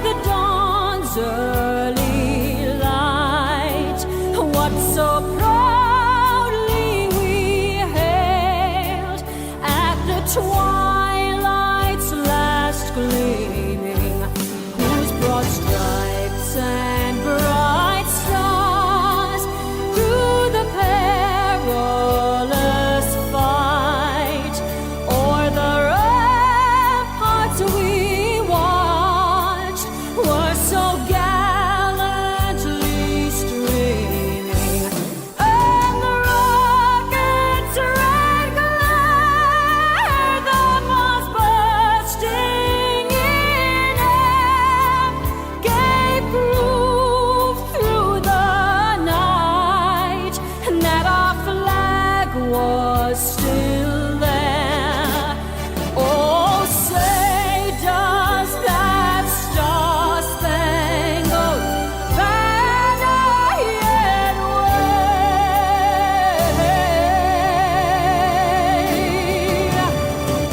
the dawn's early light, what so proudly we hailed at the twilight's last gleaming, whose broad stripes and bright stars through the perilous fight o'er the ramparts we watched were so gallantly streaming, and the rocket's red glare, the bombs bursting in air, gave proof through the night that our flag was still there. Oh, say does that star-spangled banner yet wave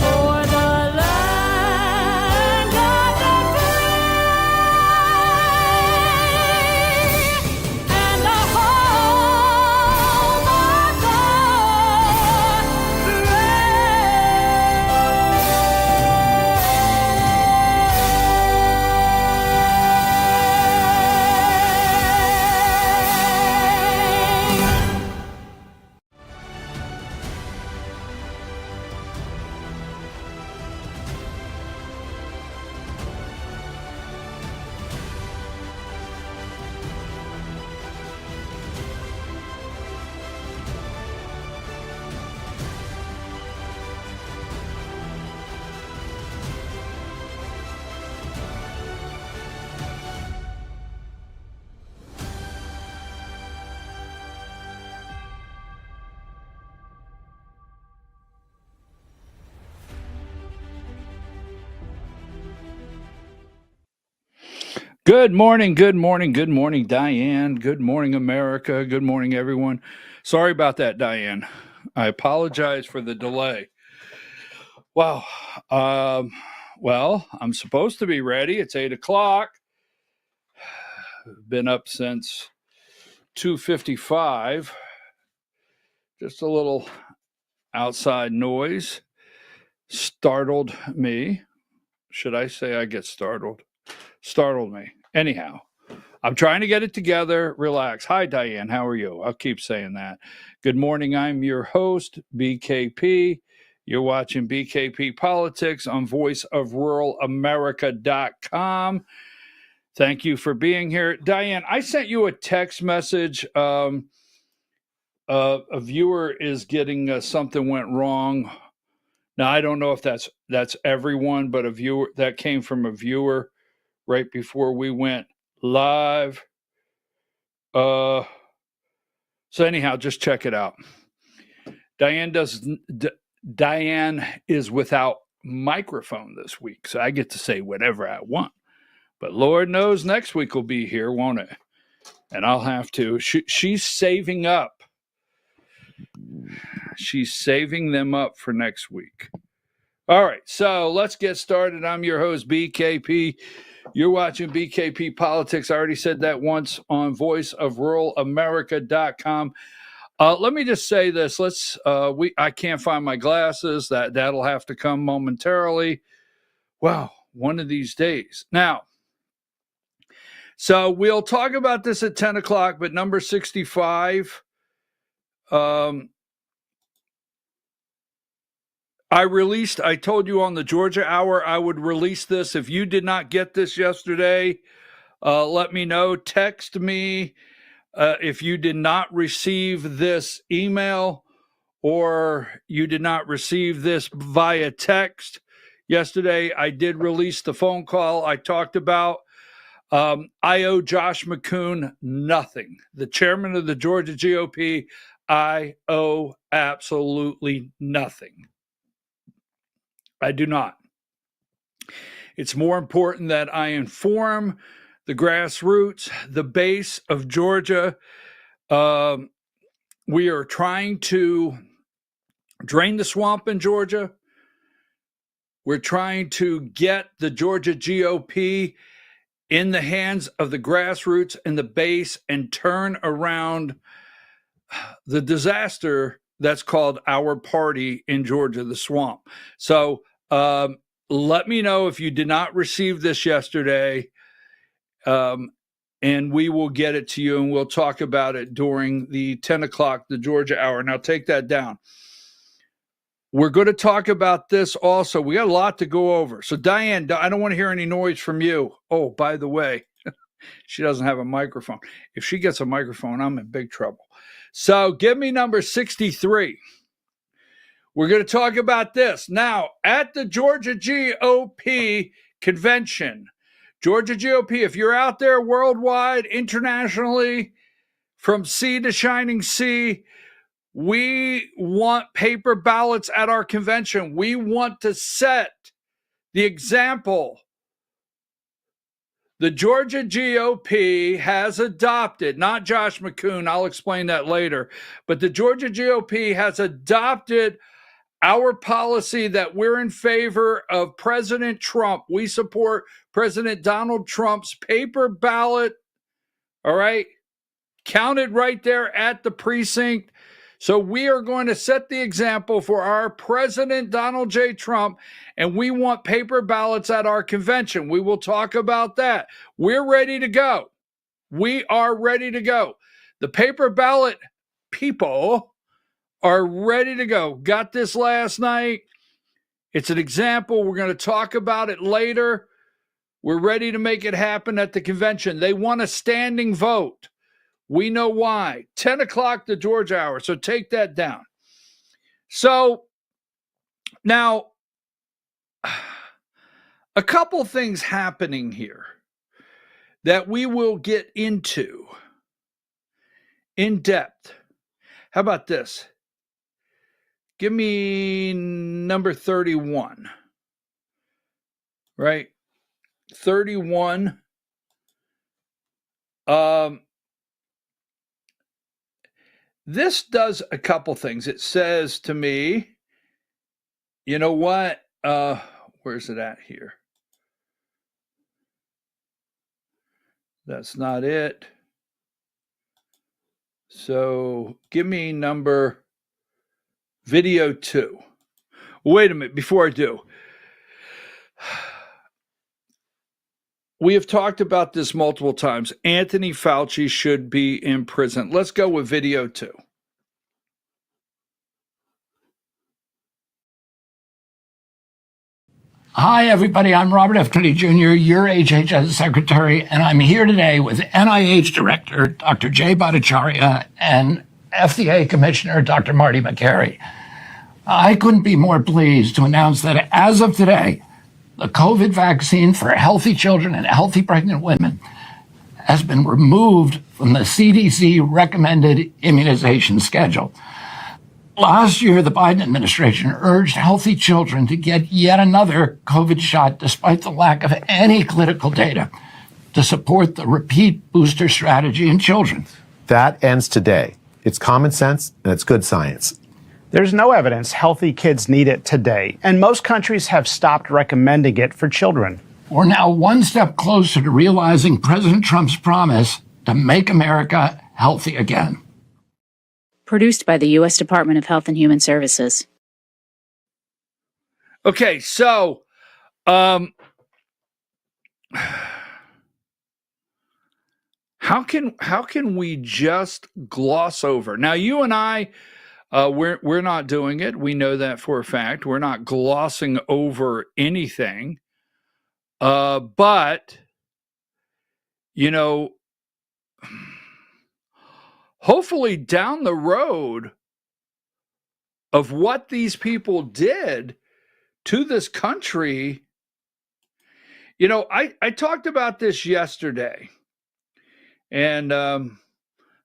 o'er the land of the free and the home of the brave. Good morning, good morning, good morning, Diane. Good morning, America. Good morning, everyone. Sorry about that, Diane. I apologize for the delay. Wow. Well, I'm supposed to be ready. It's 8 o'clock. Been up since 2:55. Just a little outside noise startled me. Should I say I get startled? Startled me. Anyhow, I'm trying to get it together. Relax. Hi, Diane. How are you? I'll keep saying that. Good morning. I'm your host, BKP. You're watching BKP Politics on voiceofruralamerica.com. Thank you for being here. Diane, I sent you a text message. A viewer is getting something went wrong. Now, I don't know if that's everyone, but a viewer that came from a viewer right before we went live. So anyhow, just check it out. Diane is without microphone this week, so I get to say whatever I want. But Lord knows next week will be here, won't it? And I'll have to. She's saving up. She's saving them up for next week. All right, so let's get started. I'm your host, BKP. You're watching BKP Politics. I already said that once on voiceofruralamerica.com. Let me just say this. I can't find my glasses. That'll have to come momentarily. Wow, one of these days. Now, so we'll talk about this at 10 o'clock, but number 65, I told you on the Georgia Hour I would release this. If you did not get this yesterday, let me know. Text me if you did not receive this email or you did not receive this via text. Yesterday, I did release the phone call I talked about. I owe Josh McCoon nothing. The chairman of the Georgia GOP, I owe absolutely nothing. I do not. It's more important that I inform the grassroots, the base of Georgia. We are trying to drain the swamp in Georgia. We're trying to get the Georgia GOP in the hands of the grassroots and the base and turn around the disaster that's called our party in Georgia, the swamp. So let me know if you did not receive this yesterday, and we will get it to you, and we'll talk about it during the 10 o'clock, the Georgia hour. Now take that down. We're going to talk about this also. We got a lot to go over. So Diane, I don't want to hear any noise from you. Oh, by the way, she doesn't have a microphone. If she gets a microphone, I'm in big trouble. So give me number 63. We're going to talk about this. Now, at the Georgia GOP convention, Georgia GOP, if you're out there worldwide, internationally, from sea to shining sea, we want paper ballots at our convention. We want to set the example. The Georgia GOP has adopted, not Josh McCoon, I'll explain that later, but the Georgia GOP has adopted our policy that we're in favor of President Trump. We support President Donald Trump's paper ballot, all right, counted right there at the precinct. So we are going to set the example for our President Donald J. Trump, and we want paper ballots at our convention. We will talk about that. We're ready to go. We are ready to go. The paper ballot people are ready to go. Got this last night. It's an example. We're going to talk about it later. We're ready to make it happen at the convention. They want a standing vote. We know why. 10 o'clock, the Georgia hour. So take that down. So now, a couple things happening here that we will get into in depth. How about this? Give me number 31. Right? 31. This does a couple things. It says to me, you know what? Where's it at here? That's not it. So give me number video 2. Wait a minute, before I do. We have talked about this multiple times. Anthony Fauci should be in prison. Let's go with video 2. Hi, everybody. I'm Robert F. Kennedy Jr., your HHS Secretary, and I'm here today with NIH Director Dr. Jay Bhattacharya and FDA Commissioner Dr. Marty Makary. I couldn't be more pleased to announce that as of today, the COVID vaccine for healthy children and healthy pregnant women has been removed from the CDC recommended immunization schedule. Last year, the Biden administration urged healthy children to get yet another COVID shot despite the lack of any clinical data to support the repeat booster strategy in children. That ends today. It's common sense and it's good science. There's no evidence healthy kids need it today, and most countries have stopped recommending it for children. We're now one step closer to realizing President Trump's promise to make America healthy again. Produced by the U.S. Department of Health and Human Services. Okay, so how can we just gloss over? Now, you and I, we're not doing it. We know that for a fact. We're not glossing over anything. But you know, hopefully down the road of what these people did to this country, you know, I talked about this yesterday, and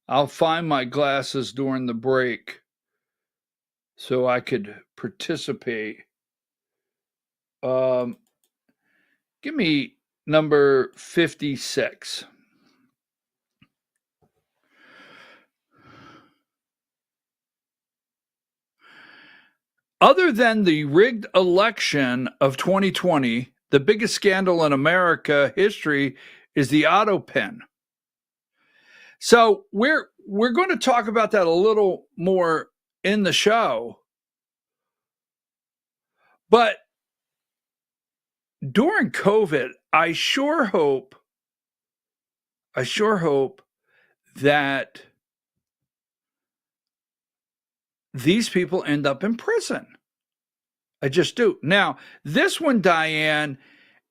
I'll find my glasses during the break so I could participate. Give me number 56. Other than the rigged election of 2020, the biggest scandal in America history is the auto pen. So we're going to talk about that a little more in the show. But during COVID, I sure hope that these people end up in prison. I just do. Now, this one, Diane,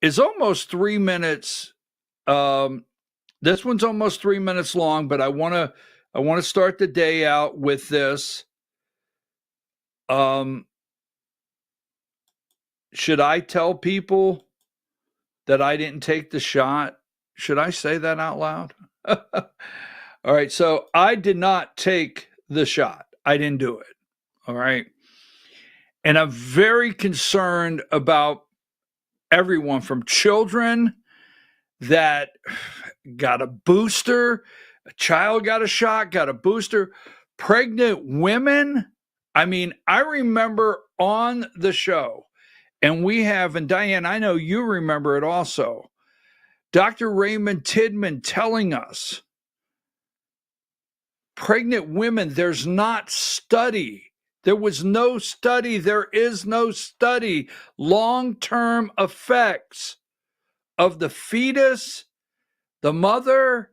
is almost 3 minutes. This one's almost 3 minutes long, but I want to start the day out with this. Should I tell people that I didn't take the shot? Should I say that out loud? All right. So I did not take the shot. I didn't do it. All right. And I'm very concerned about everyone from children that got a booster, a child got a shot, got a booster, pregnant women. I mean, I remember on the show, and we have, and Diane, I know you remember it also, Dr. Raymond Tidman telling us, pregnant women, there's not study. There was no study. There is no study. Long-term effects of the fetus, the mother,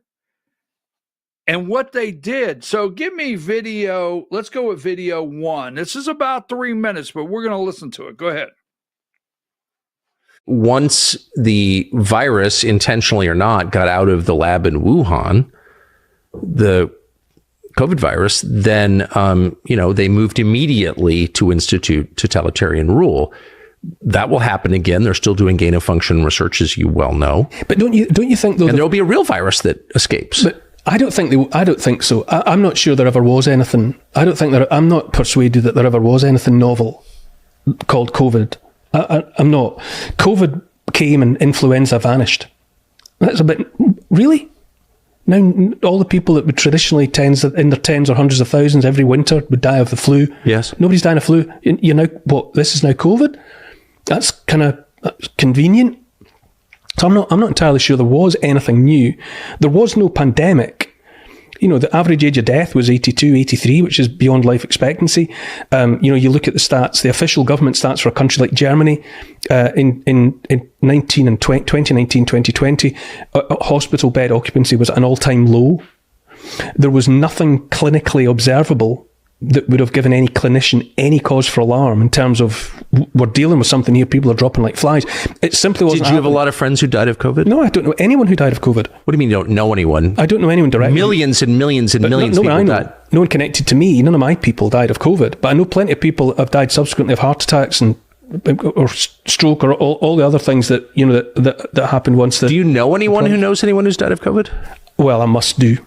and what they did. So give me video. Let's go with video 1. This is about 3 minutes, but we're going to listen to it. Go ahead. Once the virus, intentionally or not, got out of the lab in Wuhan, the COVID virus, then, they moved immediately to institute totalitarian rule. That will happen again. They're still doing gain of function research, as you well know. But don't you think, though, and there'll be a real virus that escapes? But I don't think so. I'm not sure there ever was anything. I'm not persuaded that there ever was anything novel called COVID. I'm not. COVID came and influenza vanished. That's a bit, really? Now, all the people that would traditionally in their tens or hundreds of thousands every winter would die of the flu. Yes. Nobody's dying of flu. This is now COVID? That's kind of convenient. So I'm not entirely sure there was anything new. There was no pandemic. The average age of death was 82, 83, which is beyond life expectancy. You look at the stats, the official government stats for a country like Germany, in 2019, 2020, hospital bed occupancy was at an all-time low. There was nothing clinically observable that would have given any clinician any cause for alarm in terms of, we're dealing with something here, people are dropping like flies. It simply wasn't. Did you have a lot of friends who died of COVID? No, I don't know anyone who died of COVID. What do you mean you don't know anyone? I don't know anyone directly. Millions and millions and millions of people died. No one connected to me. None of my people died of COVID. But I know plenty of people have died subsequently of heart attacks or stroke or all the other things that that happened once. Do you know anyone who knows anyone who's died of COVID? Well, I must do.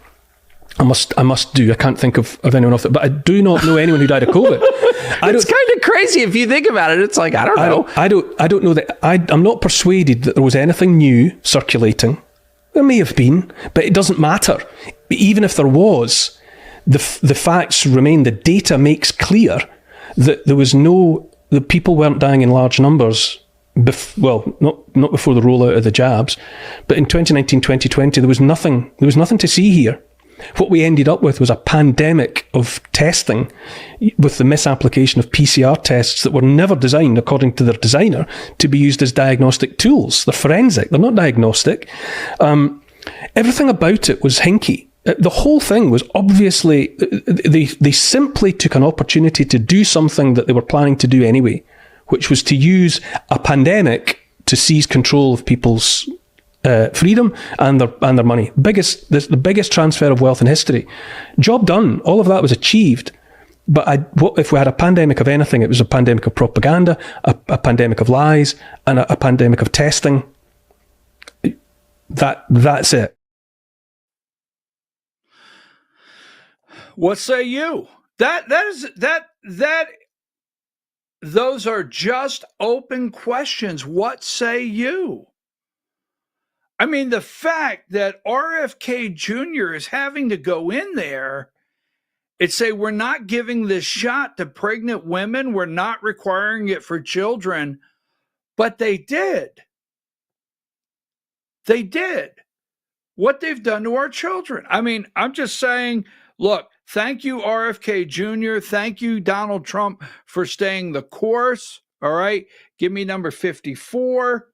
I can't think of anyone off it, but I do not know anyone who died of COVID. It's kind of crazy if you think about it. It's like, I don't know. I don't know that. I'm not persuaded that there was anything new circulating. There may have been, but it doesn't matter. Even if there was, the facts remain. The data makes clear that the people weren't dying in large numbers. Not before the rollout of the jabs, but in 2019, 2020, there was nothing to see here. What we ended up with was a pandemic of testing with the misapplication of PCR tests that were never designed, according to their designer, to be used as diagnostic tools. They're forensic. They're not diagnostic. Everything about it was hinky. The whole thing was obviously, they simply took an opportunity to do something that they were planning to do anyway, which was to use a pandemic to seize control of people's freedom and their money. The biggest transfer of wealth in history. Job done. All of that was achieved. But if we had a pandemic of anything, it was a pandemic of propaganda, a pandemic of lies, and a pandemic of testing. That's it. What say you? Those are just open questions. What say you? I mean, the fact that RFK Jr. is having to go in there and say, we're not giving this shot to pregnant women, we're not requiring it for children, but they did. They did. what they've done to our children. I mean, I'm just saying, look, thank you, RFK Jr. Thank you, Donald Trump, for staying the course. All right. Give me number 54.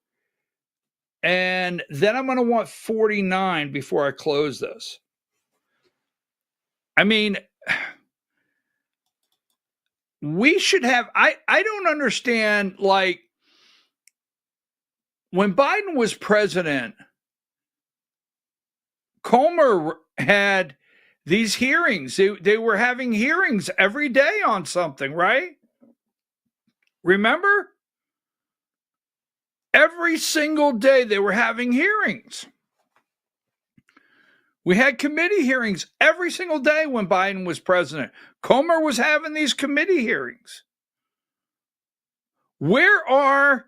And then I'm going to want 49 before I close this. I mean, we should have, I don't understand, like, when Biden was president, Comer had these hearings. They were having hearings every day on something, right? Remember? Every single day they were having hearings. We had committee hearings every single day when Biden was president. Comer was having these committee hearings. Where are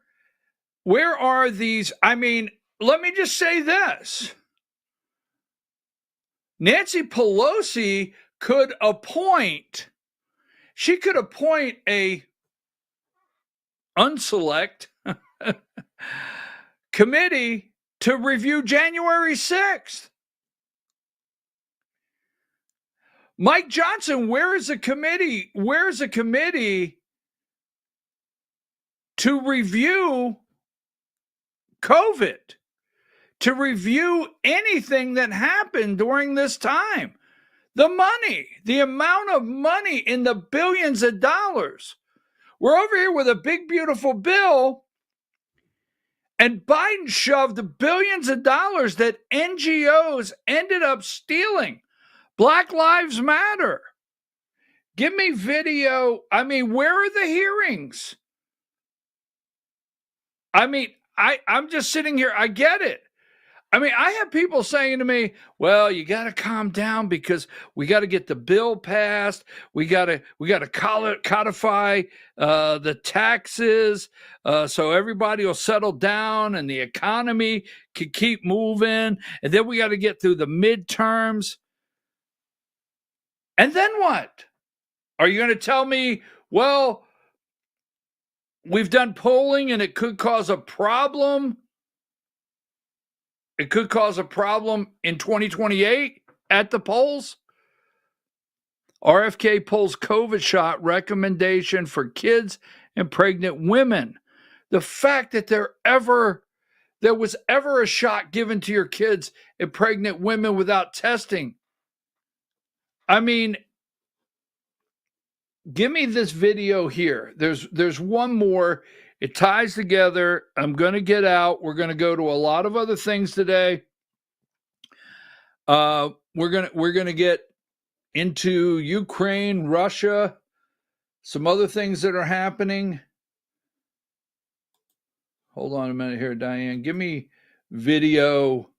these? I mean, let me just say this. Nancy Pelosi could appoint a unselect committee to review January 6th. Mike Johnson, where is a committee? Where's a committee to review COVID, to review anything that happened during this time? The money, the amount of money in the billions of dollars. We're over here with a big, beautiful bill, and Biden shoved billions of dollars that NGOs ended up stealing. Black Lives Matter. Give me video. I mean, where are the hearings? I mean, I'm just sitting here. I get it. I mean, I have people saying to me, well, you got to calm down because we got to get the bill passed. We got to codify the taxes so everybody will settle down and the economy can keep moving. And then we got to get through the midterms. And then what? Are you going to tell me, well, we've done polling and it could cause a problem? It could cause a problem in 2028 at the polls. RFK pulls COVID shot recommendation for kids and pregnant women. The fact that there was ever a shot given to your kids and pregnant women without testing. I mean, give me this video here. There's one more. It ties together. I'm going to get out. We're going to go to a lot of other things today. We're going to get into Ukraine, Russia, some other things that are happening. Hold on a minute here, Diane. Give me video.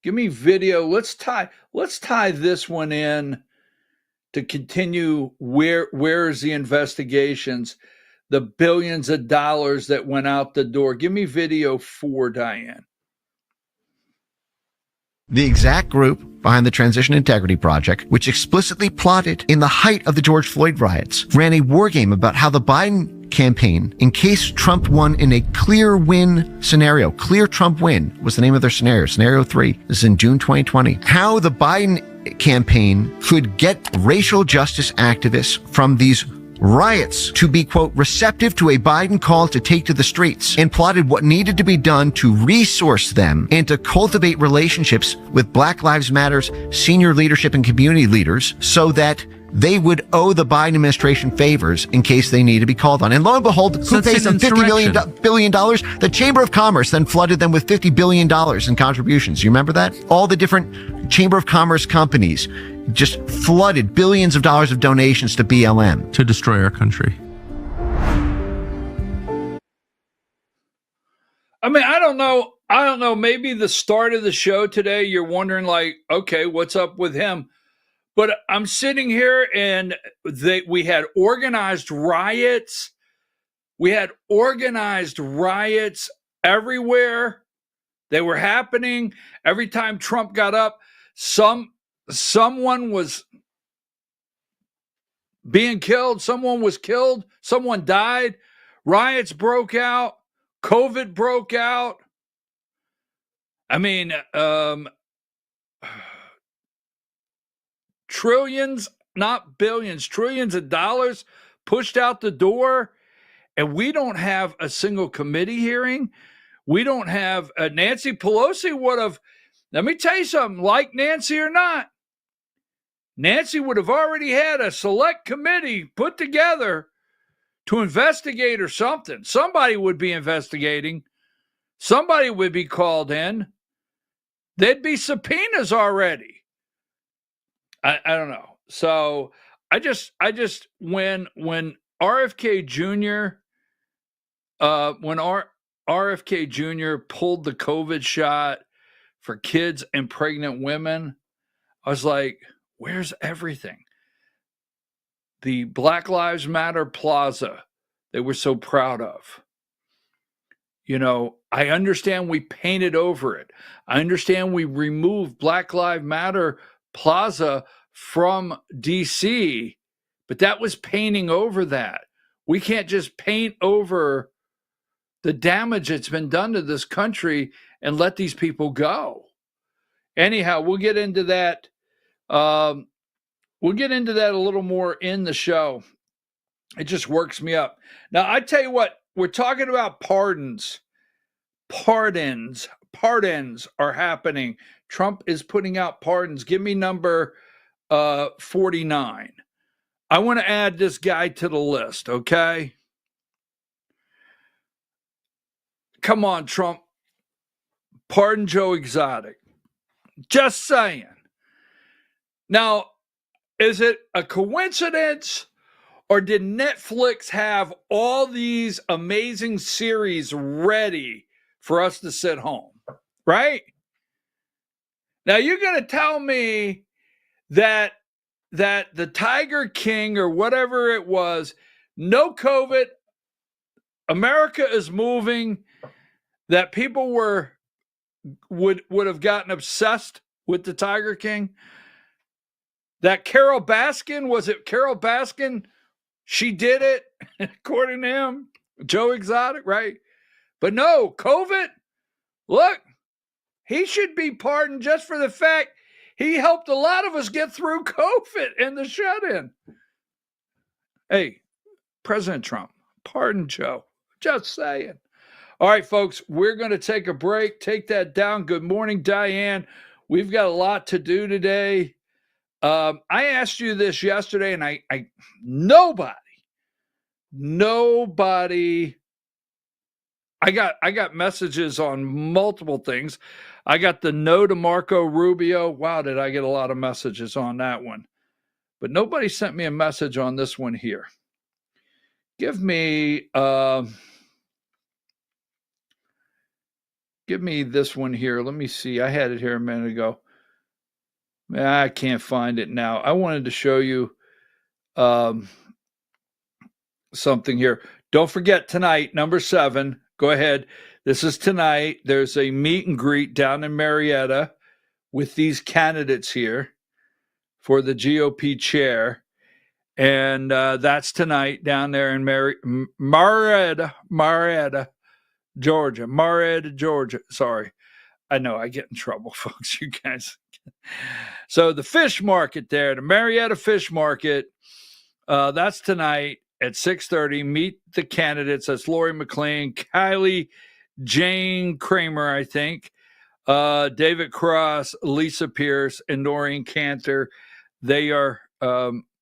Let's tie this one in to continue. Where's the investigations? The billions of dollars that went out the door. Give me video 4, Diane. The exact group behind the Transition Integrity Project, which explicitly plotted in the height of the George Floyd riots, ran a war game about how the Biden campaign, in case Trump won in a clear win scenario, clear Trump win was the name of their scenario, scenario 3, this is in June 2020, how the Biden campaign could get racial justice activists from these riots to be, quote, receptive to a Biden call to take to the streets, and plotted what needed to be done to resource them and to cultivate relationships with Black Lives Matter's senior leadership and community leaders so that they would owe the Biden administration favors in case they need to be called on. And lo and behold, who pays them $50 billion? The Chamber of Commerce then flooded them with $50 billion in contributions. You remember that? All the different Chamber of Commerce companies just flooded billions of dollars of donations to BLM. To destroy our country. I mean, I don't know. Maybe the start of the show today, you're wondering like, okay, what's up with him? But I'm sitting here and we had organized riots. We had organized riots everywhere. They were happening. Every time Trump got up, someone was being killed. Someone was killed. Someone died. Riots broke out. COVID broke out. I mean, trillions, not billions, trillions of dollars pushed out the door, and we don't have a single committee hearing. We don't have Nancy Pelosi would have, let me tell you something, like Nancy or not, Nancy would have already had a select committee put together to investigate or something. Somebody would be investigating. Somebody would be called in. There'd be subpoenas already. I don't know. So I just when RFK Jr. RFK Jr. pulled the COVID shot for kids and pregnant women, I was like, where's everything? The Black Lives Matter Plaza they were so proud of. You know, I understand we painted over it. I understand we removed Black Lives Matter Plaza from DC, but that was painting over that. We can't just paint over the damage that's been done to this country and let these people go. Anyhow, we'll get into that. We'll get into that a little more in the show. It just works me up. Now, I tell you what, we're talking about pardons. Pardons are happening. Trump is putting out pardons. Give me number 49. I want to add this guy to the list, okay? Come on, Trump. Pardon Joe Exotic. Just saying. Now, is it a coincidence, or did Netflix have all these amazing series ready for us to sit home? Right? Now, you're going to tell me that the Tiger King or whatever it was, no COVID, America is moving, that people would have gotten obsessed with the Tiger King? That Carol Baskin, was it Carol Baskin? She did it, according to him. Joe Exotic, right? But no, COVID, look, he should be pardoned just for the fact he helped a lot of us get through COVID and the shut-in. Hey, President Trump, pardon Joe. Just saying. All right, folks, we're going to take a break. Take that down. Good morning, Diane. We've got a lot to do today. I asked you this yesterday, and nobody, I got messages on multiple things. I got the no to Marco Rubio. Wow, did I get a lot of messages on that one. But nobody sent me a message on this one here. Give me this one here. Let me see. I had it here a minute ago. I can't find it now. I wanted to show you something here. Don't forget tonight, number 7. Go ahead. This is tonight. There's a meet and greet down in Marietta with these candidates here for the GOP chair. And that's tonight down there in Marietta, Georgia. Marietta, Georgia. Sorry. I know I get in trouble, folks, you guys. So the fish market there, the Marietta Fish Market, that's tonight at 6:30. Meet the candidates. That's Lori McLean, Kylie Jane Kramer, I think, David Cross, Lisa Pierce, and Noreen Cantor. They are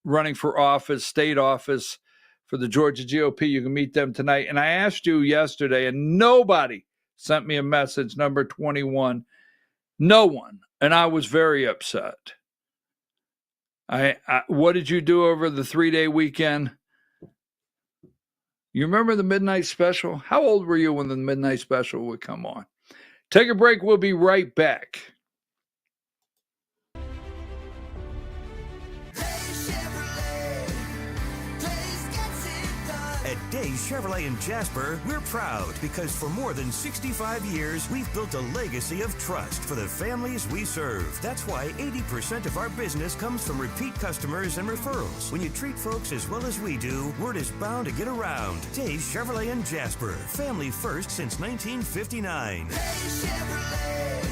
running for office, state office for the Georgia GOP. You can meet them tonight. And I asked you yesterday, and nobody sent me a message, number 21. No one. And I was very upset. What did you do over the 3-day weekend? You remember the midnight special? How old were you when the midnight special would come on? Take a break. We'll be right back. At Days Chevrolet in Jasper, we're proud because for more than 65 years, we've built a legacy of trust for the families we serve. That's why 80% of our business comes from repeat customers and referrals. When you treat folks as well as we do, word is bound to get around. Days Chevrolet in Jasper, family first since 1959. Days Chevrolet,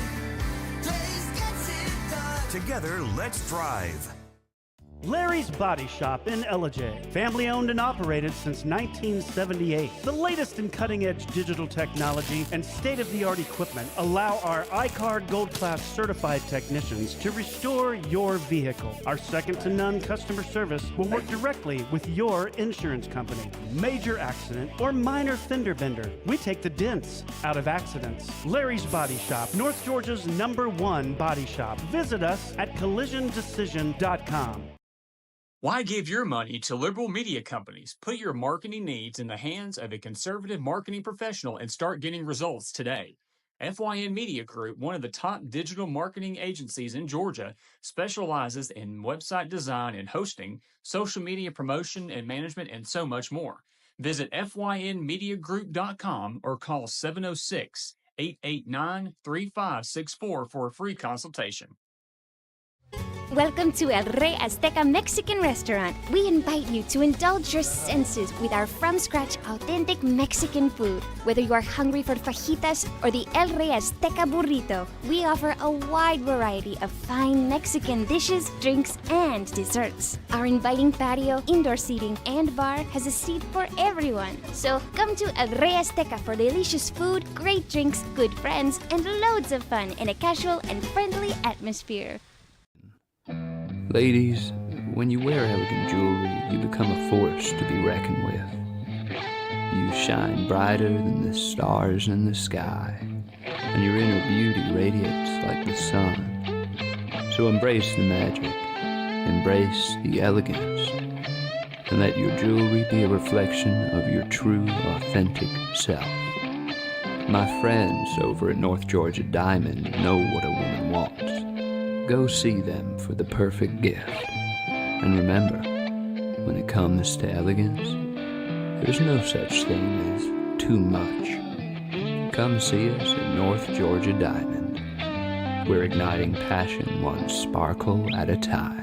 Days gets it done. Together, let's drive. Larry's Body Shop in Ellijay. Family owned and operated since 1978. The latest in cutting edge digital technology and state of the art equipment allow our iCard Gold Class certified technicians to restore your vehicle. Our second to none customer service will work directly with your insurance company. Major accident or minor fender bender, we take the dents out of accidents. Larry's Body Shop, North Georgia's #1 body shop. Visit us at collisiondecision.com. Why give your money to liberal media companies? Put your marketing needs in the hands of a conservative marketing professional and start getting results today. FYN Media Group, one of the top digital marketing agencies in Georgia, specializes in website design and hosting, social media promotion and management, and so much more. Visit FYNmediagroup.com or call 706-889-3564 for a free consultation. Welcome to El Rey Azteca Mexican Restaurant. We invite you to indulge your senses with our from-scratch authentic Mexican food. Whether you are hungry for fajitas or the El Rey Azteca burrito, we offer a wide variety of fine Mexican dishes, drinks, and desserts. Our inviting patio, indoor seating, and bar has a seat for everyone. So come to El Rey Azteca for delicious food, great drinks, good friends, and loads of fun in a casual and friendly atmosphere. Ladies, when you wear elegant jewelry, you become a force to be reckoned with. You shine brighter than the stars in the sky, and your inner beauty radiates like the sun. So embrace the magic, embrace the elegance, and let your jewelry be a reflection of your true, authentic self. My friends over at North Georgia Diamond know what a woman wants. Go see them for the perfect gift. And remember, when it comes to elegance, there's no such thing as too much. Come see us at North Georgia Diamond. We're igniting passion one sparkle at a time.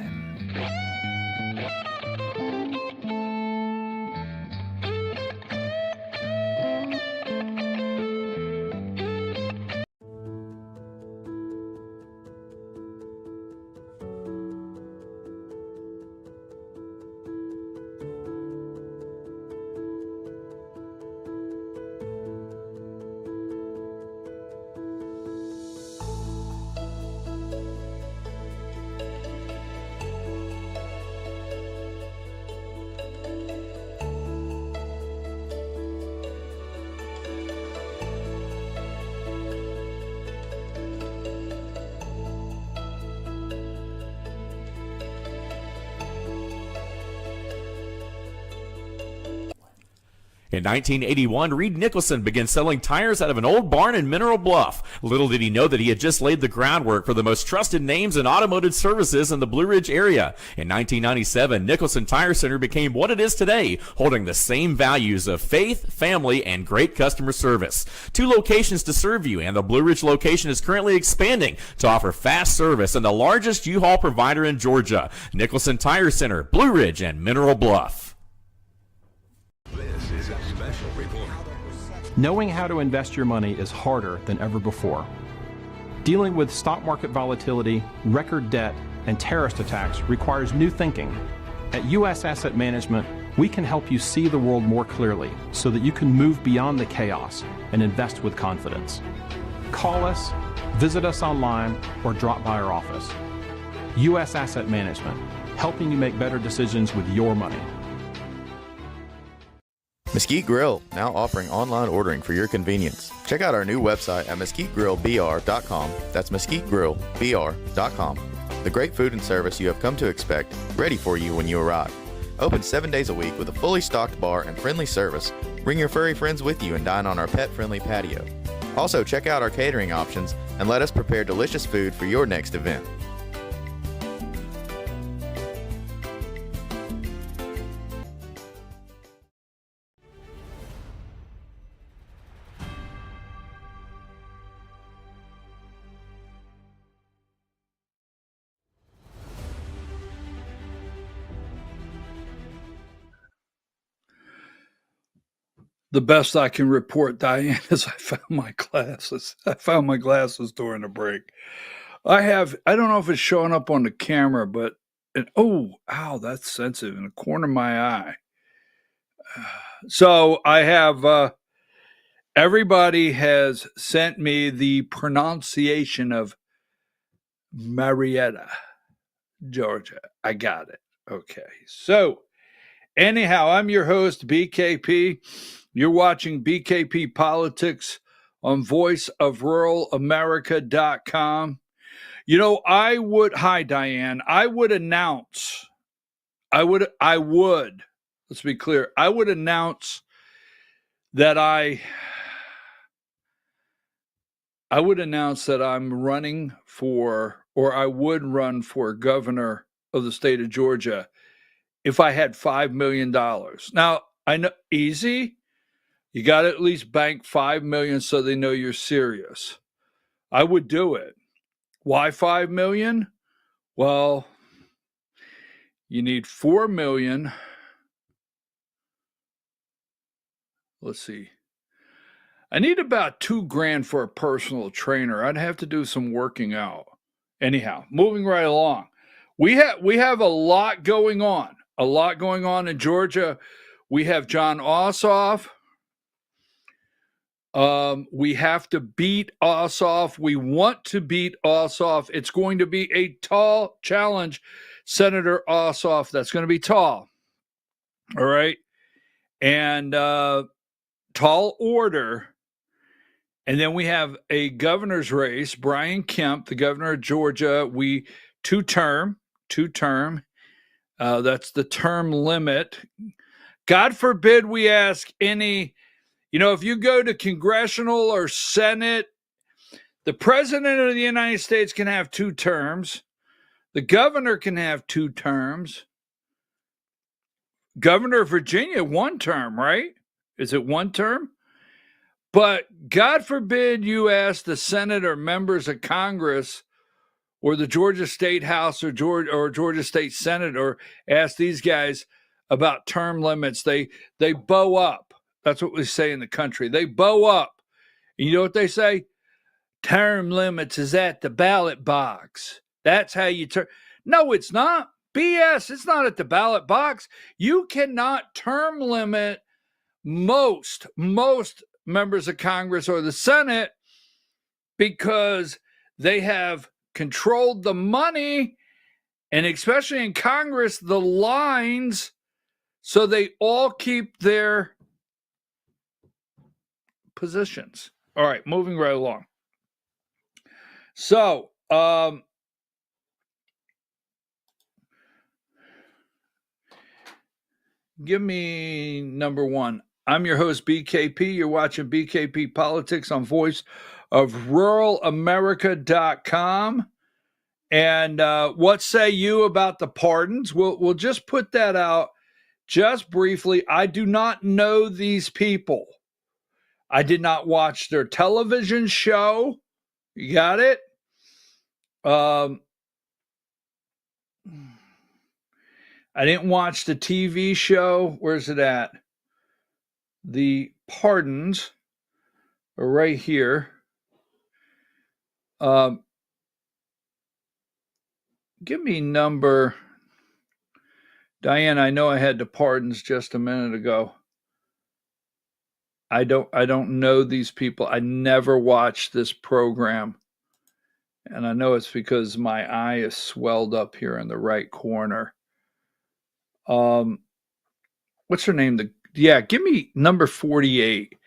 In 1981, Reed Nicholson began selling tires out of an old barn in Mineral Bluff. Little did he know that he had just laid the groundwork for the most trusted names in automotive services in the Blue Ridge area. In 1997, Nicholson Tire Center became what it is today, holding the same values of faith, family, and great customer service. 2 locations to serve you, and the Blue Ridge location is currently expanding to offer fast service and the largest U-Haul provider in Georgia. Nicholson Tire Center, Blue Ridge, and Mineral Bluff. This is a special report. Knowing how to invest your money is harder than ever before. Dealing with stock market volatility, record debt, and terrorist attacks requires new thinking. At U.S. Asset Management, we can help you see the world more clearly so that you can move beyond the chaos and invest with confidence. Call us, visit us online, or drop by our office. U.S. Asset Management, helping you make better decisions with your money. Mesquite Grill, now offering online ordering for your convenience. Check out our new website at mesquitegrillbr.com. That's mesquitegrillbr.com. The great food and service you have come to expect, ready for you when you arrive. Open 7 days a week with a fully stocked bar and friendly service. Bring your furry friends with you and dine on our pet-friendly patio. Also, check out our catering options and let us prepare delicious food for your next event. The best I can report, Diane, is I found my glasses. I found my glasses during the break. I don't know if it's showing up on the camera, but ow, that's sensitive in the corner of my eye. So I have, everybody has sent me the pronunciation of Marietta, Georgia. I got it. Okay. So anyhow, I'm your host, BKP. You're watching BKP Politics on voiceofruralamerica.com. You know, hi, Diane, I would, let's be clear, I would announce that I'm running for, or I would run for governor of the state of Georgia if I had $5 million. Now, I know, easy. You got to at least bank $5 million so they know you're serious. I would do it. Why $5 million? Well, you need $4 million. Let's see. I need about $2,000 for a personal trainer. I'd have to do some working out. Anyhow, moving right along. We have a lot going on. A lot going on in Georgia. We have Jon Ossoff. We have to beat Ossoff. We want to beat Ossoff. It's going to be a tall challenge, Senator Ossoff. That's going to be tall. All right. And tall order. And then we have a governor's race, Brian Kemp, the governor of Georgia. Two-term. That's the term limit. God forbid we ask any, if you go to congressional or Senate, the president of the United States can have 2 terms. The governor can have 2 terms. Governor of Virginia, 1 term, right? Is it 1 term? But God forbid you ask the Senate or members of Congress or the Georgia State House or Georgia State Senate, or ask these guys about term limits. They bow up. That's what we say in the country. They bow up. And you know what they say? Term limits is at the ballot box. That's how you turn. No, it's not. BS. It's not at the ballot box. You cannot term limit most members of Congress or the Senate because they have controlled the money, and especially in Congress, the lines, so they all keep their positions. All right, moving right along. So, give me number 1. I'm your host, BKP. You're watching BKP Politics on voiceofruralamerica.com. And what say you about the pardons? We'll just put that out just briefly. I do not know these people. I did not watch their television show. You got it? I didn't watch the TV show. Where's it at? The pardons are right here. Give me number. Diane, I know I had the pardons just a minute ago. I don't know these people. I never watched this program. And I know it's because my eye is swelled up here in the right corner. What's her name? Give me number 48.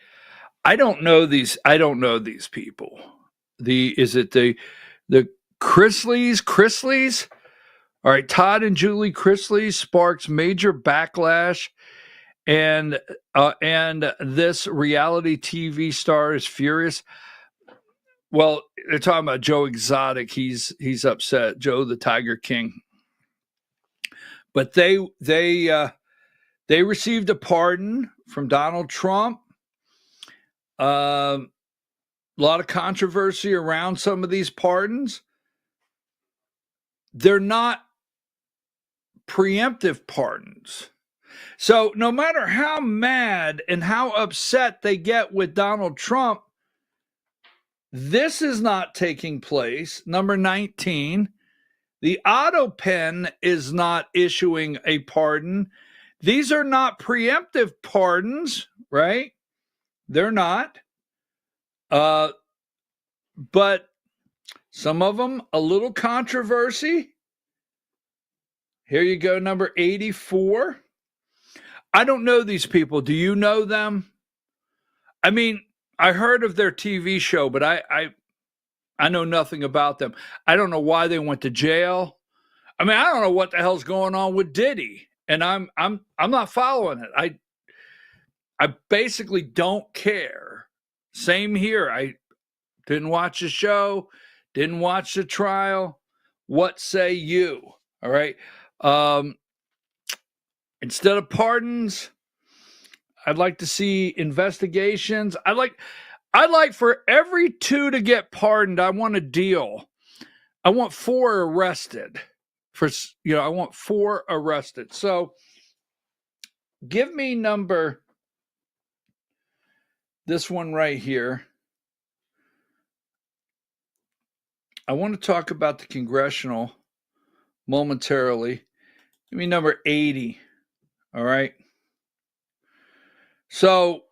I don't know these people. Is it the Chrisleys? All right, Todd and Julie Chrisley sparks major backlash, and this reality TV star is furious. Well, they're talking about Joe Exotic. He's upset. Joe the Tiger King. But they received a pardon from Donald Trump. A lot of controversy around some of these pardons. They're not preemptive pardons. So no matter how mad and how upset they get with Donald Trump, this is not taking place. Number 19, the auto pen is not issuing a pardon. These are not preemptive pardons, right? They're not. But some of them a little controversy. Here you go, number 84. I don't know these people. Do you know them? I mean, I heard of their TV show, but I know nothing about them. I don't know why they went to jail. I mean, I don't know what the hell's going on with Diddy, and I'm not following it. I basically don't care. Same here. I didn't watch the show, didn't watch the trial. What say you? All right. Instead of pardons, I'd like to see investigations. I'd like for every 2 to get pardoned. I want a deal. I want 4 arrested. I want 4 arrested. So give me this one right here. I want to talk about the congressional momentarily. Give me number 80. All right. So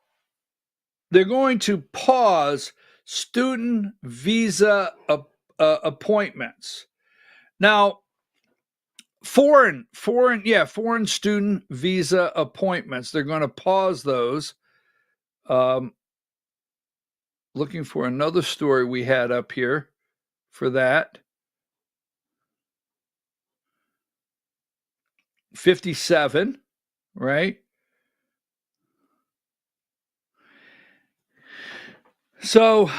they're going to pause student visa appointments. Now, foreign student visa appointments, they're going to pause those. Looking for another story we had up here for that. 57, right? So,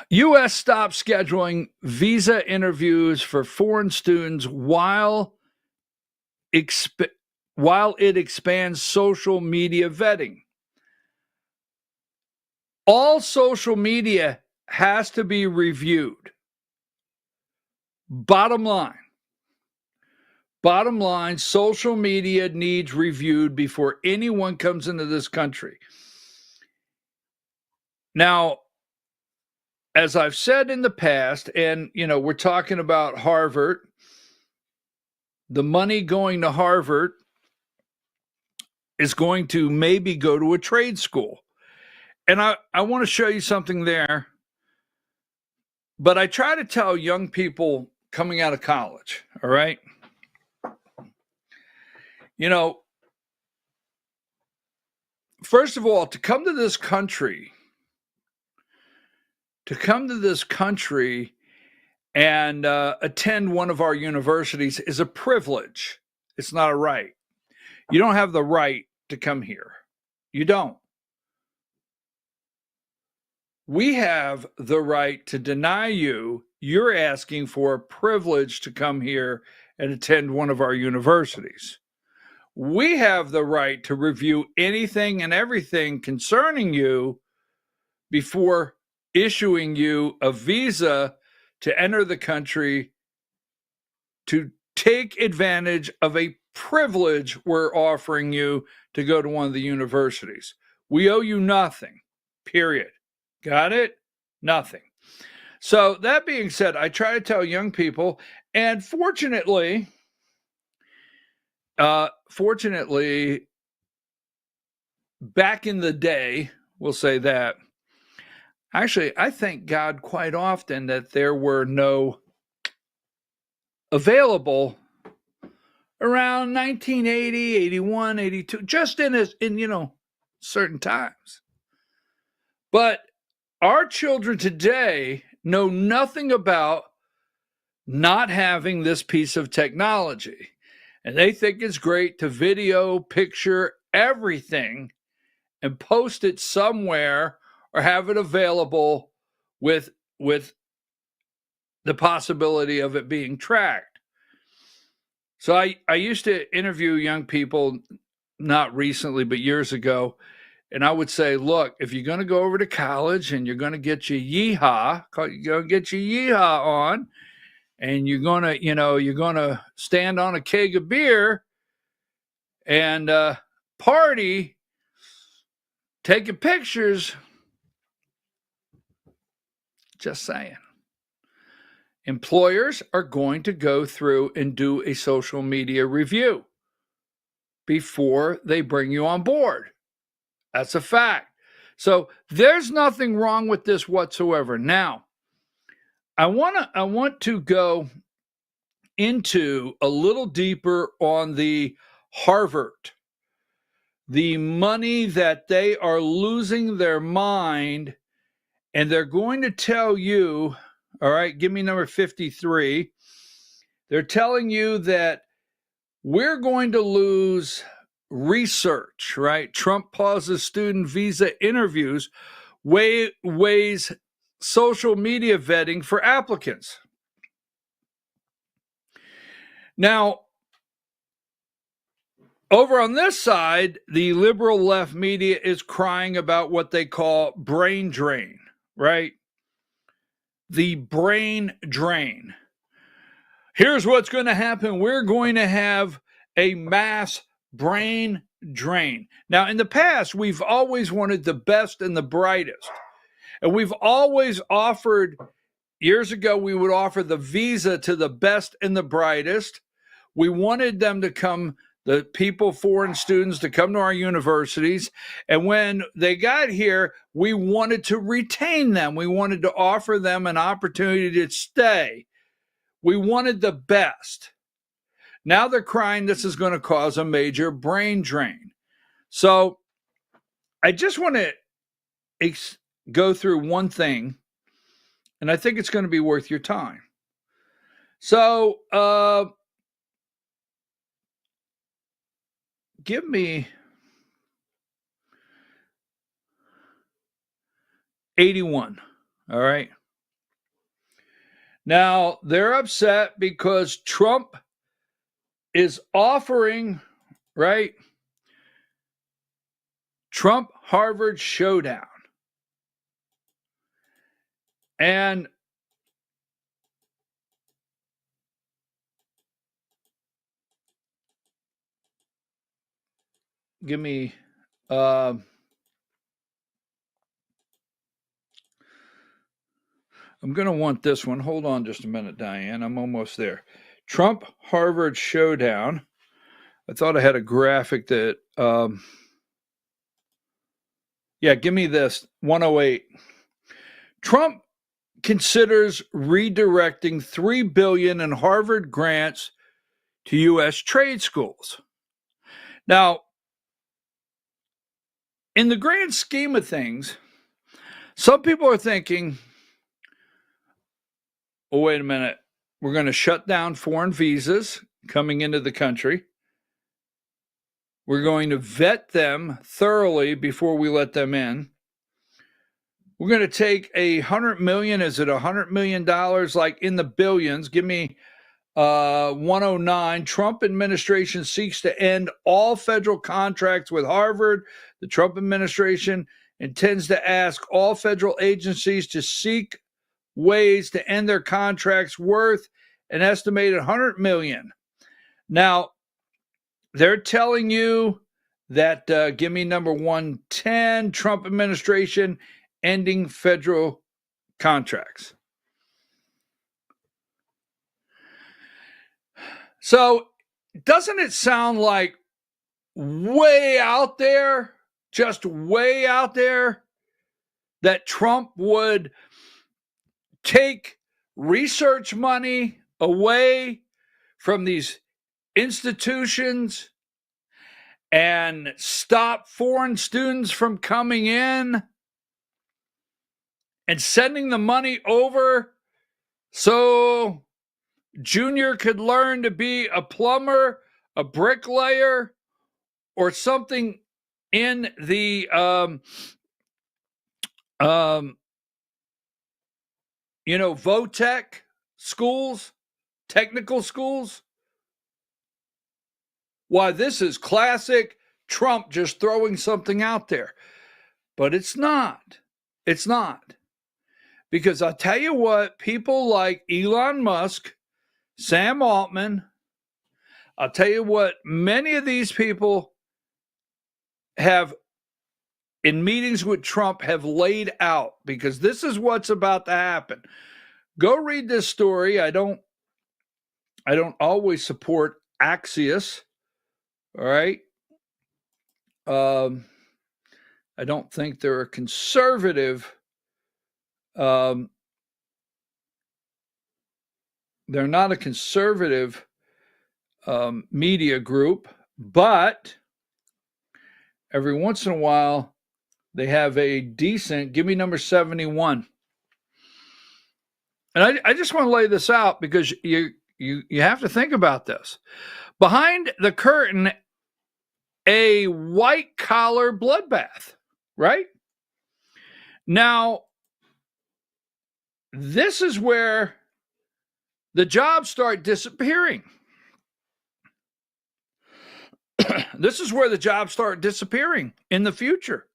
U.S. stopped scheduling visa interviews for foreign students while it expands social media vetting. All social media has to be reviewed. Bottom line, social media needs reviewed before anyone comes into this country. Now, as I've said in the past, and we're talking about Harvard, the money going to Harvard is going to maybe go to a trade school. And I want to show you something there. But I try to tell young people coming out of college, all right? First of all, to come to this country and attend one of our universities is a privilege. It's not a right. You don't have the right to come here. You don't. We have the right to deny you. You're asking for a privilege to come here and attend one of our universities. We have the right to review anything and everything concerning you before issuing you a visa to enter the country to take advantage of a privilege we're offering you to go to one of the universities. We owe you nothing, period. Got it? Nothing. So that being said, I try to tell young people, and fortunately, back in the day, we'll say that, actually, I thank God quite often that there were no available around 1980, 81, 82, just in certain times. But our children today know nothing about not having this piece of technology. And they think it's great to video, picture, everything and post it somewhere or have it available with the possibility of it being tracked. So I used to interview young people, not recently, but years ago, and I would say, look, if you're going to go over to college and you're going to get your yeehaw on, and you're going to stand on a keg of beer and party taking pictures. Just saying. Employers are going to go through and do a social media review before they bring you on board. That's a fact. So there's nothing wrong with this whatsoever. Now, I want to go into a little deeper on the Harvard, the money that they are losing their mind, and they're going to tell you, all right, give me number 53. They're telling you that we're going to lose research, right? Trump pauses student visa interviews, weighs social media vetting for applicants. Now, over on this side, the liberal left media is crying about what they call brain drain, right? The brain drain. Here's what's going to happen. We're going to have a mass brain drain. Now, in the past, we've always wanted the best and the brightest. And we've always offered, years ago, we would offer the visa to the best and the brightest. We wanted them to come, the people, foreign students, to come to our universities. And when they got here, we wanted to retain them. We wanted to offer them an opportunity to stay. We wanted the best. Now they're crying this is going to cause a major brain drain. So I just want to go through one thing, and I think it's going to be worth your time. So give me 81, all right? Now, they're upset because Trump is offering, right, Trump Harvard showdown. And give me, I'm going to want this one. Hold on just a minute, Diane. I'm almost there. Trump Harvard showdown. I thought I had a graphic that, give me this, 108. Trump considers redirecting $3 billion in Harvard grants to U.S. trade schools. Now, in the grand scheme of things, some people are thinking, oh, wait a minute, we're going to shut down foreign visas coming into the country. We're going to vet them thoroughly before we let them in. We're going to take $100 million. Is it $100 million? Like in the billions. Give me 109. Trump administration seeks to end all federal contracts with Harvard. The Trump administration intends to ask all federal agencies to seek ways to end their contracts worth an estimated $100 million. Now, they're telling you that, give me number 110, Trump administration ending federal contracts. So doesn't it sound like way out there, just way out there, that Trump would take research money away from these institutions and stop foreign students from coming in and sending the money over so Junior could learn to be a plumber, a bricklayer, or something in the VOTech schools, technical schools? Why, this is classic Trump just throwing something out there. But it's not. It's not. Because I'll tell you what, people like Elon Musk, Sam Altman, I'll tell you what, many of these people have, in meetings with Trump, have laid out, because this is what's about to happen. Go read this story. I don't always support Axios. All right. I don't think they're a conservative. They're not a conservative media group, but every once in a while they have a decent. Give me number 71. And I just want to lay this out because you have to think about this. Behind the curtain, a white-collar bloodbath, right? Now, this is where the jobs start disappearing. This is where the jobs start disappearing in the future.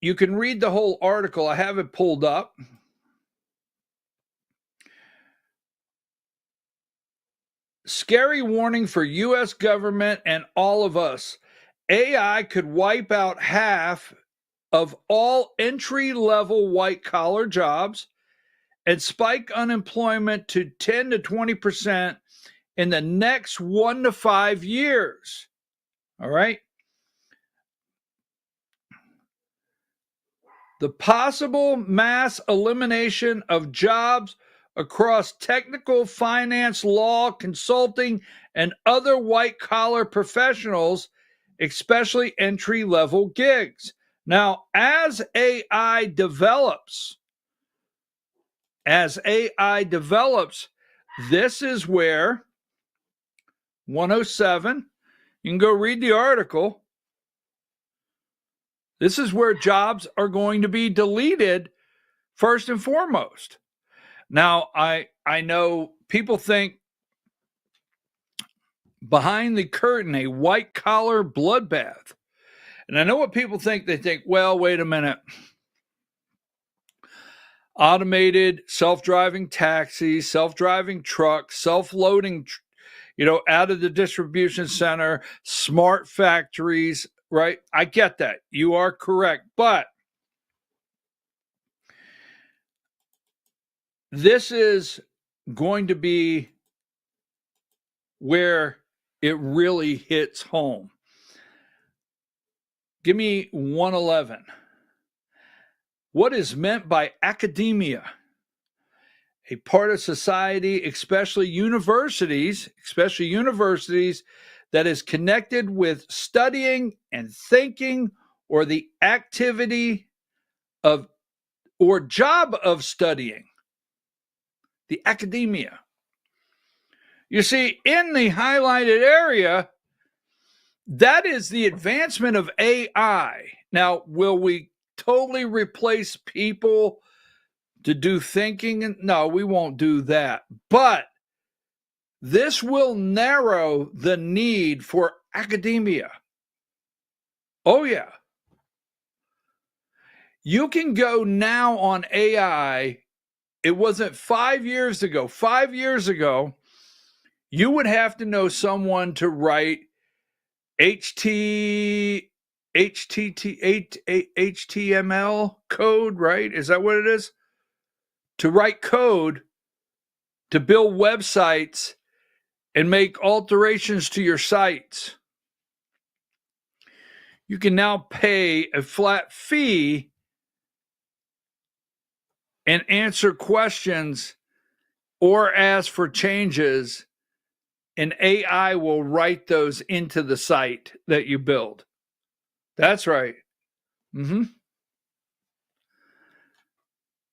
You can read the whole article. I have it pulled up. Scary warning for U.S. government and all of us. AI could wipe out half of all entry-level white-collar jobs and spike unemployment to 10 to 20% in the next 1 to 5 years. All right? The possible mass elimination of jobs across technical, finance, law, consulting, and other white-collar professionals, especially entry-level gigs. Now, as AI develops, this is where 107, you can go read the article. This is where jobs are going to be deleted first and foremost. Now, I know people think behind the curtain, a white-collar bloodbath. And I know what people think. They think, well, wait a minute. Automated self-driving taxis, self-driving trucks, self-loading, out of the distribution center, smart factories, right? I get that. You are correct. But this is going to be where it really hits home. Give me 111. What is meant by academia? A part of society, especially universities, that is connected with studying and thinking, or the activity of or job of studying. The academia. You see, in the highlighted area, that is the advancement of AI. Now, will we totally replace people to do thinking? No, we won't do that. But this will narrow the need for academia. Oh, yeah. You can go now on AI. It wasn't 5 years ago. 5 years ago, you would have to know someone to write HTML code, right? Is that what it is? To write code, to build websites, and make alterations to your sites. You can now pay a flat fee and answer questions or ask for changes, and AI will write those into the site that you build. That's right.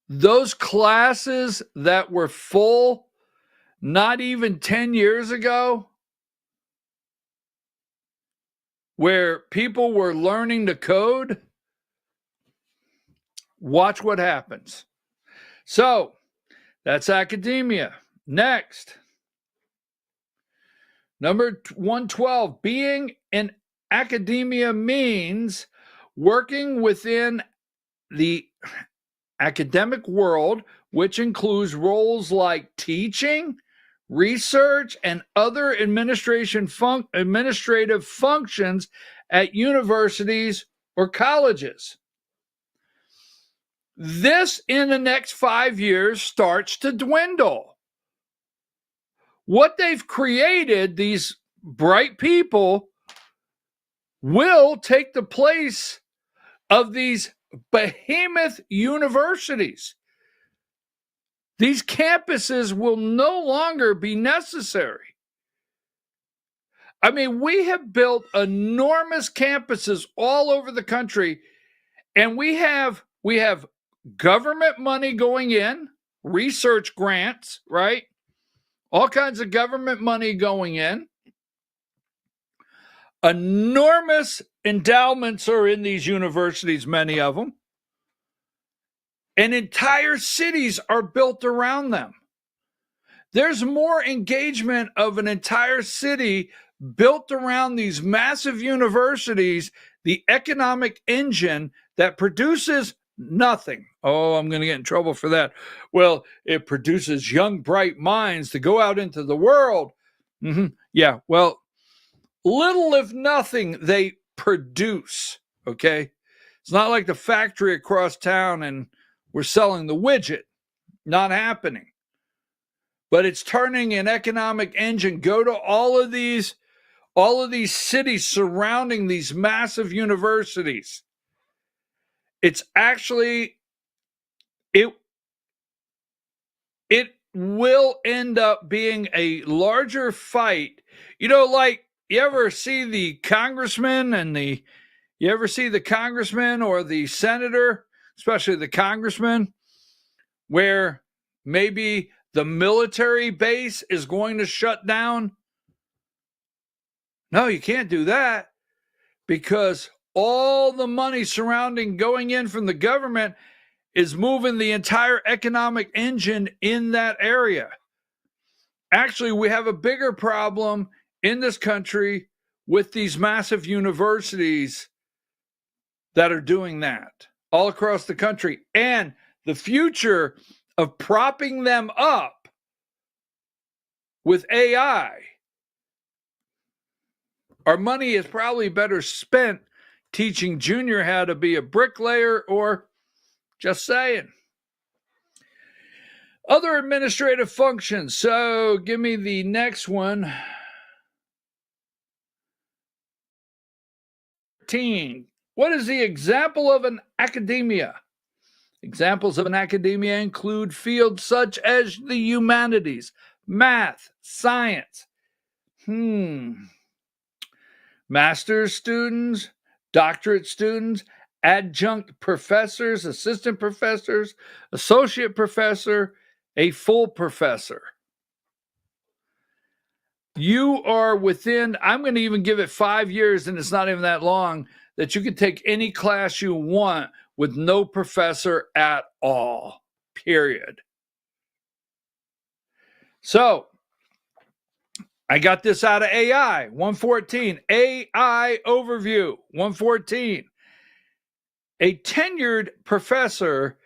Those classes that were full not even 10 years ago, where people were learning to code, watch what happens. So, that's academia. Next. Number 112, being in academia means working within the academic world, which includes roles like teaching, research, and other administrative functions at universities or colleges. This, in the next 5 years, starts to dwindle. What they've created, these bright people, will take the place of these behemoth universities. These campuses will no longer be necessary. I mean, we have built enormous campuses all over the country, and we have government money going in, research grants, right? All kinds of government money going in. Enormous endowments are in these universities, many of them. And entire cities are built around them. There's more engagement of an entire city built around these massive universities, the economic engine that produces nothing. Oh, I'm going to get in trouble for that. Well, it produces young, bright minds to go out into the world. Yeah, well, little if nothing they produce, okay? It's not like the factory across town and we're selling the widget. Not happening. But it's turning an economic engine. Go to all of these cities surrounding these massive universities. It's actually, it will end up being a larger fight. You know, like, you ever see the congressman or the senator, especially the congressman, where maybe the military base is going to shut down? No, you can't do that, because all the money surrounding going in from the government is moving the entire economic engine in that area. Actually, we have a bigger problem in this country with these massive universities that are doing that all across the country. And the future of propping them up with AI, our money is probably better spent teaching Junior how to be a bricklayer, or just saying. Other administrative functions. So give me the next one. 13. What is the example of an academia? Examples of an academia include fields such as the humanities, math, science. Master's students, doctorate students, adjunct professors, assistant professors, associate professor, a full professor. You are within, I'm going to even give it 5 years, and it's not even that long, that you can take any class you want with no professor at all, period. So, I got this out of AI, 114. AI overview, 114. A tenured professor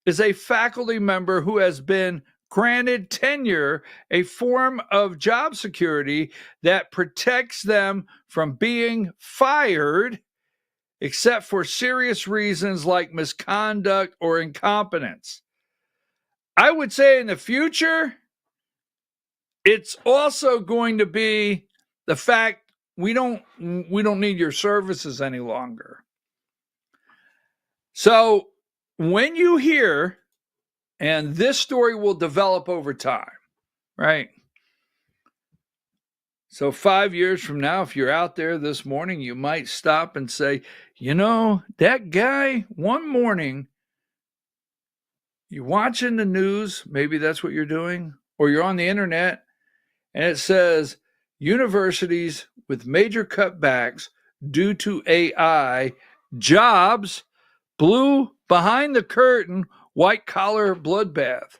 is a faculty member who has been granted tenure, a form of job security that protects them from being fired, except for serious reasons like misconduct or incompetence. I would say in the future, it's also going to be the fact we don't need your services any longer. So when you hear, and this story will develop over time, right? So 5 years from now, if you're out there this morning, you might stop and say, you know, that guy, one morning, you're watching the news, maybe that's what you're doing, or you're on the internet, and it says universities with major cutbacks due to AI, jobs, blue behind the curtain, white collar bloodbath.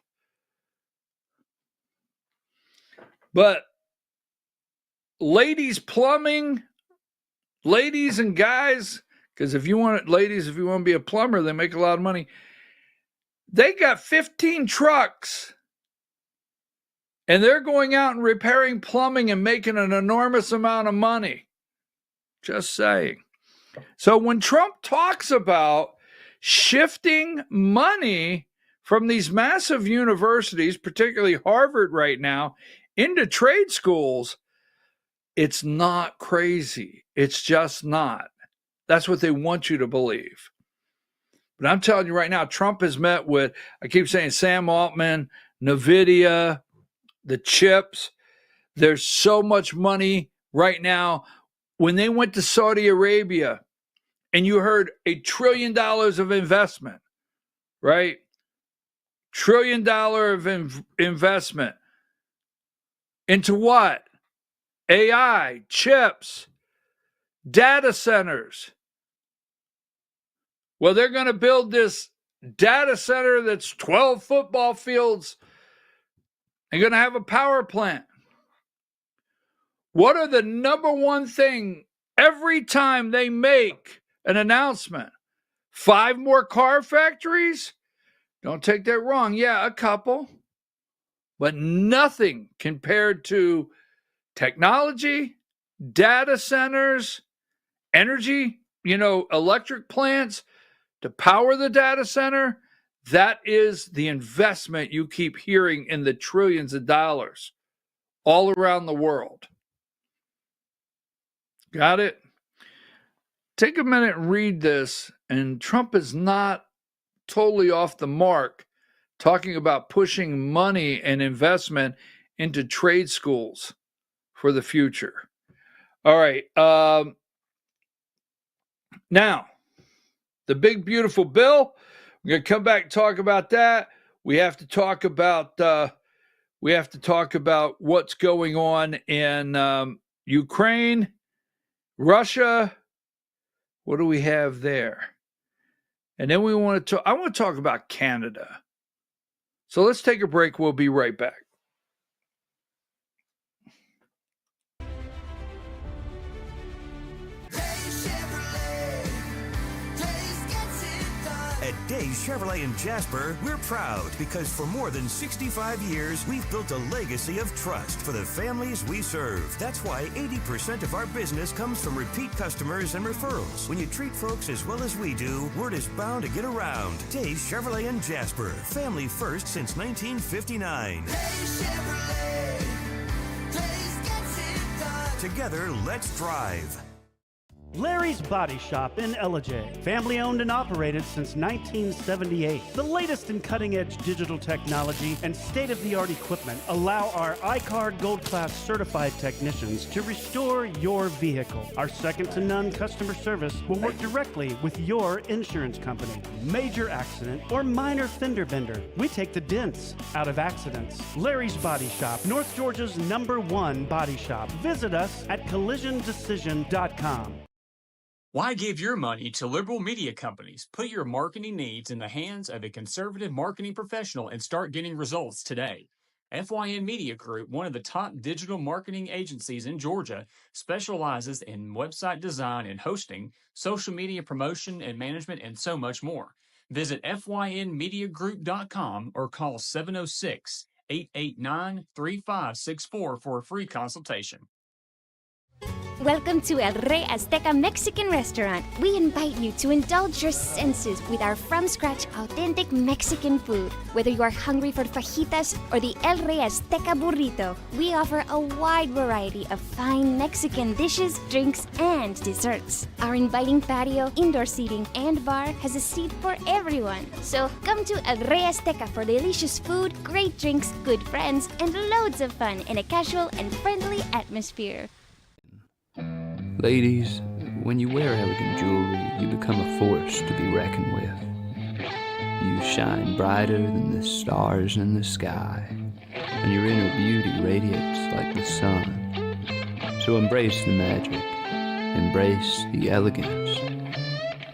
But ladies plumbing, ladies and guys, because if you want to be a plumber, they make a lot of money. They got 15 trucks, and they're going out and repairing plumbing and making an enormous amount of money. Just saying. So when Trump talks about shifting money from these massive universities, particularly Harvard right now, into trade schools, it's not crazy. It's just not. That's what they want you to believe. But I'm telling you right now, Trump has met with, I keep saying Sam Altman, NVIDIA, the chips. There's so much money right now. When they went to Saudi Arabia and you heard $1 trillion of investment, right? $1 trillion of investment into what? AI, chips, data centers. Well, they're going to build this data center that's 12 football fields. They're going to have a power plant. What are the number one thing every time they make an announcement? 5 more car factories? Don't take that wrong. Yeah, a couple. But nothing compared to technology, data centers, energy, electric plants to power the data center. That is the investment you keep hearing in the trillions of dollars all around the world. Got it? Take a minute and read this. And Trump is not totally off the mark talking about pushing money and investment into trade schools for the future. All right. Now, the big, beautiful bill. We're going to come back and talk about that. We have to talk about what's going on in Ukraine, Russia. What do we have there? And then I want to talk about Canada. So let's take a break. We'll be right back. At Days Chevrolet in Jasper, we're proud because for more than 65 years, we've built a legacy of trust for the families we serve. That's why 80% of our business comes from repeat customers and referrals. When you treat folks as well as we do, word is bound to get around. Days Chevrolet in Jasper, family first since 1959. Days Chevrolet, Days gets it done. Together, let's drive. Larry's Body Shop in Ellijay. Family owned and operated since 1978. The latest in cutting-edge digital technology and state-of-the-art equipment allow our iCard Gold Class certified technicians to restore your vehicle. Our second-to-none customer service will work directly with your insurance company. Major accident or minor fender bender, we take the dents out of accidents. Larry's Body Shop, North Georgia's #1 body shop. Visit us at collisiondecision.com. Why give your money to liberal media companies? Put your marketing needs in the hands of a conservative marketing professional and start getting results today. FYN Media Group, one of the top digital marketing agencies in Georgia, specializes in website design and hosting, social media promotion and management, and so much more. Visit FYNmediagroup.com or call 706-889-3564 for a free consultation. Welcome to El Rey Azteca Mexican Restaurant. We invite you to indulge your senses with our from-scratch authentic Mexican food. Whether you are hungry for fajitas or the El Rey Azteca burrito, we offer a wide variety of fine Mexican dishes, drinks, and desserts. Our inviting patio, indoor seating, and bar has a seat for everyone. So come to El Rey Azteca for delicious food, great drinks, good friends, and loads of fun in a casual and friendly atmosphere. Ladies, when you wear elegant jewelry, you become a force to be reckoned with. You shine brighter than the stars in the sky, and your inner beauty radiates like the sun. So embrace the magic, embrace the elegance,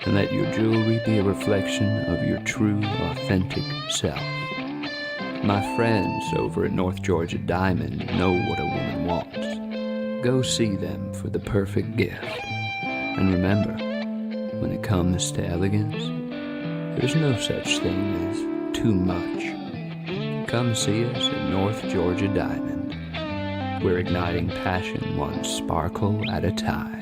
and let your jewelry be a reflection of your true, authentic self. My friends over at North Georgia Diamond know what a woman wants. Go see them for the perfect gift. And remember, when it comes to elegance, there's no such thing as too much. Come see us at North Georgia Diamond. We're igniting passion one sparkle at a time.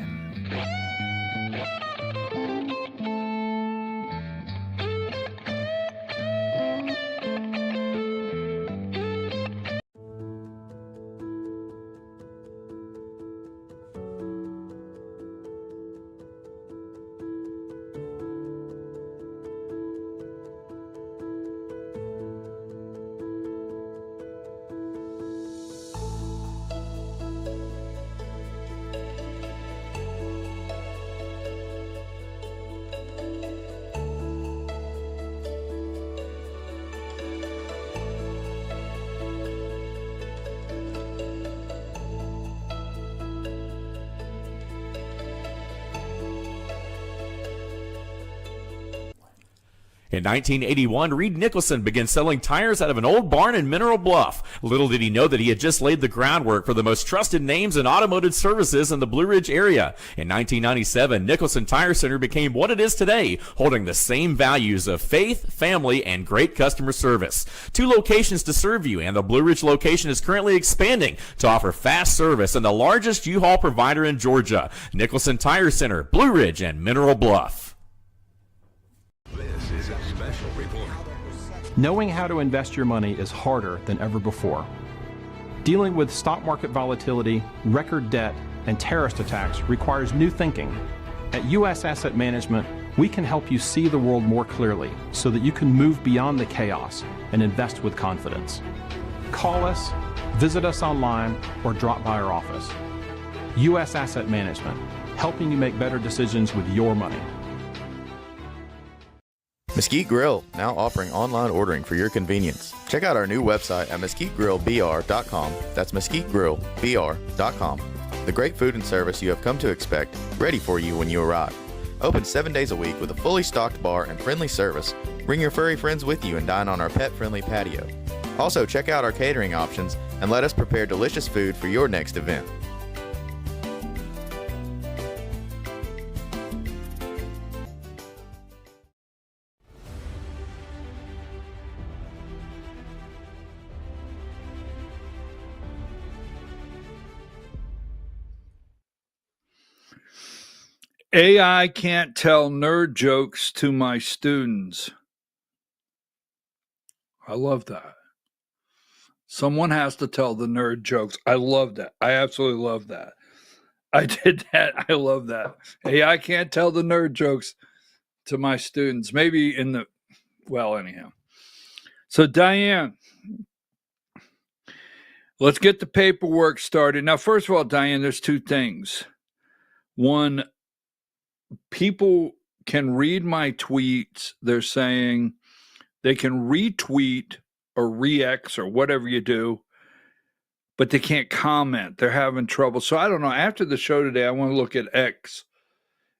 In 1981, Reed Nicholson began selling tires out of an old barn in Mineral Bluff. Little did he know that he had just laid the groundwork for the most trusted names in automotive services in the Blue Ridge area. In 1997, Nicholson Tire Center became what it is today, holding the same values of faith, family, and great customer service. 2 locations to serve you, and the Blue Ridge location is currently expanding to offer fast service and the largest U-Haul provider in Georgia. Nicholson Tire Center, Blue Ridge, and Mineral Bluff. This is a special report. Knowing how to invest your money is harder than ever before. Dealing with stock market volatility, record debt, and terrorist attacks requires new thinking. At U.S. Asset Management, we can help you see the world more clearly so that you can move beyond the chaos and invest with confidence. Call us, visit us online, or drop by our office. U.S. Asset Management, helping you make better decisions with your money. Mesquite Grill, now offering online ordering for your convenience. Check out our new website at mesquitegrillbr.com. That's mesquitegrillbr.com. The great food and service you have come to expect, ready for you when you arrive. Open 7 days a week with a fully stocked bar and friendly service. Bring your furry friends with you and dine on our pet-friendly patio. Also, check out our catering options and let us prepare delicious food for your next event. AI can't tell nerd jokes to my students. I love that. Someone has to tell the nerd jokes. I love that. I absolutely love that. I did that. I love that. AI can't tell the nerd jokes to my students. Maybe in the, well, anyhow. So Diane, let's get the paperwork started. Now, first of all, Diane, there's 2 things. One, people can read my tweets. They're saying they can retweet or re-X or whatever you do, but they can't comment. They're having trouble. So I don't know. After the show today, I want to look at X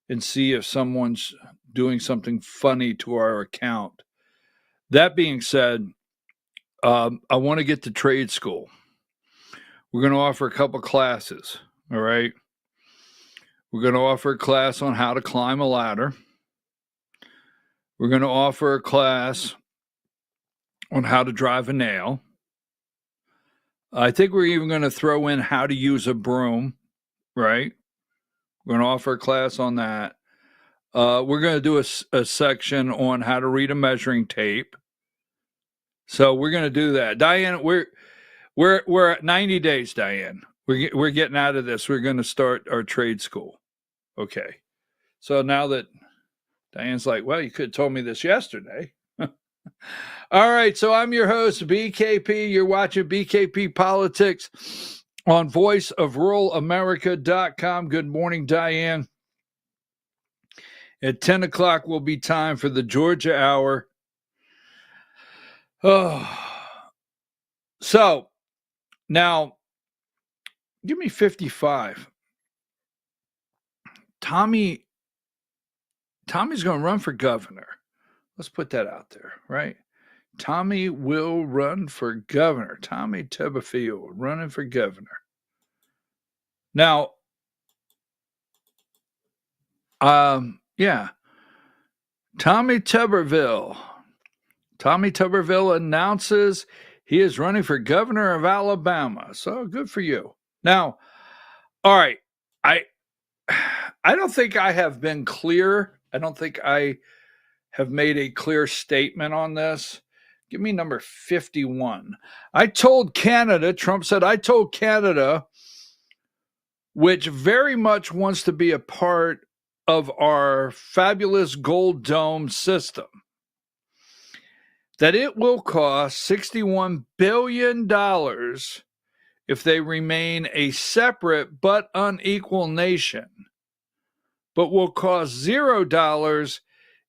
and see if someone's doing something funny to our account. That being said, I want to get to trade school. We're going to offer a couple classes. All right. We're going to offer a class on how to climb a ladder. We're going to offer a class on how to drive a nail. I think we're even going to throw in how to use a broom, right? We're going to offer a class on that. We're going to do a section on how to read a measuring tape. So we're going to do that. Diane, we're at 90 days, Diane. We're getting out of this. We're going to start our trade school. Okay. So now that Diane's like, well, you could have told me this yesterday. All right. So I'm your host, BKP. You're watching BKP Politics on voiceofruralamerica.com. Good morning, Diane. At 10 o'clock will be time for the Georgia Hour. Oh. So now give me 55. Tommy's going to run for governor. Let's put that out there, right? Tommy will run for governor. Tommy Tuberville running for governor. Now, yeah. Tommy Tuberville announces he is running for governor of Alabama. So good for you. Now, all right. I don't think I have been clear. I don't think I have made a clear statement on this. Give me number 51. I told Canada, Trump said, I told Canada, which very much wants to be a part of our fabulous gold dome system, that it will cost $61 billion if they remain a separate but unequal nation, but will cost $0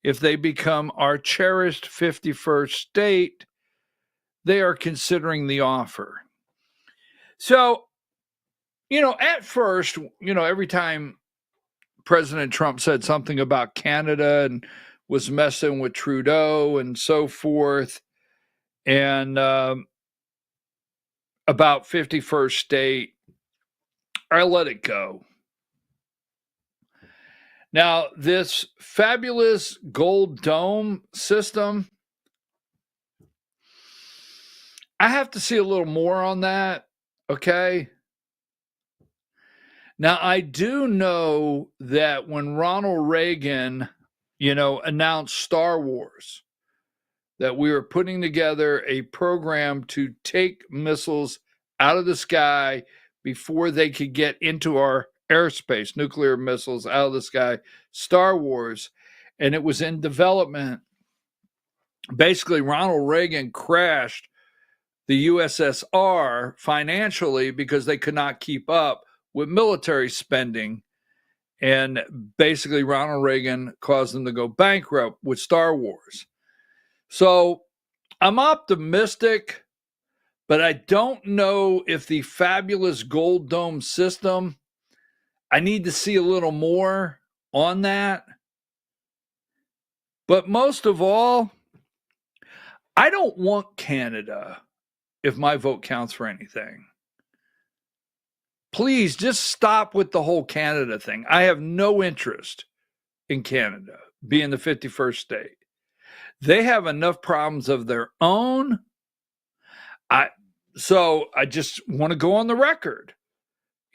if they become our cherished 51st state. They are considering the offer. So, at first, every time President Trump said something about Canada and was messing with Trudeau and so forth. And about 51st state, I let it go. Now, this fabulous gold dome system, I have to see a little more on that, okay? Now, I do know that when Ronald Reagan, announced Star Wars, that we were putting together a program to take missiles out of the sky before they could get into our airspace, nuclear missiles out of the sky, Star Wars, and it was in development. Basically, Ronald Reagan crashed the USSR financially because they could not keep up with military spending. And basically, Ronald Reagan caused them to go bankrupt with Star Wars. So I'm optimistic, but I don't know if the fabulous gold dome system, I need to see a little more on that. But most of all, I don't want Canada if my vote counts for anything. Please just stop with the whole Canada thing. I have no interest in Canada being the 51st state. They have enough problems of their own. So I just want to go on the record.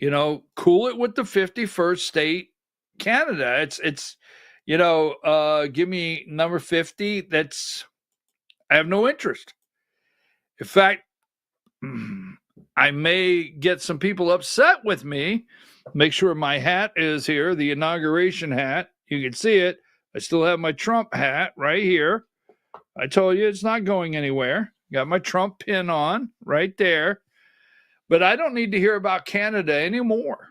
Cool it with the 51st state Canada. It's give me number 50. I have no interest. In fact, I may get some people upset with me. Make sure my hat is here, the inauguration hat. You can see it. I still have my Trump hat right here. I told you it's not going anywhere. Got my Trump pin on right there. But I don't need to hear about Canada anymore.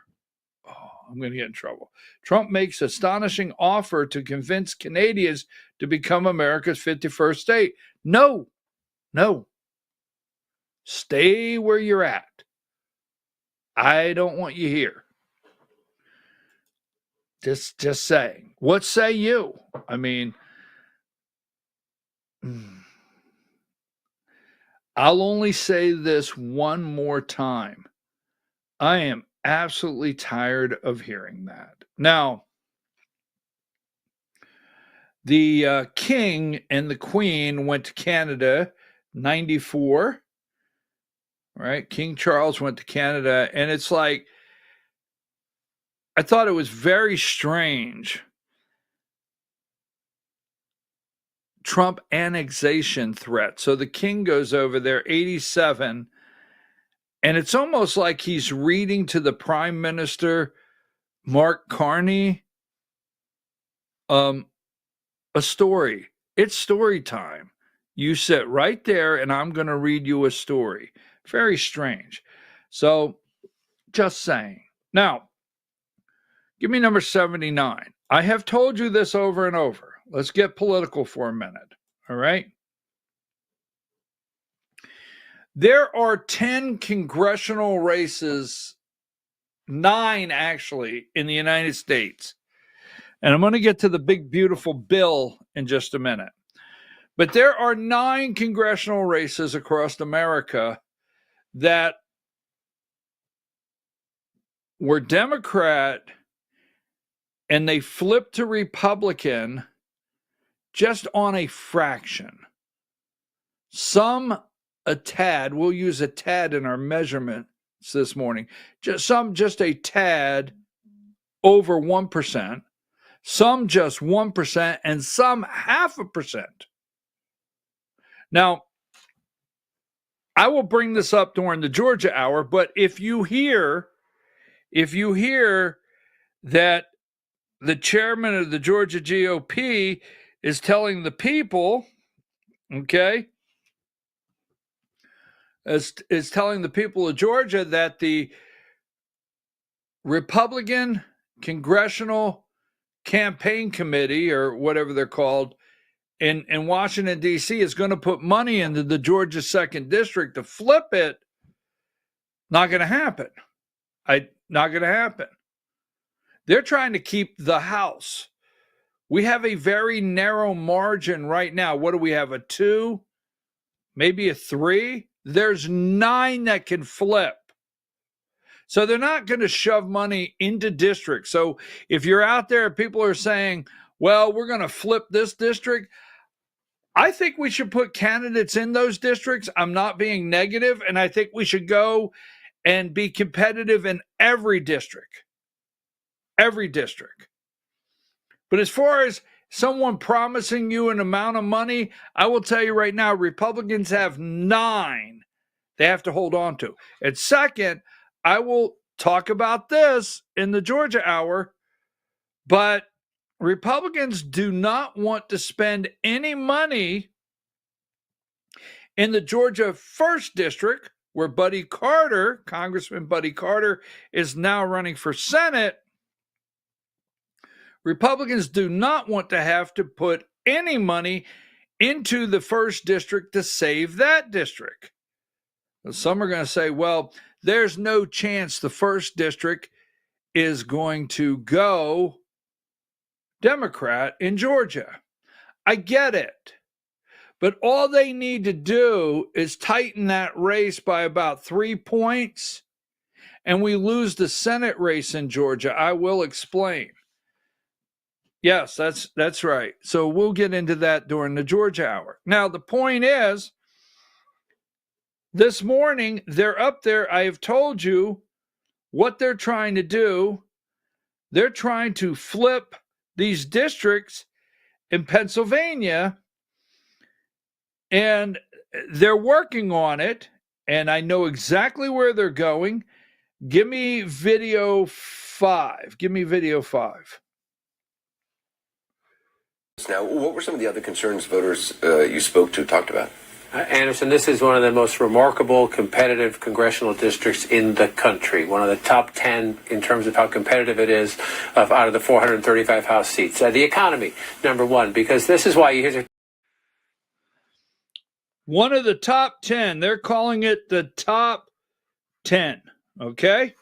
Oh, I'm going to get in trouble. Trump makes astonishing offer to convince Canadians to become America's 51st state. No. Stay where you're at. I don't want you here. Just saying. What say you? I mean, I'll only say this one more time. I am absolutely tired of hearing that. Now, the king and the queen went to Canada 94. Right? King Charles went to Canada, and it's like, I thought it was very strange. Trump annexation threat. So the king goes over there, 87, and it's almost like he's reading to the Prime Minister, Mark Carney, a story. It's story time. You sit right there, and I'm going to read you a story. Very strange. So, just saying. Now, give me number 79. I have told you this over and over. Let's get political for a minute. All right? There are 10 congressional races, 9 actually, in the United States. And I'm going to get to the big, beautiful bill in just a minute. But there are 9 congressional races across America that were Democrat and they flipped to Republican just on a fraction. Some a tad, we'll use a tad in our measurements this morning, just a tad over 1%, some just 1%, and some 0.5%. Now, I will bring this up during the Georgia hour, but if you hear that the chairman of the Georgia GOP is telling the people, okay, is telling the people of Georgia that the Republican Congressional Campaign Committee, or whatever they're called, in Washington, D.C. is going to put money into the Georgia 2nd District to flip it, not going to happen. Not going to happen. They're trying to keep the House, We have a very narrow margin right now. What do we have? A 2, maybe a 3? There's 9 that can flip. So they're not going to shove money into districts. So if you're out there, people are saying, well, we're going to flip this district. I think we should put candidates in those districts. I'm not being negative. And I think we should go and be competitive in every district. Every district. But as far as someone promising you an amount of money, I will tell you right now, Republicans have 9 they have to hold on to. And second, I will talk about this in the Georgia Hour, but Republicans do not want to spend any money in the Georgia 1st District, where Buddy Carter, Congressman Buddy Carter, is now running for Senate. Republicans do not want to have to put any money into the 1st District to save that district. Some are going to say, well, there's no chance the 1st District is going to go Democrat in Georgia. I get it. But all they need to do is tighten that race by about 3 points, and we lose the Senate race in Georgia. I will explain. Yes, that's right. So we'll get into that during the Georgia Hour. Now, the point is, this morning, they're up there. I have told you what they're trying to do. They're trying to flip these districts in Pennsylvania, and they're working on it, and I know exactly where they're going. Give me video 5. Give me video 5. Now, what were some of the other concerns voters you spoke to talked about? Anderson, this is one of the most remarkable competitive congressional districts in the country. One of the top 10 in terms of how competitive it is out of the 435 House seats. The economy, number 1, because this is why you hear one of the top 10. They're calling it the top 10. Okay?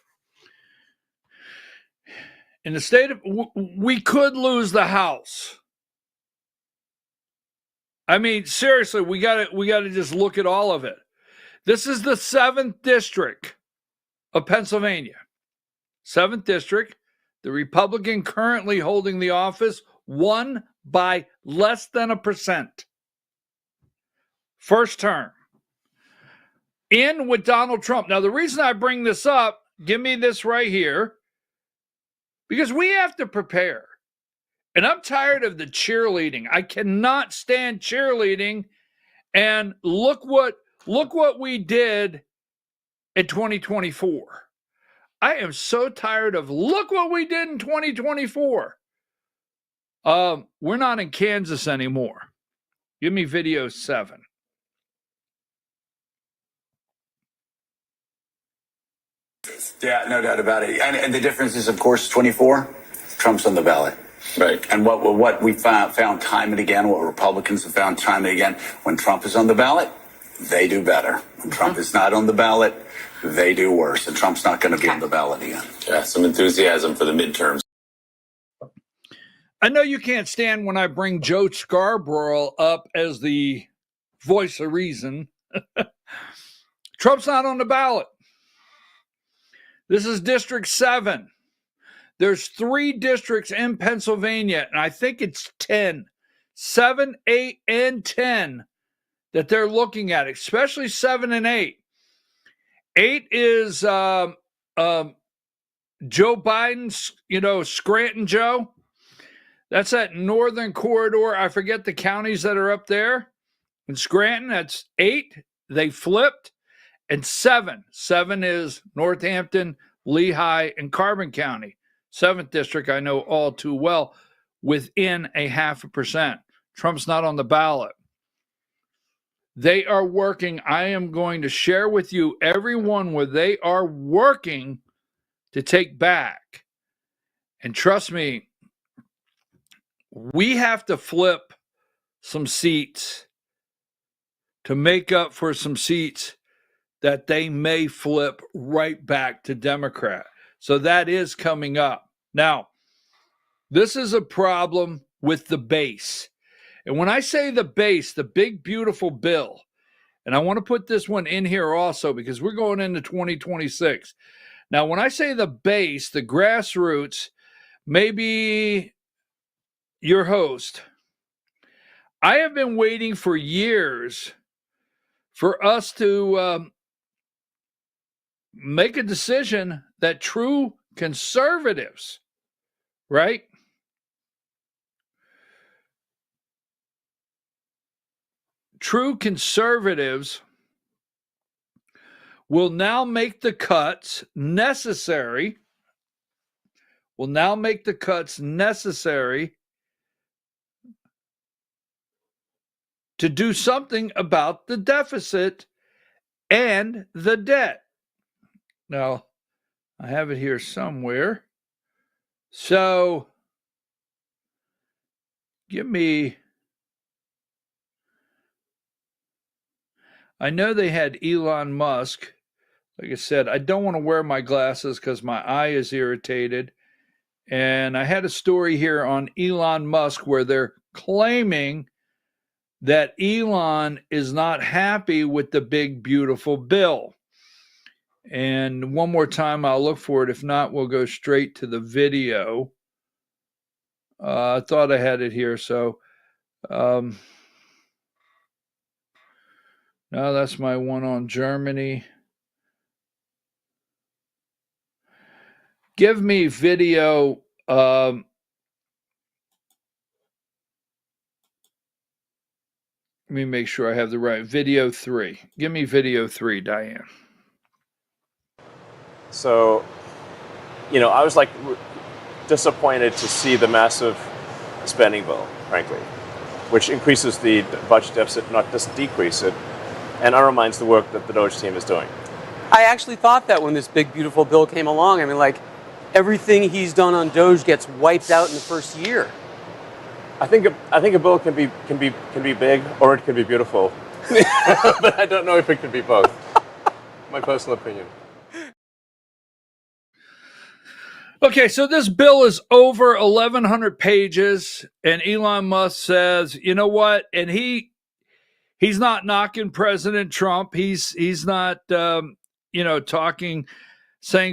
In the state of, we could lose the House. I mean, seriously, we got to just look at all of it. This is the 7th district of Pennsylvania. 7th district. The Republican currently holding the office won by less than 1%. First term. In with Donald Trump. Now, the reason I bring this up, give me this right here, because we have to prepare. And I'm tired of the cheerleading. I cannot stand cheerleading. And look what we did in 2024. I am so tired of look what we did in 2024. We're not in Kansas anymore. Give me video 7. Yeah, no doubt about it. And the difference is, of course, 24, Trump's on the ballot. Right. And what we found time and again, what Republicans have found time and again, when Trump is on the ballot, they do better. When Trump is not on the ballot, they do worse. And Trump's not going to be on the ballot again. Yeah, some enthusiasm for the midterms. I know you can't stand when I bring Joe Scarborough up as the voice of reason. Trump's not on the ballot. This is District 7. There's 3 districts in Pennsylvania, and I think it's 10, 7, 8, and 10 that they're looking at, especially 7 and 8. 8 is Joe Biden's, Scranton Joe. That's that northern corridor. I forget the counties that are up there. In Scranton, that's 8. They flipped. And 7. 7 is Northampton, Lehigh, and Carbon County. 7th district, I know all too well, within 0.5%. Trump's not on the ballot. They are working. I am going to share with you everyone where they are working to take back. And trust me, we have to flip some seats to make up for some seats that they may flip right back to Democrat. So that is coming up. Now, this is a problem with the base. And when I say the base, the big, beautiful bill, and I want to put this one in here also because we're going into 2026. Now, when I say the base, the grassroots, maybe your host, I have been waiting for years for us to make a decision that true conservatives, right? True conservatives will now make the cuts necessary, to do something about the deficit and the debt. Now, I have it here somewhere. So, I know they had Elon Musk. Like I said, I don't want to wear my glasses because my eye is irritated. And I had a story here on Elon Musk where they're claiming that Elon is not happy with the big, beautiful bill. And one more time, I'll look for it. If not, we'll go straight to the video. I thought I had it here. So, no, that's my one on Germany. Give me video. Let me make sure I have the right video 3. Give me video 3, Diane. So, I was like disappointed to see the massive spending bill, frankly, which increases the budget deficit, not just decrease it, and undermines the work that the Doge team is doing. I actually thought that when this big, beautiful bill came along. I mean, like, everything he's done on Doge gets wiped out in the first year. I think a bill can be big or it can be beautiful, but I don't know if it can be both. My personal opinion. Okay, so this bill is over 1,100 pages, and Elon Musk says, you know what? And he's not knocking President Trump. He's not saying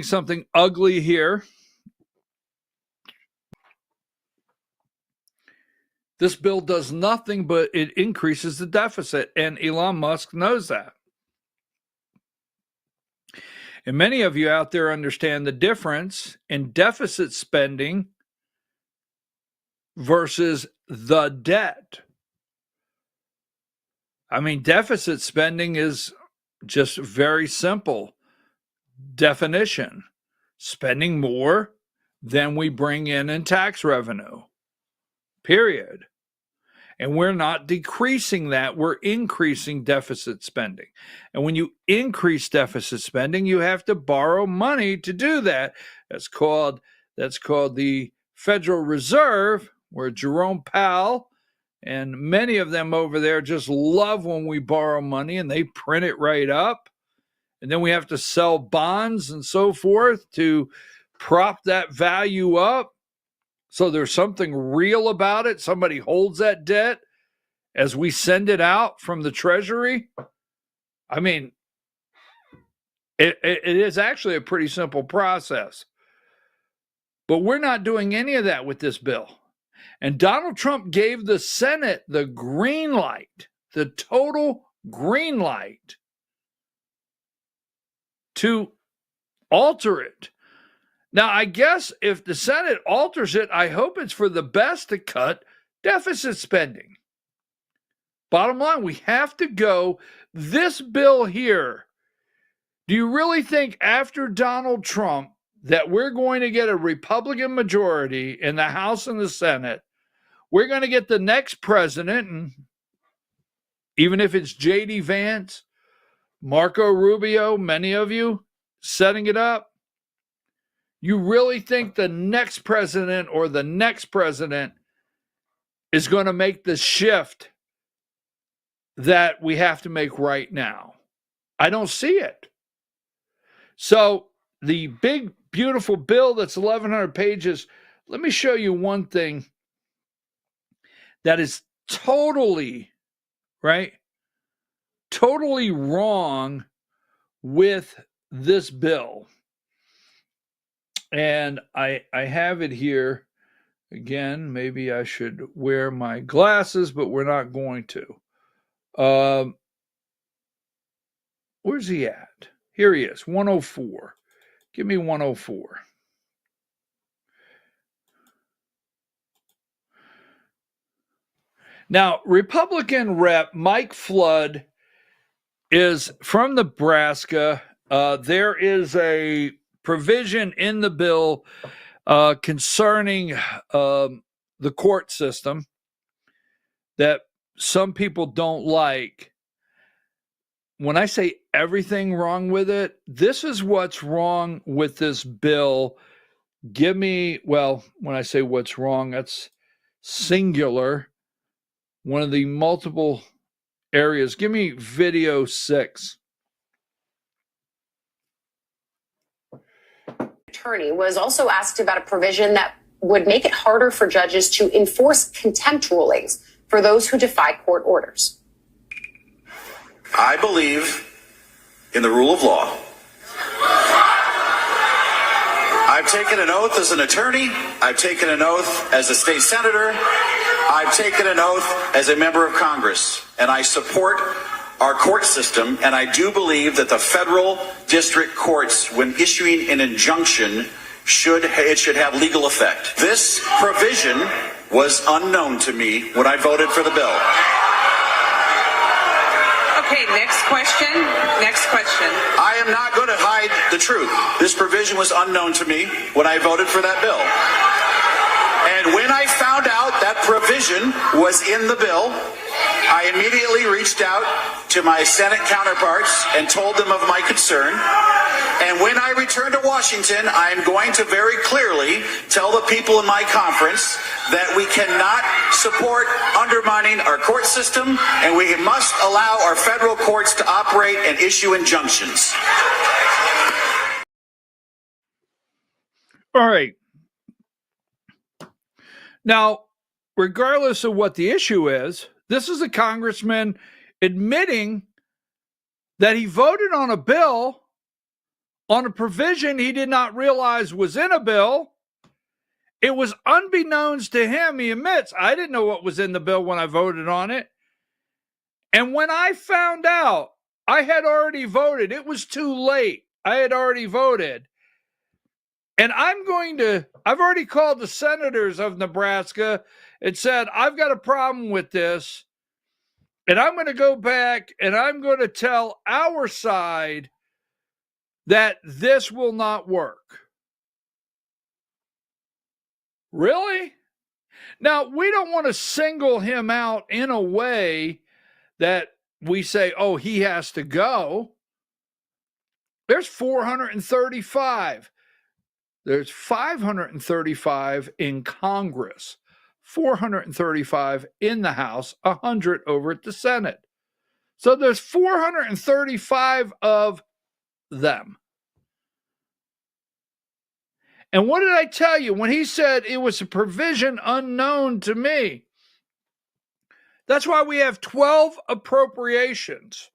something ugly here. This bill does nothing but it increases the deficit, and Elon Musk knows that. And many of you out there understand the difference in deficit spending versus the debt. I mean, deficit spending is just very simple definition. Spending more than we bring in tax revenue. Period. And we're not decreasing that. We're increasing deficit spending. And when you increase deficit spending, you have to borrow money to do that. That's called the Federal Reserve, where Jerome Powell and many of them over there just love when we borrow money and they print it right up. And then we have to sell bonds and so forth to prop that value up. So there's something real about it. Somebody holds that debt as we send it out from the Treasury. I mean, it is actually a pretty simple process. But we're not doing any of that with this bill. And Donald Trump gave the Senate the green light, the total green light, to alter it. Now, I guess if the Senate alters it, I hope it's for the best to cut deficit spending. Bottom line, we have to go. This bill here, do you really think after Donald Trump that we're going to get a Republican majority in the House and the Senate? We're going to get the next president, and even if it's J.D. Vance, Marco Rubio, many of you setting it up. You really think the next president or the next president is going to make the shift that we have to make right now? I don't see it. So the big, beautiful bill that's 1,100 pages, let me show you one thing that is totally, right? Totally wrong with this bill. And I have it here. Again, maybe I should wear my glasses, but we're not going to. Where's he at? Here he is, 104. Give me 104. Now, Republican Rep Mike Flood is from Nebraska. There is a provision in the bill concerning the court system that some people don't like. When I say everything wrong with it, this is what's wrong with this bill. When I say what's wrong, that's singular. One of the multiple areas. Give me video 6. Attorney was also asked about a provision that would make it harder for judges to enforce contempt rulings for those who defy court orders. I believe in the rule of law. I've taken an oath as an attorney. I've taken an oath as a state senator. I've taken an oath as a member of Congress, and I support our court system, and I do believe that the federal district courts, when issuing an injunction, should have legal effect. This provision was unknown to me when I voted for the bill. Okay, next question. Next question. I am not going to hide the truth. This provision was unknown to me when I voted for that bill. And when I found out that provision was in the bill, I immediately reached out to my Senate counterparts and told them of my concern. And when I return to Washington, I am going to very clearly tell the people in my conference that we cannot support undermining our court system, and we must allow our federal courts to operate and issue injunctions. All right. Now, regardless of what the issue is, this is a congressman admitting that he voted on a bill on a provision he did not realize was in a bill. It was unbeknownst to him. He admits, I didn't know what was in the bill when I voted on it. And when I found out, I had already voted. It was too late. I had already voted. And I've already called the senators of Nebraska and said, I've got a problem with this. And I'm going to go back and I'm going to tell our side that this will not work. Really? Now, we don't want to single him out in a way that we say, oh, he has to go. There's 435. There's 535 in Congress, 435 in the House, 100 over at the Senate. So there's 435 of them. And what did I tell you when he said it was a provision unknown to me? That's why we have 12 appropriations.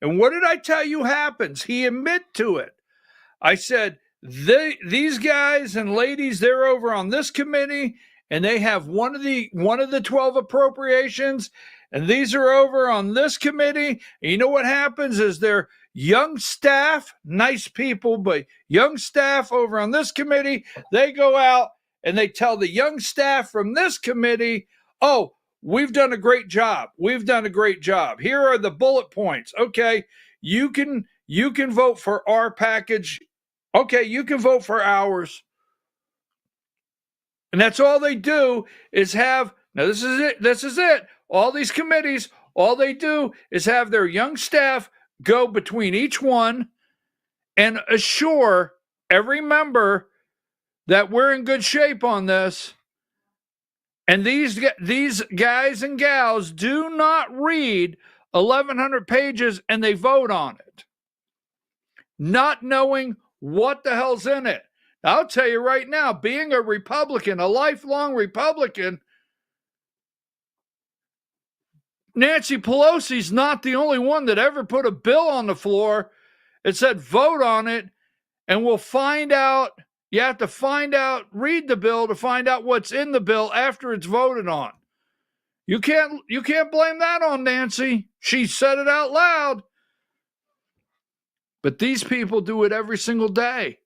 And what did I tell you happens? He admitted to it. I said, these guys and ladies, they're over on this committee, and they have one of the 12 appropriations, and these are over on this committee. And you know what happens is they're young staff, nice people, but young staff over on this committee, they go out and they tell the young staff from this committee, oh, we've done a great job. We've done a great job. Here are the bullet points. Okay, you can vote for our package. Okay, you can vote for ours. And that's all they do is have, now this is it. All these committees, all they do is have their young staff go between each one and assure every member that we're in good shape on this. And these guys and gals do not read 1,100 pages and they vote on it, not knowing what the hell's in it. I'll tell you right now, being a Republican, a lifelong Republican, Nancy Pelosi's not the only one that ever put a bill on the floor. It said vote on it, and we'll find out. You have to find out, read the bill to find out what's in the bill after it's voted on. You can't blame that on Nancy. She said it out loud. But these people do it every single day.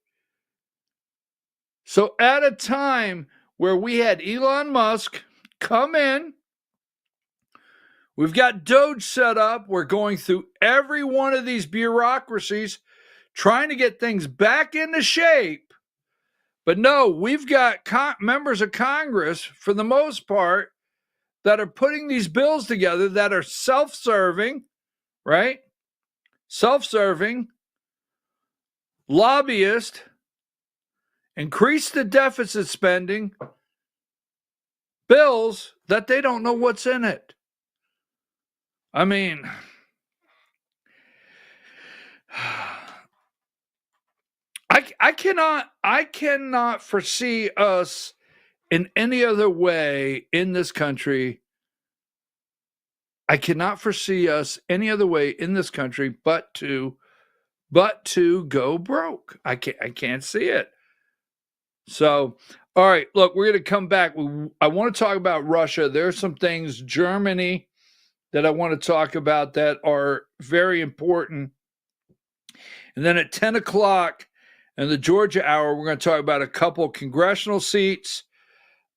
So at a time where we had Elon Musk come in, we've got Doge set up, we're going through every one of these bureaucracies, trying to get things back into shape. But no, we've got members of Congress, for the most part, that are putting these bills together that are self-serving, right? Self-serving, lobbyist, increase the deficit spending, bills that they don't know what's in it. I mean, I cannot foresee us in any other way in this country. I cannot foresee us any other way in this country but to go broke. I can't see it. So, all right, look, we're going to come back. I want to talk about Russia. There's some things, Germany, that I want to talk about that are very important. And then at 10 o'clock in the Georgia Hour, we're going to talk about a couple congressional seats.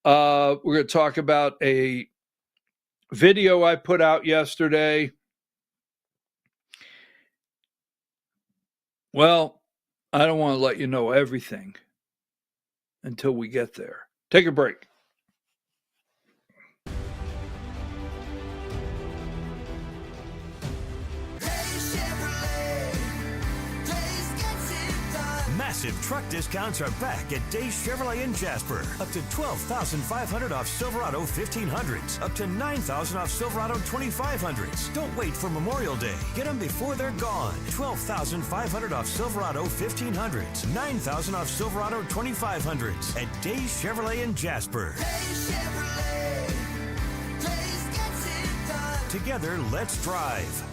We're going to talk about a video I put out yesterday. Well, I don't want to let you know everything until we get there. Take a break. Massive truck discounts are back at Days Chevrolet in Jasper. Up to $12,500 off Silverado 1500s. Up to $9,000 off Silverado 2500s. Don't wait for Memorial Day. Get them before they're gone. $12,500 off Silverado 1500s. $9,000 off Silverado 2500s at Days Chevrolet in Jasper. Days Chevrolet. Days gets it done. Together, let's drive.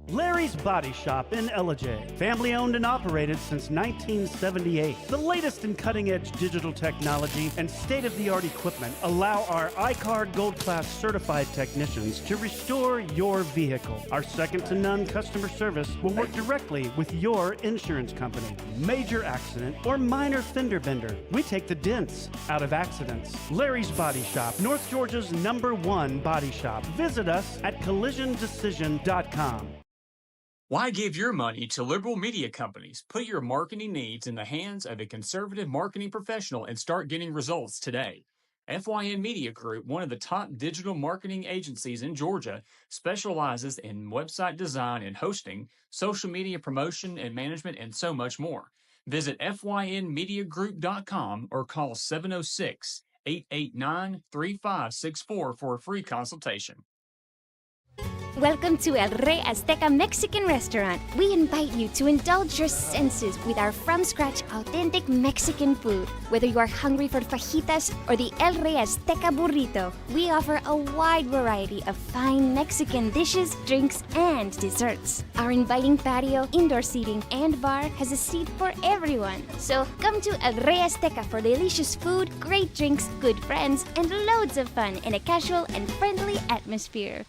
Larry's Body Shop in Ellijay. Family owned and operated since 1978. The latest in cutting-edge digital technology and state-of-the-art equipment allow our iCard Gold Class certified technicians to restore your vehicle. Our second-to-none customer service will work directly with your insurance company. Major accident or minor fender bender. We take the dents out of accidents. Larry's Body Shop, North Georgia's #1 body shop. Visit us at collisiondecision.com. Why give your money to liberal media companies? Put your marketing needs in the hands of a conservative marketing professional and start getting results today. FYN Media Group, one of the top digital marketing agencies in Georgia, specializes in website design and hosting, social media promotion and management, and so much more. Visit FYNmediagroup.com or call 706-889-3564 for a free consultation. Welcome to El Rey Azteca Mexican Restaurant. We invite you to indulge your senses with our from-scratch authentic Mexican food. Whether you are hungry for fajitas or the El Rey Azteca burrito, we offer a wide variety of fine Mexican dishes, drinks, and desserts. Our inviting patio, indoor seating, and bar has a seat for everyone. So come to El Rey Azteca for delicious food, great drinks, good friends, and loads of fun in a casual and friendly atmosphere.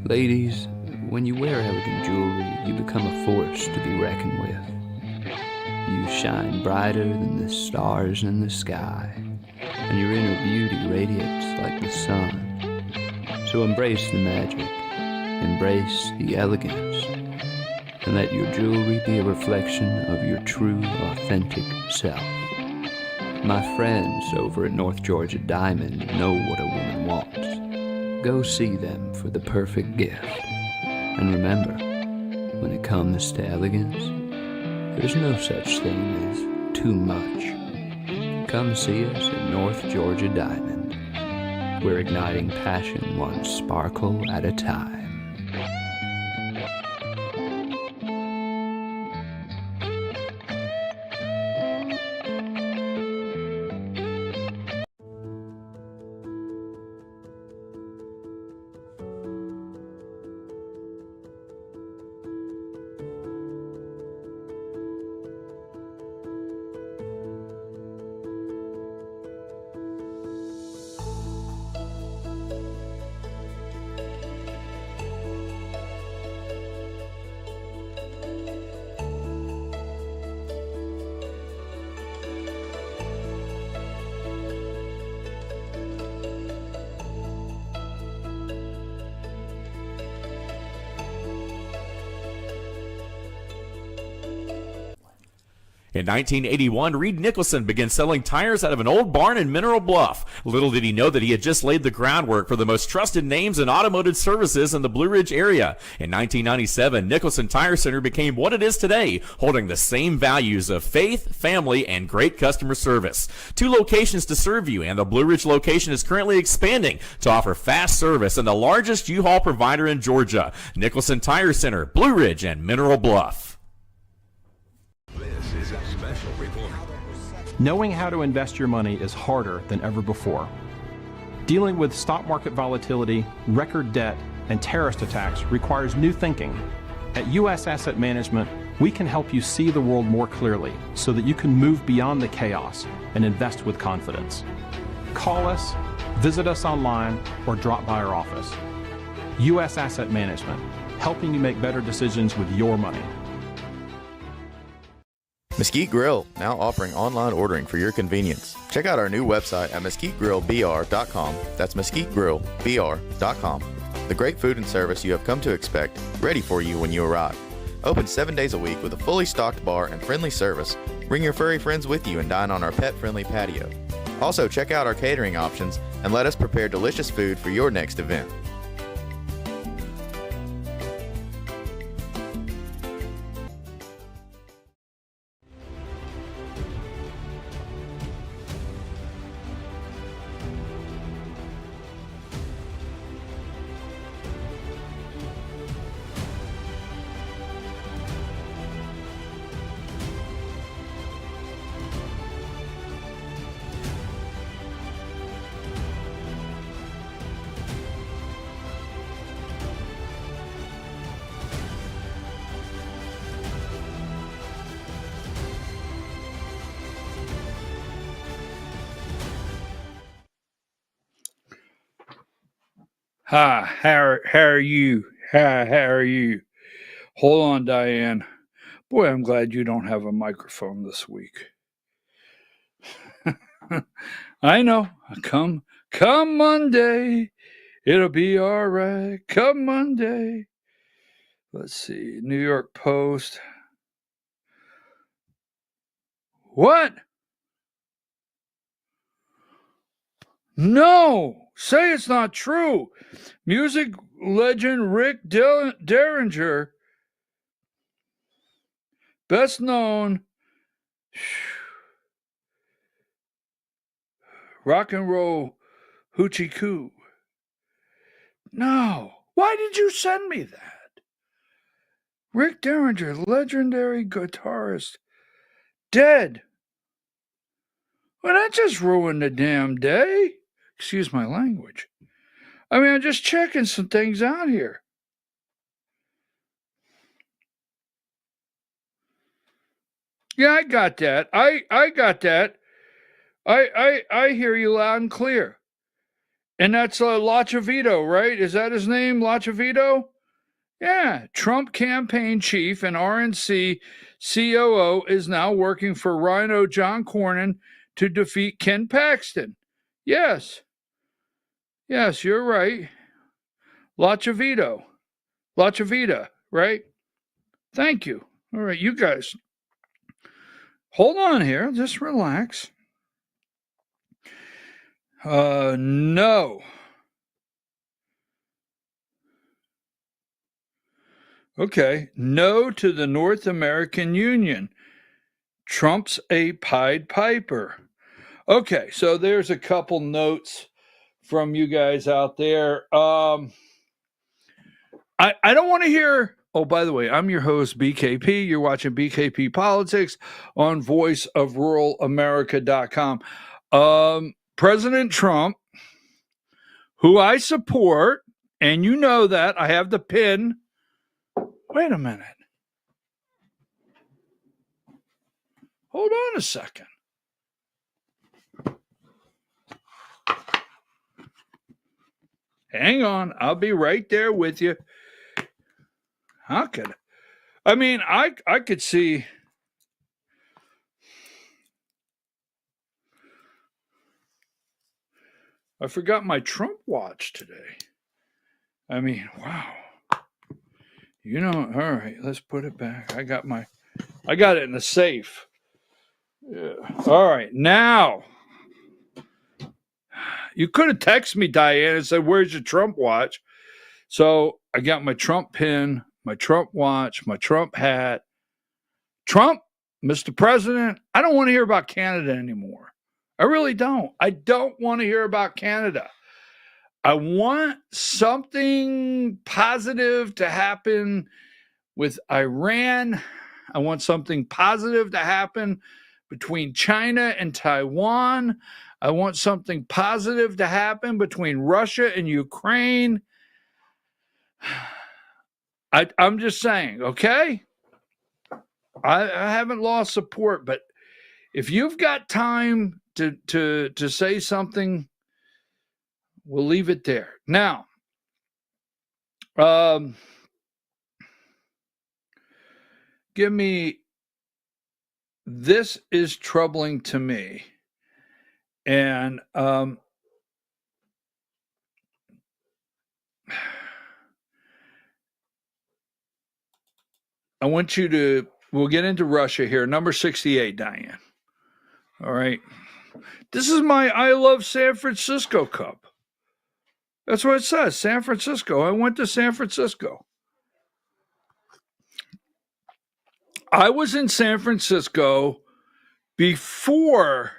Ladies, when you wear elegant jewelry, you become a force to be reckoned with. You shine brighter than the stars in the sky, and your inner beauty radiates like the sun. So embrace the magic, embrace the elegance, and let your jewelry be a reflection of your true, authentic self. My friends over at North Georgia Diamond know what a woman wants. Go see them for the perfect gift. And remember, when it comes to elegance, there's no such thing as too much. Come see us at North Georgia Diamond. We're igniting passion one sparkle at a time. In 1981, Reed Nicholson began selling tires out of an old barn in Mineral Bluff. Little did he know that he had just laid the groundwork for the most trusted names in automotive services in the Blue Ridge area. In 1997, Nicholson Tire Center became what it is today, holding the same values of faith, family, and great customer service. 2 locations to serve you, and the Blue Ridge location is currently expanding to offer fast service and the largest U-Haul provider in Georgia. Nicholson Tire Center, Blue Ridge, and Mineral Bluff. This is a special report. Knowing how to invest your money is harder than ever before. Dealing with stock market volatility, record debt, and terrorist attacks requires new thinking. At U.S. Asset Management, we can help you see the world more clearly so that you can move beyond the chaos and invest with confidence. Call us, visit us online, or drop by our office. U.S. Asset Management, helping you make better decisions with your money. Mesquite Grill, now offering online ordering for your convenience. Check out our new website at mesquitegrillbr.com. That's mesquitegrillbr.com. The great food and service you have come to expect, ready for you when you arrive. Open 7 days a week with a fully stocked bar and friendly service. Bring your furry friends with you and dine on our pet-friendly patio. Also, check out our catering options and let us prepare delicious food for your next event. Hi, how are you? Hi, how are you? Hold on, Diane. Boy, I'm glad you don't have a microphone this week. I know. Come Monday, it'll be all right. Come Monday. Let's see. New York Post. What? No! Say it's not true. Music legend Rick Derringer, best known rock and roll hoochie coo. No. Why did you send me that? Rick Derringer, legendary guitarist, dead. Well, that just ruined the damn day. Excuse my language. I mean, I'm just checking some things out here. Yeah, I got that. I got that. I hear you loud and clear. And that's Lachavito, right? Is that his name, Lachavito? Yeah, Trump campaign chief and RNC COO is now working for Rhino John Cornyn to defeat Ken Paxton. Yes, you're right. Lachavita, right? Thank you. All right, you guys, hold on here. Just relax. No. Okay. No to the North American Union. Trump's a Pied Piper. Okay, so there's a couple notes from you guys out there. I don't want to hear. Oh, by the way, I'm your host, BKP. You're watching BKP Politics on voiceofruralamerica.com. President Trump, who I support, and you know that. I have the pin. Wait a minute. Hold on a second. Hang on. I'll be right there with you. How could I mean, I could see. I forgot my Trump watch today. I mean, wow. You know, all right, let's put it back. I got it in the safe. Yeah. All right. Now, you could have texted me, Diane, and said, where's your Trump watch? So I got my Trump pin, my Trump watch, my Trump hat. Trump, Mr. President, I don't want to hear about Canada anymore. I really don't. I don't want to hear about Canada. I want something positive to happen with Iran. I want something positive to happen between China and Taiwan. I want something positive to happen between Russia and Ukraine. I'm just saying, okay? I haven't lost support, but if you've got time to say something, we'll leave it there. Now, give me, this is troubling to me. And I want you to, we'll get into Russia here. Number 68, Diane. All right. This is my I Love San Francisco cup. That's what it says, San Francisco. I went to San Francisco. I was in San Francisco before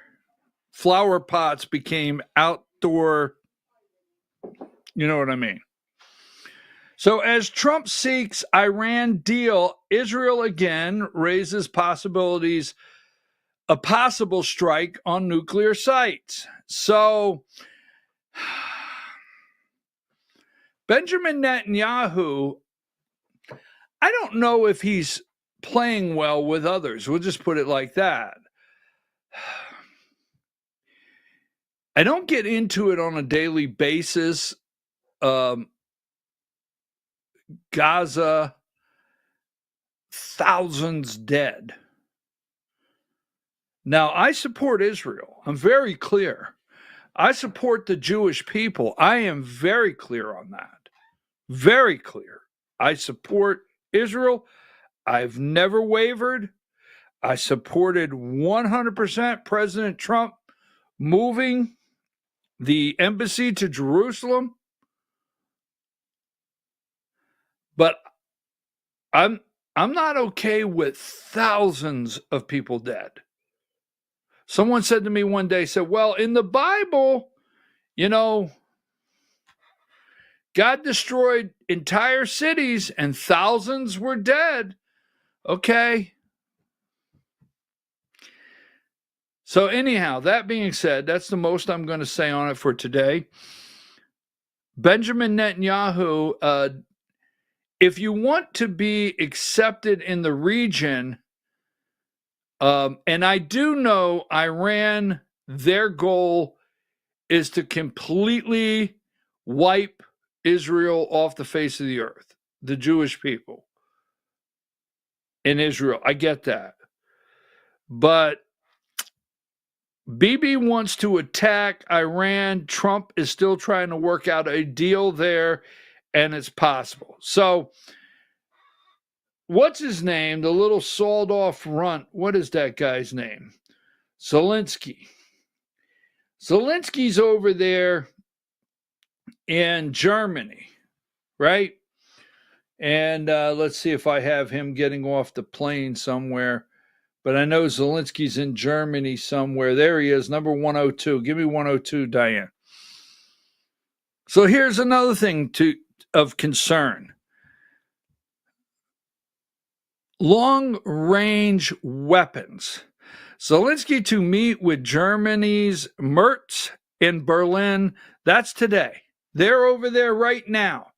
flower pots became outdoor. You know what I mean? So as Trump seeks Iran deal, Israel again raises possibilities, a possible strike on nuclear sites. So Benjamin Netanyahu, I don't know if he's playing well with others. We'll just put it like that. I don't get into it on a daily basis. Gaza, thousands dead. Now, I support Israel. I'm very clear. I support the Jewish people. I am very clear on that. Very clear. I support Israel. I've never wavered. I supported 100% President Trump moving the embassy to Jerusalem. But I'm not okay with thousands of people dead. Someone said to me one day, said, well, in the Bible, you know, God destroyed entire cities and thousands were dead. Okay. So anyhow, that being said, that's the most I'm going to say on it for today. Benjamin Netanyahu, if you want to be accepted in the region, and I do know Iran, their goal is to completely wipe Israel off the face of the earth, the Jewish people in Israel. I get that. But Bibi wants to attack Iran. Trump is still trying to work out a deal there, and it's possible. So, what's his name? The little sawed-off runt. What is that guy's name? Zelensky. Zelensky's over there in Germany, right? And let's see if I have him getting off the plane somewhere. But I know Zelensky's in Germany somewhere. There he is, number 102. Give me 102, Diane. So here's another thing of concern. Long-range weapons. Zelensky to meet with Germany's Merz in Berlin. That's today. They're over there right now.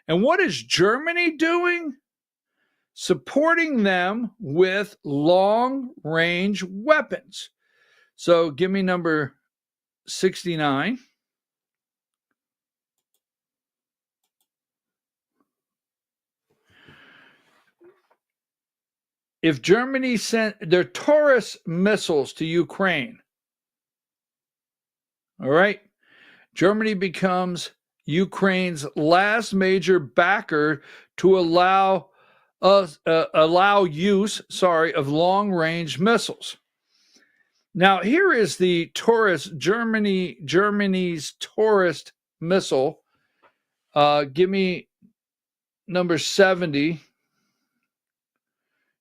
And what is Germany doing? Supporting them with long-range weapons. So give me number 69. If Germany sent their Taurus missiles to Ukraine, all right, Germany becomes Ukraine's last major backer to allow use of long-range missiles. Now, here is the Taurus, Germany's Taurus missile. Give me number 70.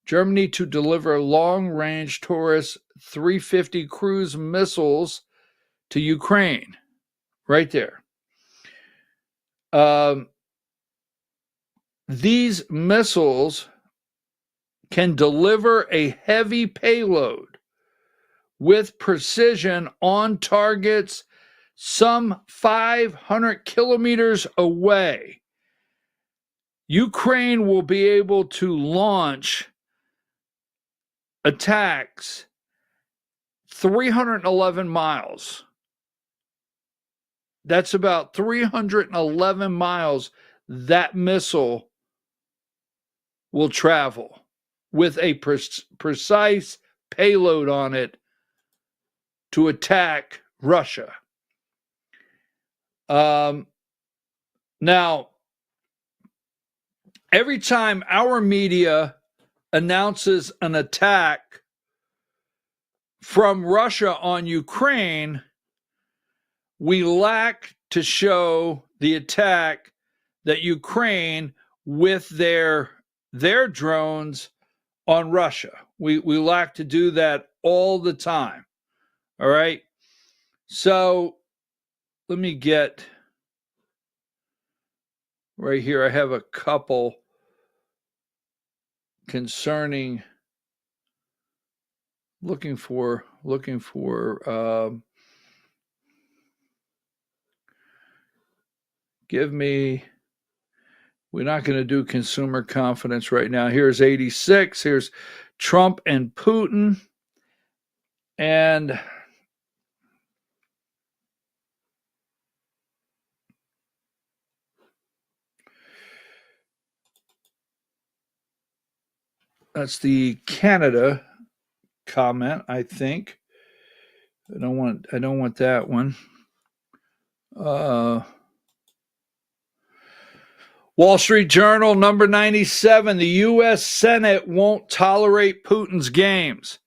Germany to deliver long-range Taurus 350 cruise missiles to Ukraine. Right there. These missiles can deliver a heavy payload with precision on targets some 500 kilometers away. Ukraine will be able to launch attacks 311 miles. That's about 311 miles that missile will travel with a precise payload on it to attack Russia. Now, every time our media announces an attack from Russia on Ukraine, we lack to show the attack that Ukraine with their drones on Russia. We lack to do that all the time. All right. So let me get right here. I have a couple concerning looking for give me, we're not going to do consumer confidence right now. Here's 86. Here's Trump and Putin. And that's the Canada comment, I think. I don't want that one. Wall Street Journal, number 97, the U.S. Senate won't tolerate Putin's games.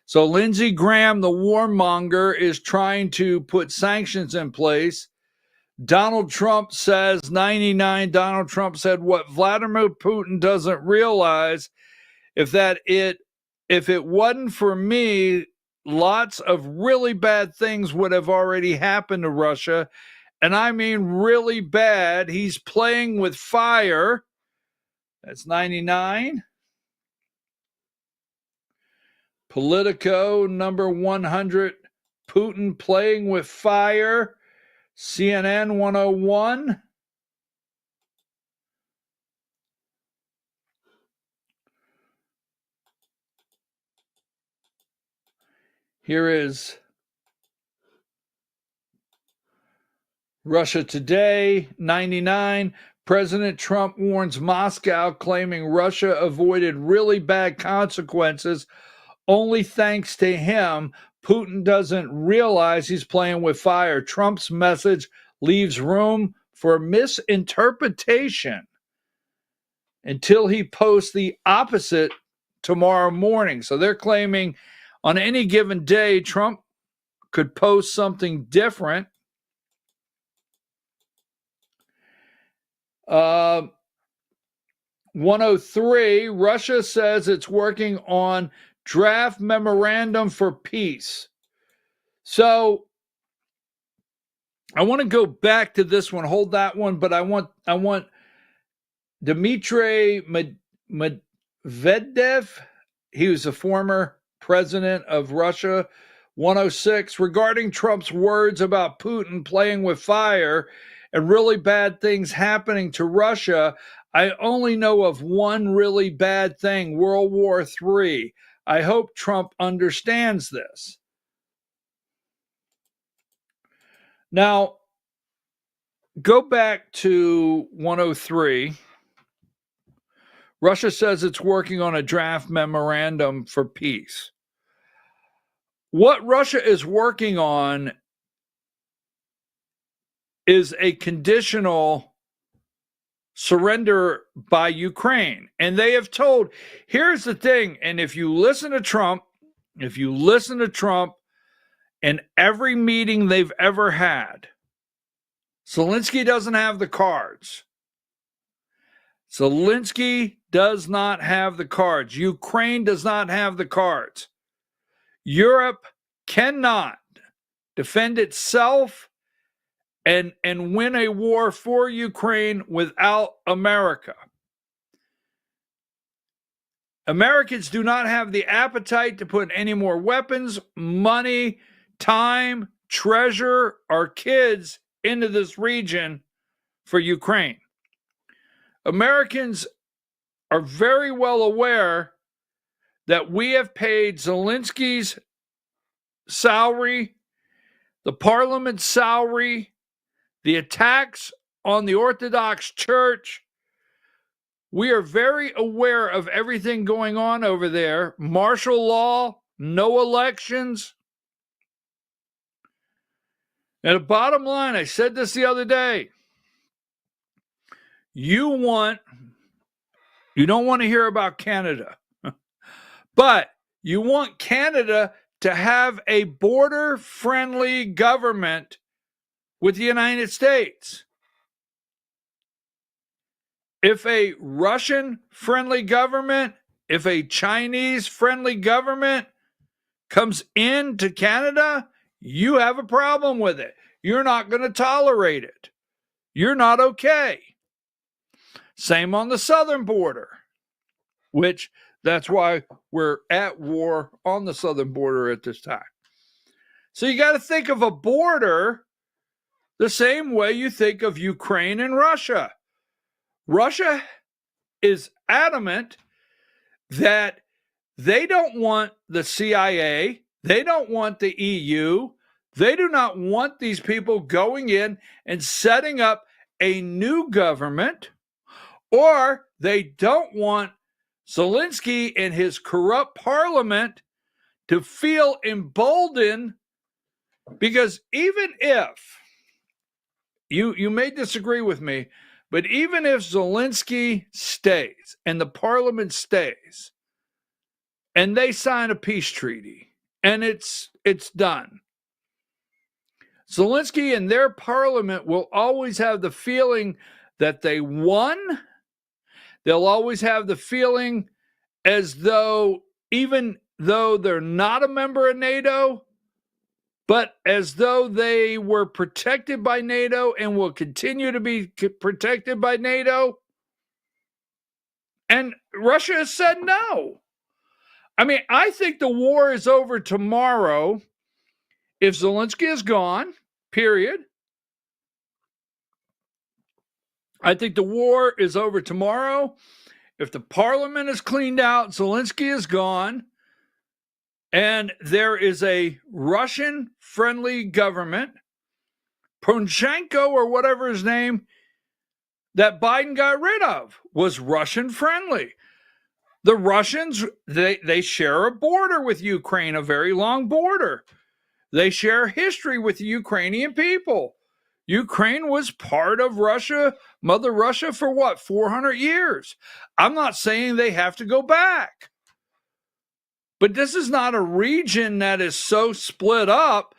So Lindsey Graham, the warmonger, is trying to put sanctions in place. Donald Trump says, 99, Donald Trump said, what Vladimir Putin doesn't realize, if it wasn't for me, lots of really bad things would have already happened to Russia. And I mean really bad. He's playing with fire. That's 99. Politico, number 100. Putin playing with fire. CNN 101. Here is Russia Today, 99. President Trump warns Moscow, claiming Russia avoided really bad consequences only thanks to him. Putin doesn't realize he's playing with fire. Trump's message leaves room for misinterpretation until he posts the opposite tomorrow morning. So they're claiming on any given day, Trump could post something different. 103, Russia says it's working on draft memorandum for peace. So I want to go back to this one. Hold that one, but I want Dmitry Medvedev. He was a former president of Russia. 106, regarding Trump's words about Putin playing with fire and really bad things happening to Russia, I only know of one really bad thing, World War III. I hope Trump understands this. Now, go back to 103. Russia says it's working on a draft memorandum for peace. What Russia is working on is a conditional surrender by Ukraine. And they have told, here's the thing, and if you listen to Trump, in every meeting they've ever had. Zelensky doesn't have the cards. Zelensky does not have the cards. Ukraine does not have the cards. Europe cannot defend itself and win a war for Ukraine without America. Americans do not have the appetite to put any more weapons, money, time, treasure, or kids into this region for Ukraine. Americans are very well aware that we have paid Zelensky's salary, the parliament's salary, the attacks on the Orthodox Church. We are very aware of everything going on over there. Martial law, no elections. And the bottom line, I said this the other day, you don't want to hear about Canada, but you want Canada to have a border-friendly government with the United States. If a Russian-friendly government, if a Chinese-friendly government comes into Canada, you have a problem with it. You're not going to tolerate it. You're not okay. Same on the southern border, which that's why we're at war on the southern border at this time. So you got to think of a border the same way you think of Ukraine and Russia. Russia is adamant that they don't want the CIA, they don't want the EU, they do not want these people going in and setting up a new government, or they don't want Zelensky and his corrupt parliament to feel emboldened, because even if, you may disagree with me, but even if Zelensky stays and the parliament stays and they sign a peace treaty and it's done, Zelensky and their parliament will always have the feeling that they won. They'll always have the feeling as though, even though they're not a member of NATO, but as though they were protected by NATO and will continue to be protected by NATO. And Russia has said no. I mean, I think the war is over tomorrow if Zelensky is gone, period. I think the war is over tomorrow if the parliament is cleaned out, Zelensky is gone, and there is a Russian-friendly government, Poroshenko or whatever his name, that Biden got rid of was Russian-friendly. The Russians, they share a border with Ukraine, a very long border. They share history with the Ukrainian people. Ukraine was part of Russia, Mother Russia, for what, 400 years? I'm not saying they have to go back. But this is not a region that is so split up.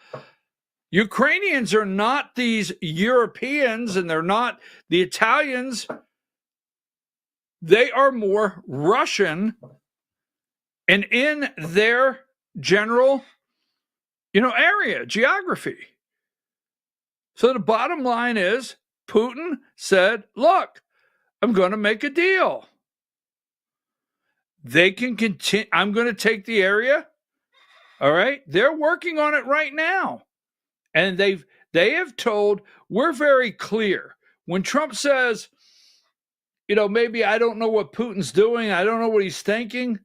Ukrainians are not these Europeans, and they're not the Italians. They are more Russian, and in their general, area, geography. So the bottom line is, Putin said, look, I'm going to make a deal. They can continue. I'm going to take the area. All right. They're working on it right now. And they have told, we're very clear. When Trump says, maybe I don't know what Putin's doing, I don't know what he's thinking,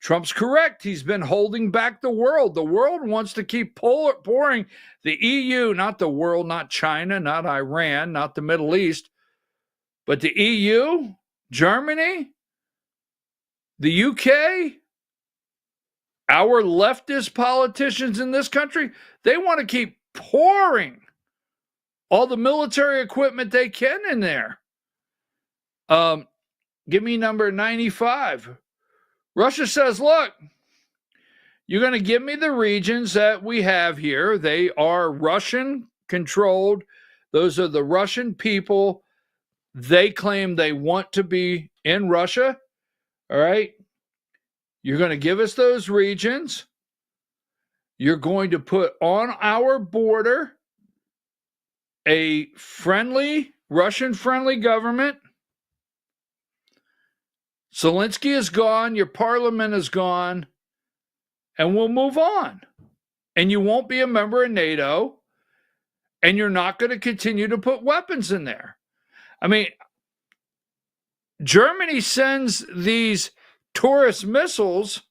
Trump's correct. He's been holding back the world. The world wants to keep pouring. The EU, not the world, not China, not Iran, not the Middle East, but the EU, Germany, the UK, our leftist politicians in this country, they want to keep pouring all the military equipment they can in there. Give me number 95. Russia says, look, You're going to give me the regions that we have here. They are Russian controlled. Those are the Russian people. They claim they want to be in Russia. All right. You're going to give us those regions. You're going to put on our border a friendly, Russian-friendly government. Zelensky is gone. Your parliament is gone. And we'll move on. And you won't be a member of NATO. And you're not going to continue to put weapons in there. I mean, Germany sends these Taurus missiles.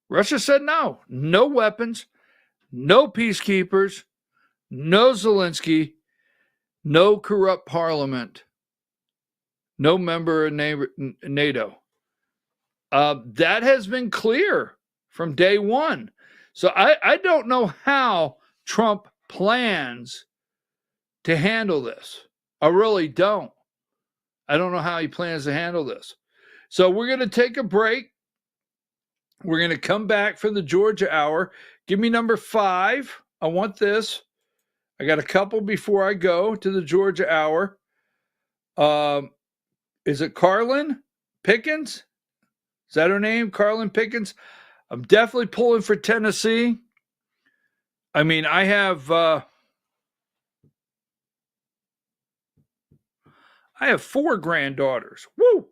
Russia said no. No weapons, no peacekeepers, no Zelensky, no corrupt parliament, no member of NATO. That has been clear from day one. So I don't know how Trump plans to handle this. I really don't. I don't know how he plans to handle this. So we're going to take a break. We're going to come back for the Georgia Hour. Give me number 5. I want this. I got a couple before I go to the Georgia Hour. Is it Carlin Pickens? Is that her name? Carlin Pickens? I'm definitely pulling for Tennessee. I mean, I have 4 granddaughters. Woo!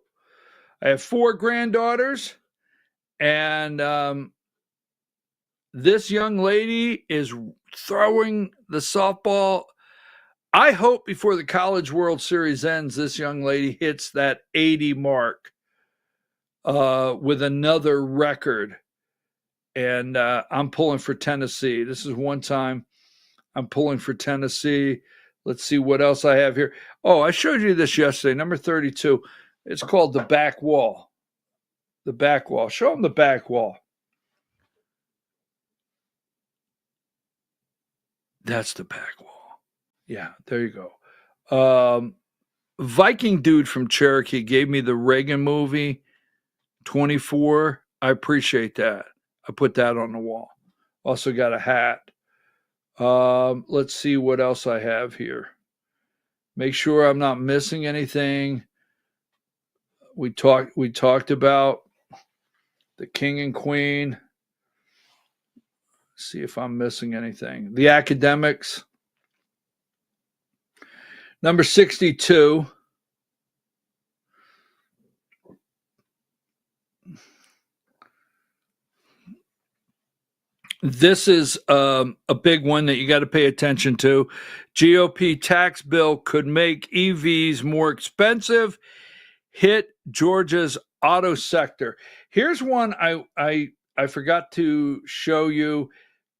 I have 4 granddaughters, and this young lady is throwing the softball. I hope before the College World Series ends, this young lady hits that 80 mark with another record. And I'm pulling for Tennessee. This is one time I'm pulling for Tennessee. Let's see what else I have here. Oh, I showed you this yesterday, number 32. It's called the back wall. The back wall. Show them the back wall. That's the back wall. Yeah, there you go. Viking dude from Cherokee gave me the Reagan movie, 24. I appreciate that. I put that on the wall. Also got a hat. Let's see what else I have here. Make sure I'm not missing anything. We talked about the king and queen. See if I'm missing anything. The academics. Number 62. This is a big one that you got to pay attention to. GOP tax bill could make EVs more expensive, hit Georgia's auto sector. Here's one I forgot to show you.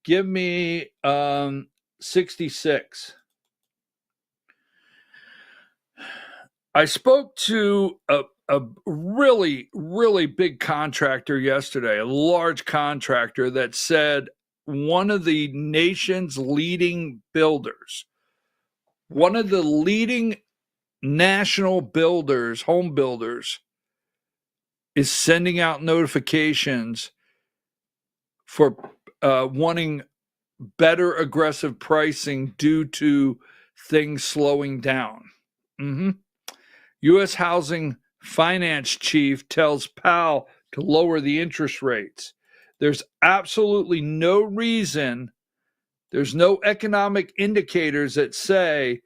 Give me 66. I spoke to a really, really big contractor yesterday, a large contractor that said one of the nation's leading builders, one of the leading national builders, home builders, is sending out notifications for wanting better aggressive pricing due to things slowing down. U.S. Housing Finance Chief tells Powell to lower the interest rates. There's absolutely no reason, there's no economic indicators that say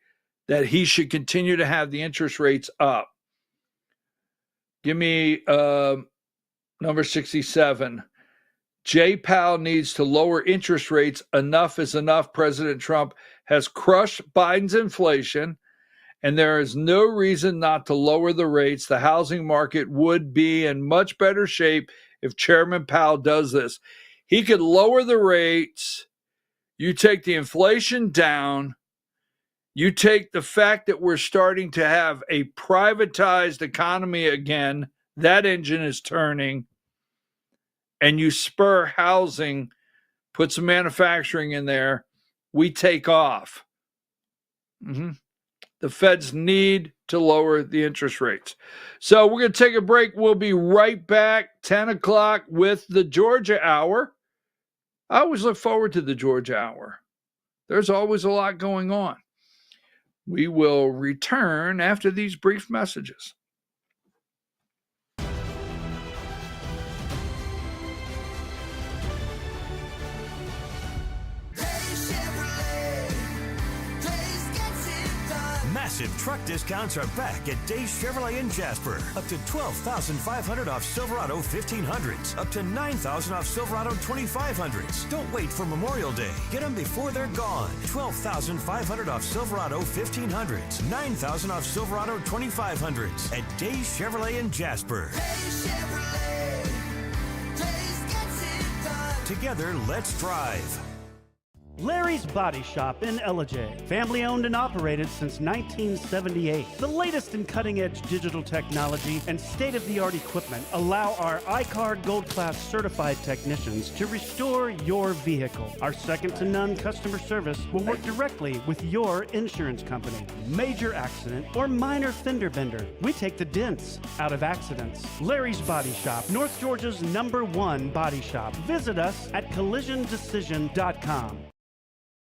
that he should continue to have the interest rates up. Give me number 67. Jay Powell needs to lower interest rates. Enough is enough. President Trump has crushed Biden's inflation, and there is no reason not to lower the rates. The housing market would be in much better shape if Chairman Powell does this. He could lower the rates. You take the inflation down. You take the fact that we're starting to have a privatized economy again. That engine is turning. And you spur housing, put some manufacturing in there. We take off. The Feds need to lower the interest rates. So we're going to take a break. We'll be right back, 10 o'clock, with the Georgia Hour. I always look forward to the Georgia Hour. There's always a lot going on. We will return after these brief messages. Massive truck discounts are back at Days Chevrolet in Jasper. Up to $12,500 off Silverado 1500s. Up to $9,000 off Silverado 2500s. Don't wait for Memorial Day. Get them before they're gone. $12,500 off Silverado 1500s. $9,000 off Silverado 2500s at Days Chevrolet in Jasper. Days Chevrolet. Days gets it done. Together, let's drive. Larry's Body Shop in Ellijay. Family owned and operated since 1978. The latest in cutting-edge digital technology and state-of-the-art equipment allow our iCard Gold Class certified technicians to restore your vehicle. Our second-to-none customer service will work directly with your insurance company. Major accident or minor fender bender. We take the dents out of accidents. Larry's Body Shop, North Georgia's #1 body shop. Visit us at collisiondecision.com.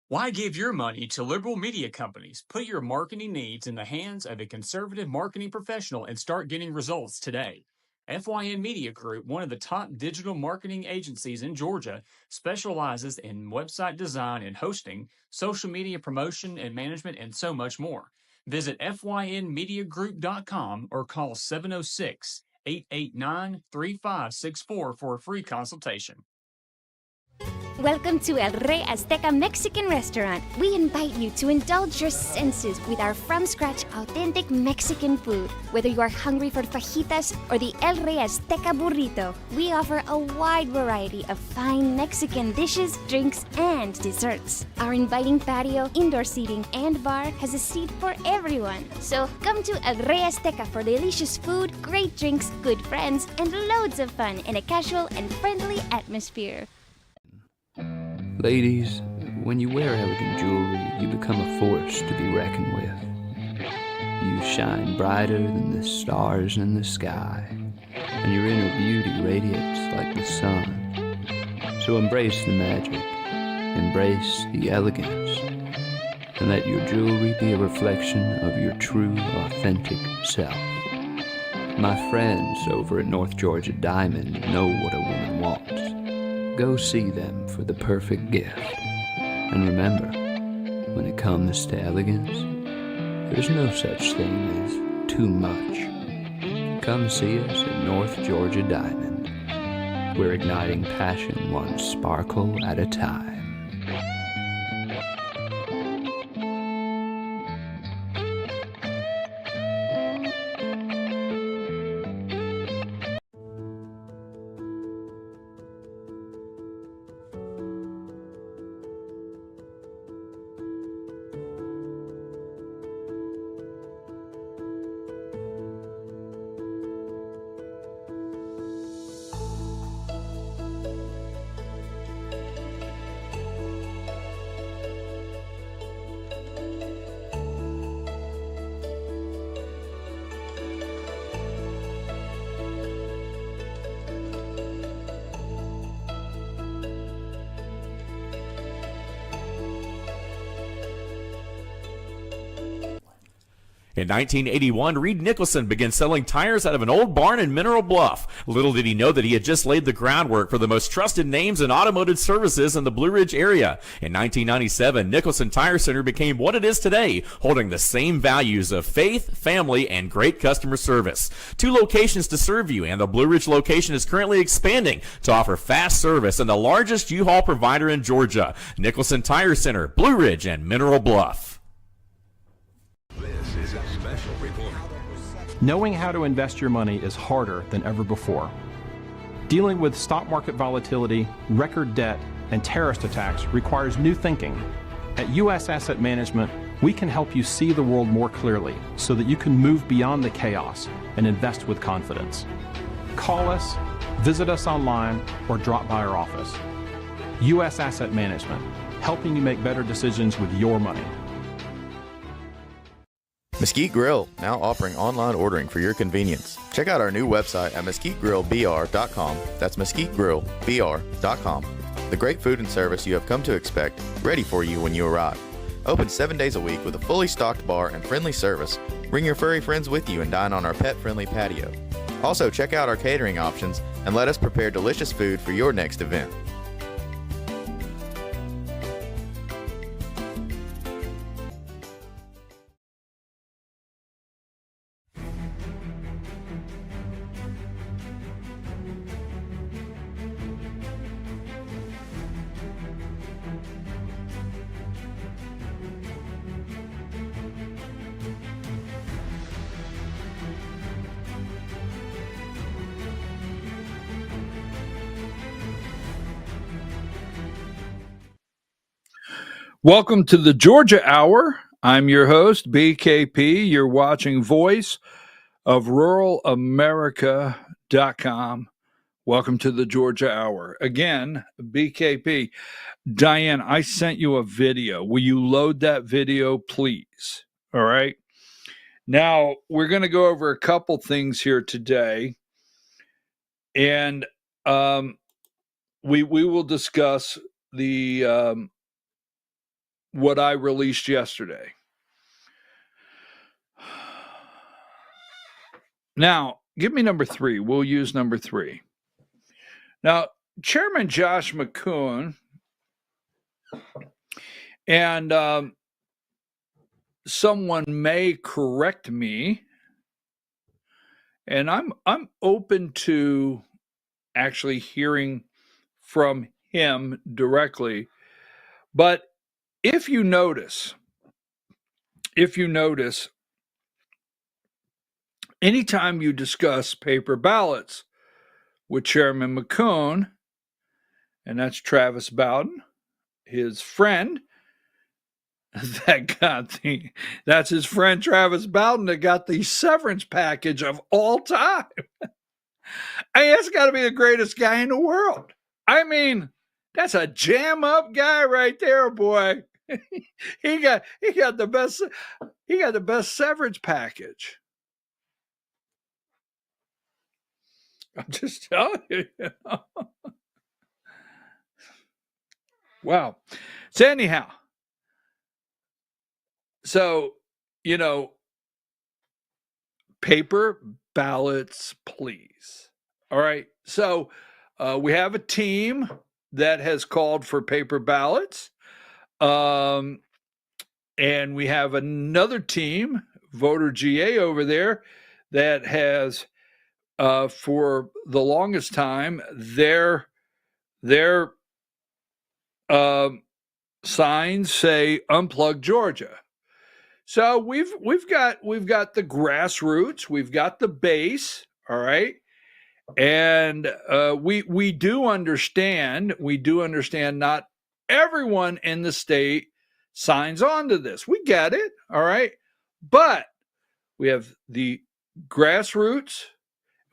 Why give your money to liberal media companies? Put your marketing needs in the hands of a conservative marketing professional and start getting results today. FYN Media Group, one of the top digital marketing agencies in Georgia, specializes in website design and hosting, social media promotion and management, and so much more. Visit FYNmediagroup.com or call 706-889-3564 for a free consultation. Welcome to El Rey Azteca Mexican Restaurant. We invite you to indulge your senses with our from-scratch authentic Mexican food. Whether you are hungry for fajitas or the El Rey Azteca burrito, we offer a wide variety of fine Mexican dishes, drinks, and desserts. Our inviting patio, indoor seating, and bar has a seat for everyone. So come to El Rey Azteca for delicious food, great drinks, good friends, and loads of fun in a casual and friendly atmosphere. Ladies, when you wear elegant jewelry, you become a force to be reckoned with. You shine brighter than the stars in the sky, and your inner beauty radiates like the sun. So embrace the magic, embrace the elegance, and let your jewelry be a reflection of your true, authentic self. My friends over at North Georgia Diamond know what a woman wants. Go see them for the perfect gift. And remember, when it comes to elegance, there's no such thing as too much. Come see us at North Georgia Diamond. We're igniting passion one sparkle at a time. In 1981, Reed Nicholson began selling tires out of an old barn in Mineral Bluff. Little did he know that he had just laid the groundwork for the most trusted names in automotive services in the Blue Ridge area. In 1997, Nicholson Tire Center became what it is today, holding the same values of faith, family, and great customer service. 2 locations to serve you, and the Blue Ridge location is currently expanding to offer fast service and the largest U-Haul provider in Georgia. Nicholson Tire Center, Blue Ridge, and Mineral Bluff. This is a special report. Knowing how to invest your money is harder than ever before. Dealing with stock market volatility, record debt, and terrorist attacks requires new thinking. At U.S. Asset Management, we can help you see the world more clearly so that you can move beyond the chaos and invest with confidence. Call us, visit us online, or drop by our office. U.S. Asset Management, helping you make better decisions with your money. Mesquite Grill, now offering online ordering for your convenience. Check out our new website at mesquitegrillbr.com. That's mesquitegrillbr.com. The great food and service you have come to expect, ready for you when you arrive. Open 7 days a week with a fully stocked bar and friendly service. Bring your furry friends with you and dine on our pet-friendly patio. Also, check out our catering options and let us prepare delicious food for your next event. Welcome to the Georgia Hour. I'm your host, BKP. You're watching Voice of Rural America.com. Welcome to the Georgia Hour. Again, BKP. Diane, I sent you a video. Will you load that video, please? All right. Now, we're going to go over a couple things here today. And we will discuss the what I released yesterday. Now, give me number 3. We'll use number 3. Now, Chairman Josh McCoon and someone may correct me, and I'm open to actually hearing from him directly. But if you notice, anytime you discuss paper ballots with Chairman McCoon, and that's Travis Bowden, his friend, that's his friend Travis Bowden that got the severance package of all time. I mean, that's got to be the greatest guy in the world. I mean, that's a jam up guy right there, boy. he got the best severance package. I'm just telling you, you know? Wow. So anyhow, paper ballots, please. All right. So we have a team that has called for paper ballots. And we have another team, Voter GA over there, that has, for the longest time, their signs say "Unplug Georgia." So we've got the grassroots, we've got the base, all right, and we do understand not everyone in the state signs on to this. We get it, all right, but we have the grassroots,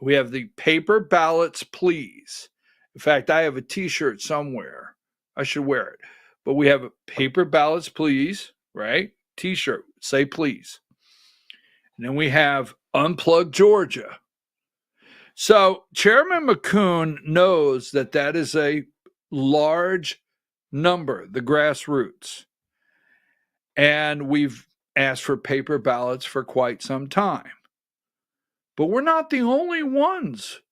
we have the paper ballots, please. In fact, I have a T-shirt somewhere. I should wear it. But we have paper ballots, please, right? T-shirt, say please. And then we have Unplug Georgia. So Chairman McCoon knows that is a large number, the grassroots. And we've asked for paper ballots for quite some time. But we're not the only ones.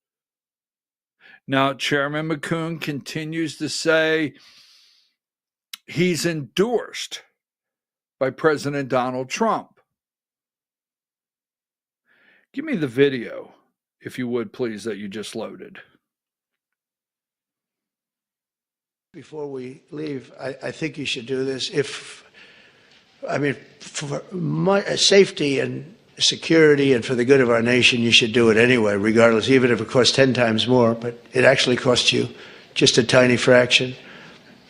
Now, Chairman McCoon continues to say he's endorsed by President Donald Trump. Give me the video, if you would, please, that you just loaded. Before we leave, I think you should do this. For my safety and security and for the good of our nation, you should do it anyway, regardless, even if it costs 10 times more, but it actually costs you just a tiny fraction.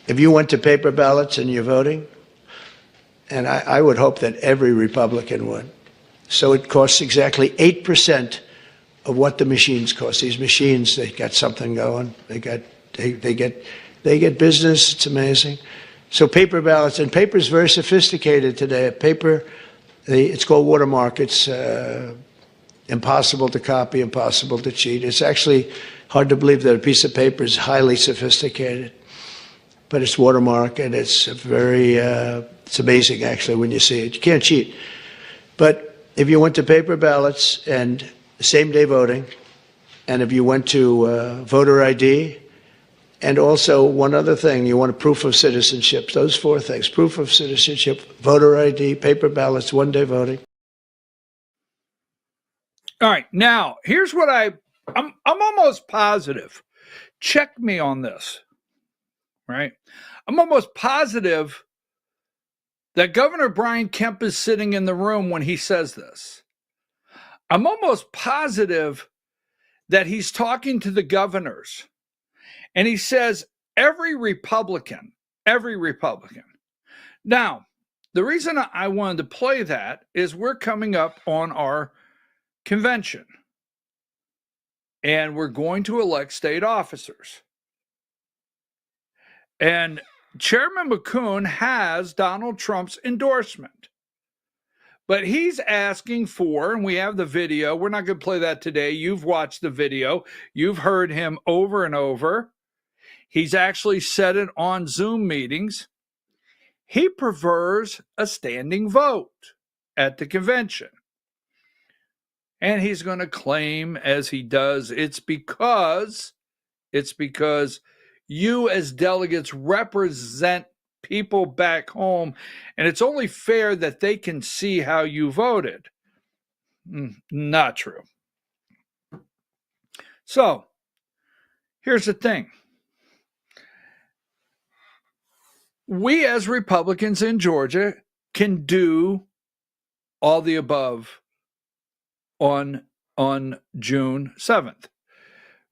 If you went to paper ballots and you're voting, and I would hope that every Republican would, so it costs exactly 8% of what the machines cost. These machines, they got something going. They get business. It's amazing. So paper ballots, and paper's very sophisticated today. A paper It's called watermark. It's impossible to copy, impossible to cheat. It's actually hard to believe that a piece of paper is highly sophisticated, but it's watermark, and it's it's amazing actually when you see it. You can't cheat. But if you went to paper ballots and same-day voting, and if you went to voter ID, and also one other thing, you want a proof of citizenship, those four things: proof of citizenship, voter ID, paper ballots, one-day voting. All right, now here's what I'm almost positive. Check me on this, right? I'm almost positive that Governor Brian Kemp is sitting in the room when he says this. I'm almost positive that he's talking to the governors, and he says every Republican. Now, the reason I wanted to play that is we're coming up on our convention, and we're going to elect state officers. And Chairman McCune has Donald Trump's endorsement, but he's asking for, and we have the video, we're not going to play that today. You've watched the video. You've heard him over and over. He's actually said it on Zoom meetings. He prefers a standing vote at the convention. And he's going to claim, as he does, it's because you as delegates represent people back home, and it's only fair that they can see how you voted. Not true. So, here's the thing. We as Republicans in Georgia can do all the above on June 7th.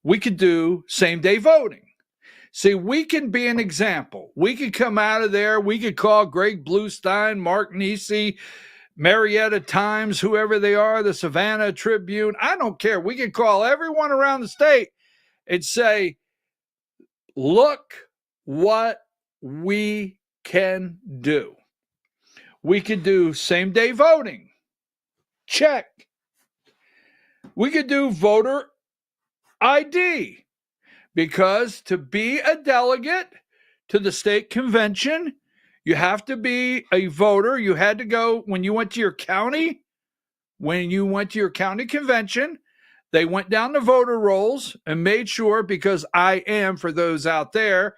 We could do same-day voting. See, we can be an example. We could come out of there. We could call Greg Bluestein, Mark Nisi, Marietta Times, whoever they are, the Savannah Tribune. I don't care. We could call everyone around the state and say, look what we can do. We could do same-day voting. Check. We could do voter ID. Because to be a delegate to the state convention, you have to be a voter. You had to go when you went to your county convention. They went down the voter rolls and made sure, because I am, for those out there,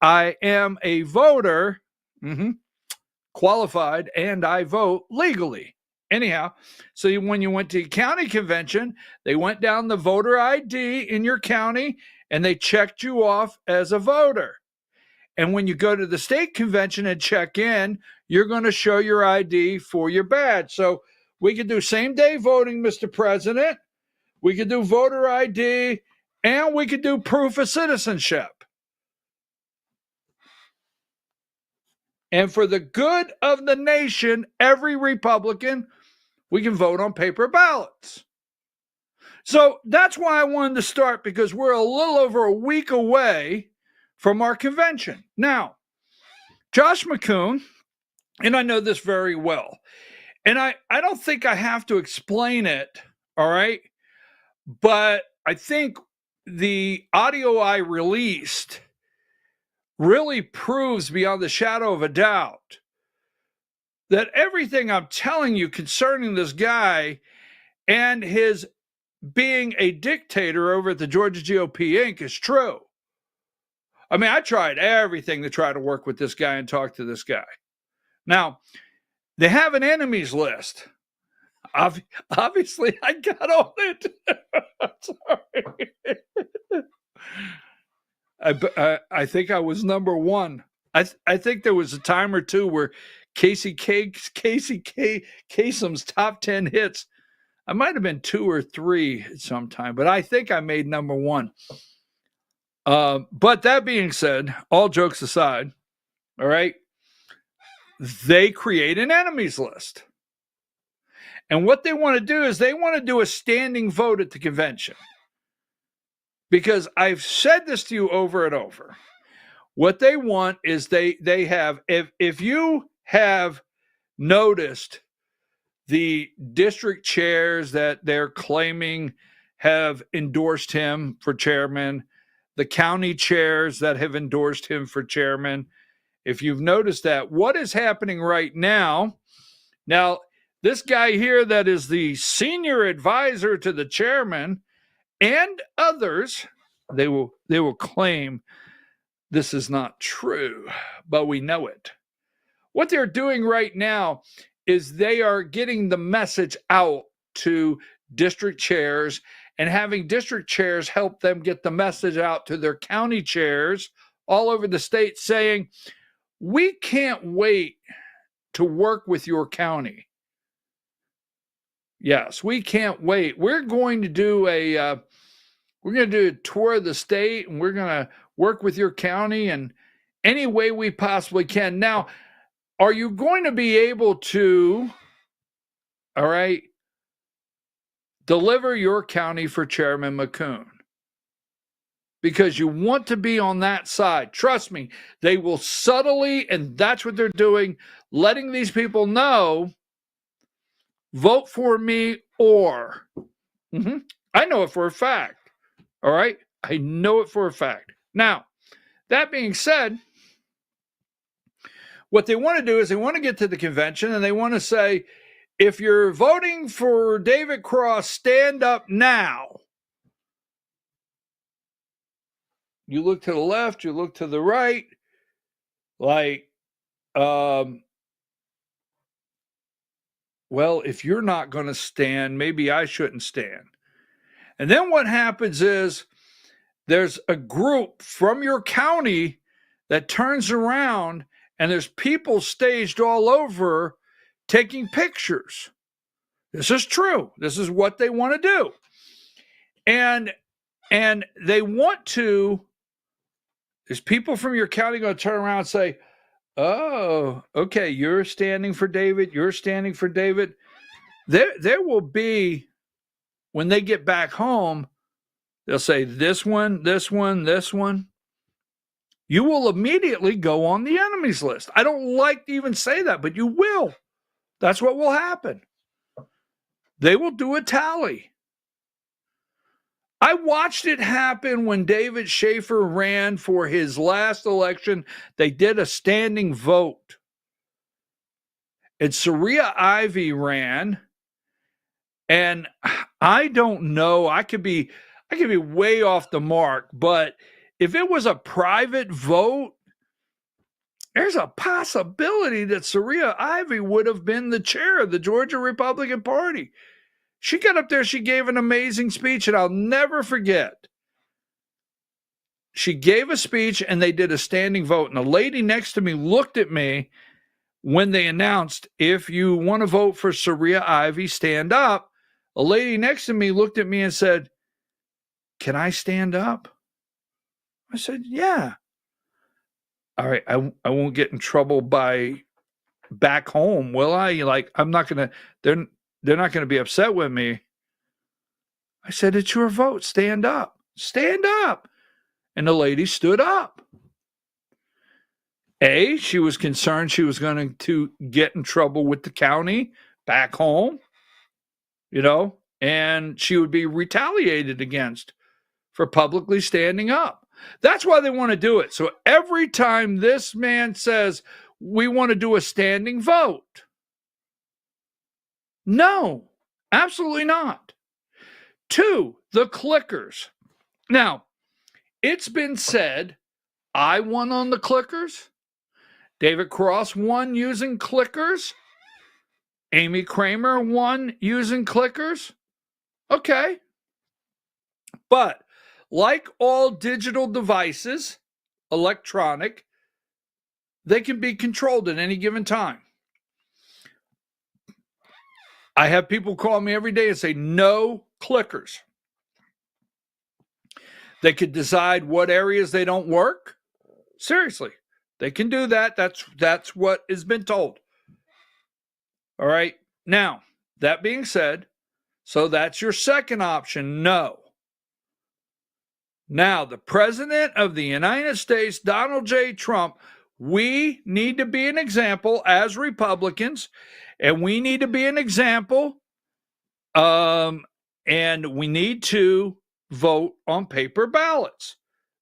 I am a voter, qualified, and I vote legally. Anyhow, so when you went to your county convention, they went down the voter ID in your county, and they checked you off as a voter. And when you go to the state convention and check in, you're going to show your ID for your badge. So we could do same-day voting, Mr. President. We could do voter ID, and we could do proof of citizenship. And for the good of the nation, every Republican, we can vote on paper ballots. So that's why I wanted to start, because we're a little over a week away from our convention. Now, Josh McCune, and I know this very well, and I don't think I have to explain it, all right? But I think the audio I released really proves beyond the shadow of a doubt that everything I'm telling you concerning this guy and his being a dictator over at the Georgia GOP Inc. is true. I mean, I tried everything to try to work with this guy and talk to this guy. Now, they have an enemies list. Obviously, I got on it. Sorry. I think I was number one. I think there was a time or two where Casey Kasem's top 10 hits, I might have been 2 or 3 at some time, but I think I made number one. But that being said, all jokes aside, all right, they create an enemies list. And what they want to do is they want to do a standing vote at the convention. Because I've said this to you over and over. What they want is they have, if you have noticed the district chairs that they're claiming have endorsed him for chairman, the county chairs that have endorsed him for chairman. If you've noticed that, what is happening right now? Now, this guy here that is the senior advisor to the chairman and others, they will claim this is not true, but we know it. What they're doing right now is they are getting the message out to district chairs and having district chairs help them get the message out to their county chairs all over the state saying, we can't wait to work with your county. Yes, we can't wait. We're going to do a tour of the state, and we're going to work with your county in any way we possibly can. Now, are you going to be able to, all right, deliver your county for Chairman McCoon? Because you want to be on that side. Trust me, they will subtly, and that's what they're doing, letting these people know, vote for me or. I know it for a fact. All right? I know it for a fact. Now, that being said, what they want to do is they want to get to the convention and they want to say, if you're voting for David Cross, stand up now. You look to the left, you look to the right, like, well, if you're not going to stand, maybe I shouldn't stand. And then what happens is there's a group from your county that turns around and there's people staged all over taking pictures. This is true. This is what they want to do. And they want to, there's people from your county going to turn around and say, oh, okay, you're standing for David. You're standing for David. There will be, when they get back home, they'll say this one, this one, this one. You will immediately go on the enemies list. I don't like to even say that, but you will. That's what will happen. They will do a tally. I watched it happen when David Schaefer ran for his last election. They did a standing vote. And Saria Ivey ran. And I don't know, I could be way off the mark, but if it was a private vote, there's a possibility that Saria Ivey would have been the chair of the Georgia Republican Party. She got up there, she gave an amazing speech, and I'll never forget. She gave a speech, and they did a standing vote, and the lady next to me looked at me when they announced, if you want to vote for Saria Ivey, stand up. A lady next to me looked at me and said, can I stand up? I said, yeah. All right, I won't get in trouble by back home, will I? Like, I'm not going to, they're not going to be upset with me. I said, it's your vote. Stand up. Stand up. And the lady stood up. She was concerned she was going to get in trouble with the county back home, and she would be retaliated against for publicly standing up. That's why they want to do it. So every time this man says, we want to do a standing vote, no, absolutely not. 2, the clickers. Now, it's been said, I won on the clickers. David Cross won using clickers. Amy Kramer won using clickers. Okay. But like all digital devices, electronic, they can be controlled at any given time. I have people call me every day and say, no clickers. They could decide what areas they don't work. Seriously, they can do that. That's what has been told. All right. Now, that being said, so that's your second option, no. Now, the president of the United States, Donald J. Trump, we need to be an example as Republicans, and we need to be an example, and we need to vote on paper ballots.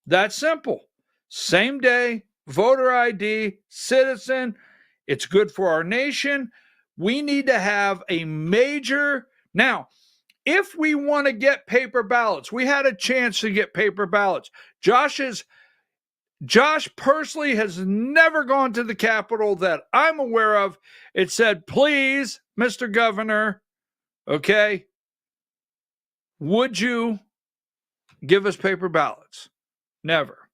That's simple. Same day, voter ID, citizen. It's good for our nation. We need to have a major... Now, if we want to get paper ballots, we had a chance to get paper ballots. Josh personally has never gone to the Capitol that I'm aware of. It said, please, Mr. Governor, okay, would you give us paper ballots? Never.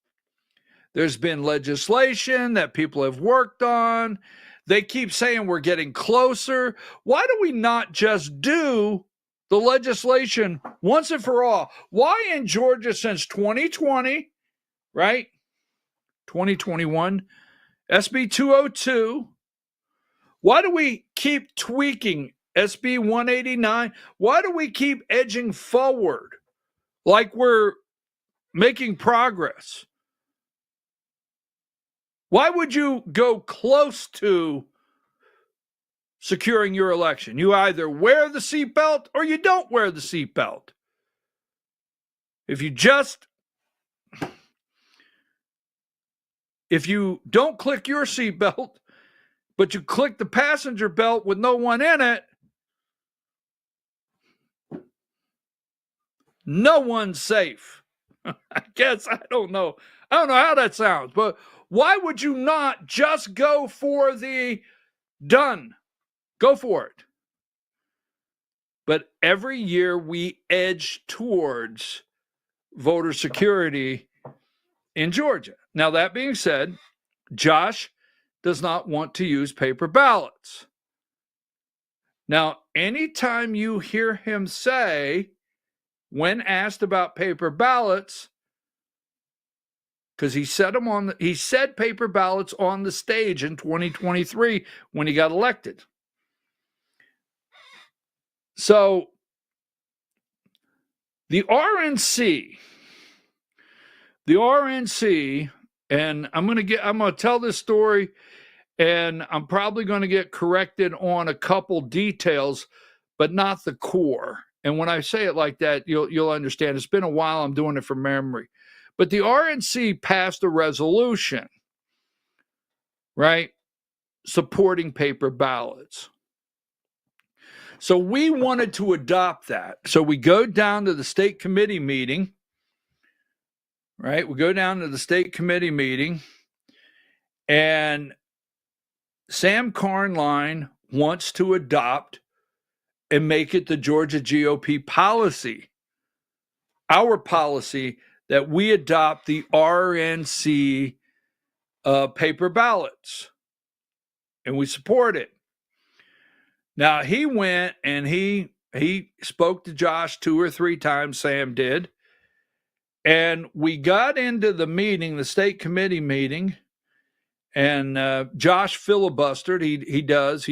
There's been legislation that people have worked on. They keep saying we're getting closer. Why do we not just do the legislation once and for all? Why in Georgia since 2020, right? 2021, SB 202. Why do we keep tweaking SB 189? Why do we keep edging forward like we're making progress? Why would you go close to securing your election? You either wear the seatbelt or you don't wear the seatbelt. If you don't click your seatbelt, but you click the passenger belt with no one in it, no one's safe. I guess, I don't know how that sounds, but why would you not just go for the done? Go for it. But every year we edge towards voter security in Georgia. Now, that being said, Josh does not want to use paper ballots. Now, anytime you hear him say, when asked about paper ballots, because he said paper ballots on the stage in 2023 when he got elected. So the RNC, and I'm going to tell this story, and I'm probably going to get corrected on a couple details, but not the core. And when I say it like that, you'll understand. It's been a while. I'm doing it from memory. But the RNC passed a resolution, right, supporting paper ballots. So we wanted to adopt that. So we go down to the state committee meeting, right? We go down to the state committee meeting, and Sam Carnline wants to adopt and make it the Georgia GOP policy, our policy, that we adopt the RNC paper ballots, and we support it. Now, he went and he spoke to Josh 2 or 3 times, Sam did, and we got into the meeting, the state committee meeting, and Josh filibustered. He does.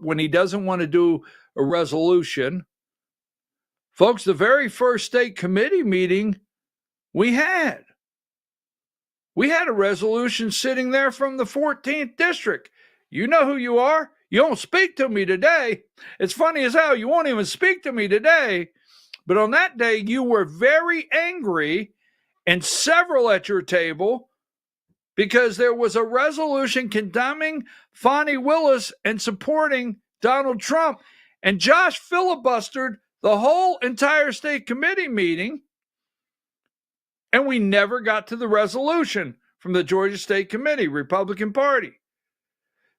When he doesn't want to do a resolution. Folks, the very first state committee meeting we had a resolution sitting there from the 14th district. You know who you are. You don't speak to me today. It's funny as hell. You won't even speak to me today. But on that day, you were very angry, and several at your table, because there was a resolution condemning Fani Willis and supporting Donald Trump. And Josh filibustered the whole entire state committee meeting, and we never got to the resolution from the Georgia State Committee, Republican Party.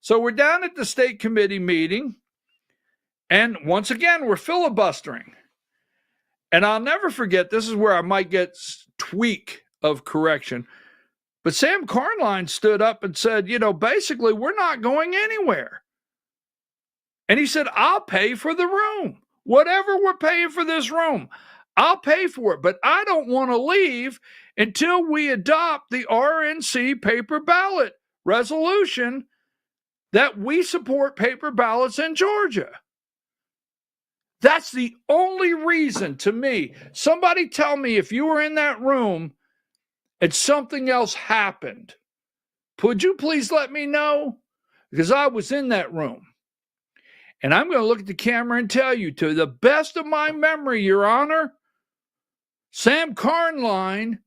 So we're down at the state committee meeting, and once again, we're filibustering. And I'll never forget, this is where I might get tweak of correction, but Sam Carnline stood up and said, basically, we're not going anywhere. And he said, I'll pay for the room. Whatever we're paying for this room, I'll pay for it. But I don't want to leave until we adopt the RNC paper ballot resolution that we support paper ballots in Georgia. That's the only reason to me. Somebody tell me if you were in that room and something else happened. Would you please let me know? Because I was in that room. And I'm going to look at the camera and tell you, to the best of my memory, Your Honor, Sam Carnline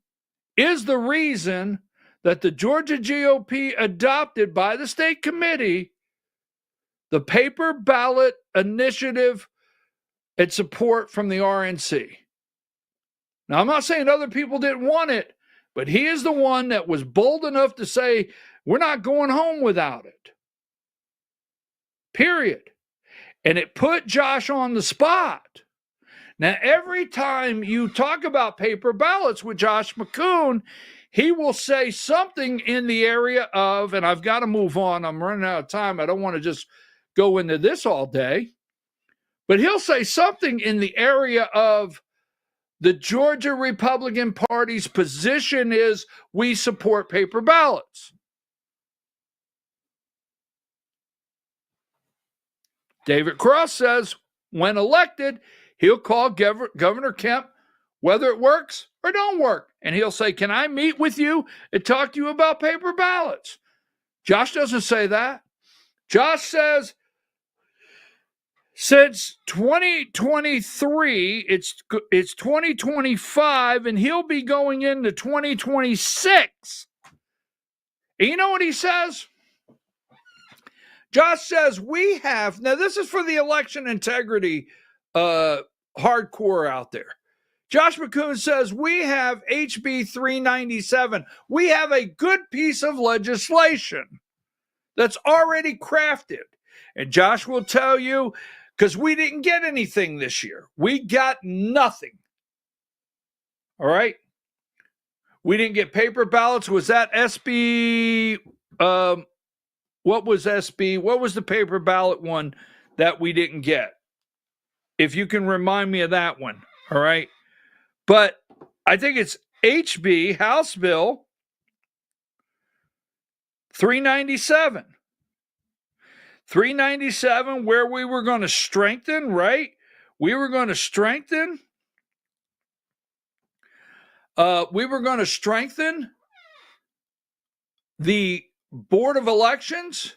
is the reason that the Georgia GOP adopted by the state committee the paper ballot initiative and support from the RNC. Now, I'm not saying other people didn't want it, but he is the one that was bold enough to say, we're not going home without it. Period. And it put Josh on the spot. Now, every time you talk about paper ballots with Josh McCoon, he will say something in the area of, and I've got to move on, I'm running out of time, I don't want to just go into this all day, but he'll say something in the area of the Georgia Republican Party's position is we support paper ballots. David Cross says when elected, he'll call Governor Kemp whether it works or don't work. And he'll say, can I meet with you and talk to you about paper ballots? Josh doesn't say that. Josh says, since 2023, it's 2025, and he'll be going into 2026. And you know what he says? Josh says, we have, now this is for the election integrity hardcore out there. Josh McCoon says, we have HB 397. We have a good piece of legislation that's already crafted. And Josh will tell you, because we didn't get anything this year. We got nothing. All right? We didn't get paper ballots. Was that SB? What was SB? What was the paper ballot one that we didn't get? If you can remind me of that one. All right? But I think it's HB, House Bill 397. 397, where we were going to strengthen, right? We were going to strengthen. The Board of Elections,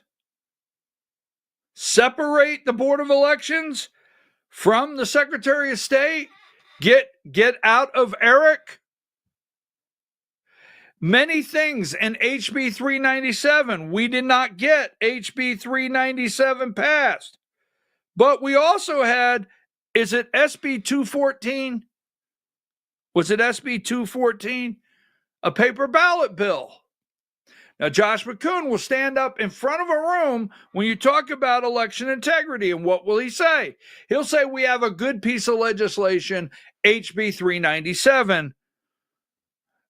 separate the Board of Elections from the Secretary of State, get out of Eric. Many things in HB 397. We did not get HB 397 passed. But we also had, is it SB 214? Was it SB 214? A paper ballot bill. Now, Josh McCoon will stand up in front of a room when you talk about election integrity, and what will he say? He'll say, we have a good piece of legislation, HB 397,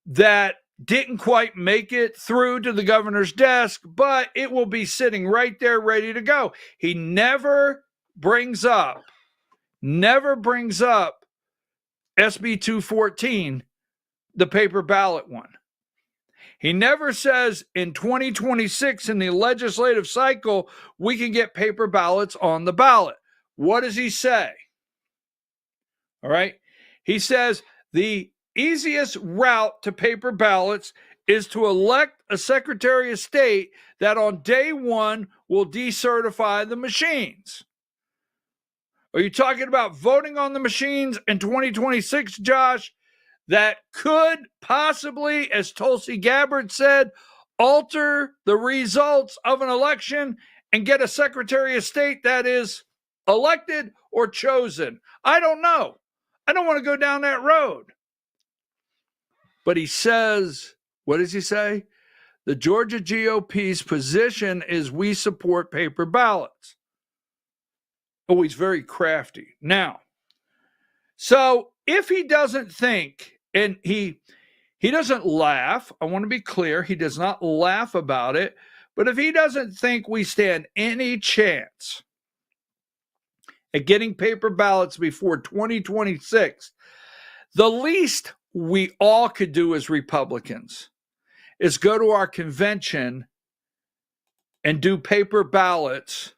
that didn't quite make it through to the governor's desk, but it will be sitting right there ready to go. He never brings up SB 214, the paper ballot one. He never says in 2026 in the legislative cycle, we can get paper ballots on the ballot. What does he say? All right. He says the easiest route to paper ballots is to elect a Secretary of State that on day one will decertify the machines. Are you talking about voting on the machines in 2026, Josh, that could possibly, as Tulsi Gabbard said, alter the results of an election and get a Secretary of State that is elected or chosen? I don't know. I don't want to go down that road. But he says, what does he say? The Georgia GOP's position is we support paper ballots. Oh, he's very crafty. Now, so if he doesn't think, and he doesn't laugh, I want to be clear, he does not laugh about it, but if he doesn't think we stand any chance at getting paper ballots before 2026, the least we all could do as Republicans is go to our convention and do paper ballots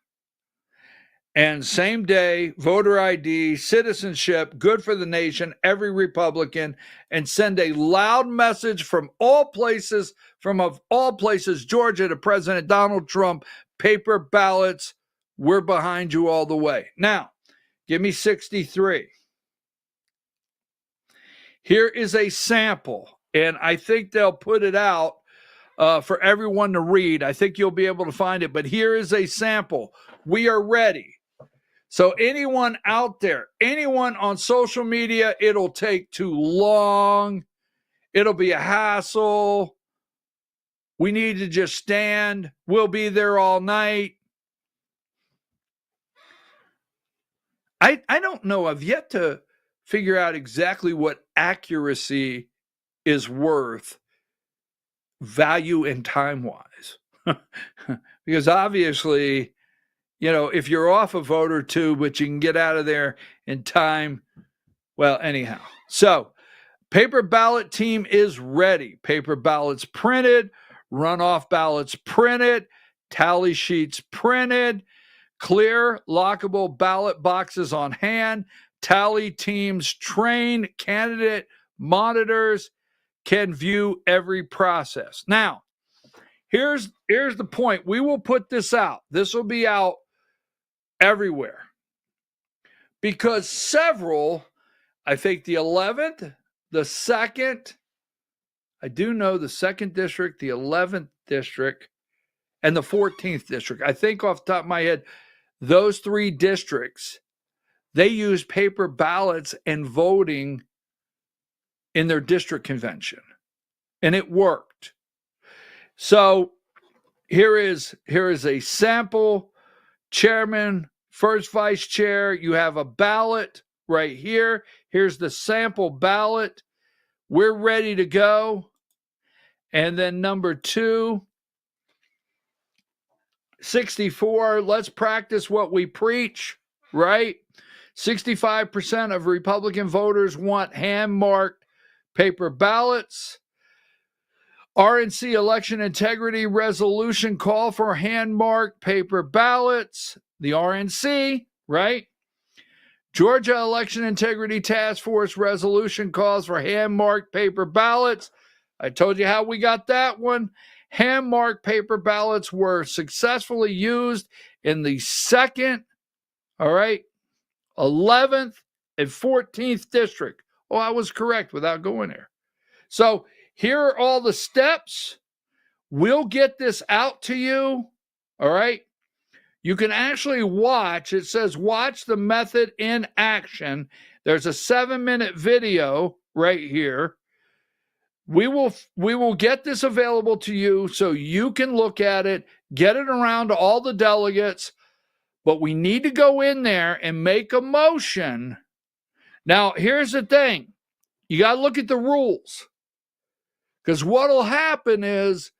and same day voter ID, citizenship, good for the nation, every Republican, and send a loud message from all places from, of all places, Georgia, to President Donald Trump. Paper ballots, we're behind you all the way. Now, give me 63. Here is a sample, and I think they'll put it out for everyone to read. I think you'll be able to find it, but here is a sample. We are ready. So anyone out there, anyone on social media, it'll take too long. It'll be a hassle. We need to just stand. We'll be there all night. I don't know. I've yet to figure out exactly what accuracy is worth, value and time-wise. Because obviously, you know, if you're off a vote or two, but you can get out of there in time, well, anyhow. So, paper ballot team is ready. Paper ballots printed, runoff ballots printed, tally sheets printed, clear, lockable ballot boxes on hand, tally teams trained, candidate monitors can view every process. Now, here's the point. We will put this out. This will be out everywhere. Because several, I think the 11th, the 2nd, I do know the 2nd district, the 11th district, and the 14th district. I think off the top of my head, those 3 districts, they use paper ballots and voting in their district convention. And it worked. So here is a sample. Chairman, first vice chair, you have a ballot right here. Here's the sample ballot. We're ready to go. And then number 2, 64, let's practice what we preach, right? 65% of Republican voters want hand-marked paper ballots. RNC election integrity resolution call for hand-marked paper ballots. The RNC, right? Georgia election integrity task force resolution calls for hand-marked paper ballots. I told you how we got that one. Hand-marked paper ballots were successfully used in the 2nd, all right, 11th, and 14th district. Oh, I was correct without going there. So here are all the steps. We'll get this out to you, all right? You can actually watch. It says watch the method in action. There's a 7-minute video right here. We will get this available to you so you can look at it, get it around to all the delegates, but we need to go in there and make a motion. Now, here's the thing. You got to look at the rules, because what will happen is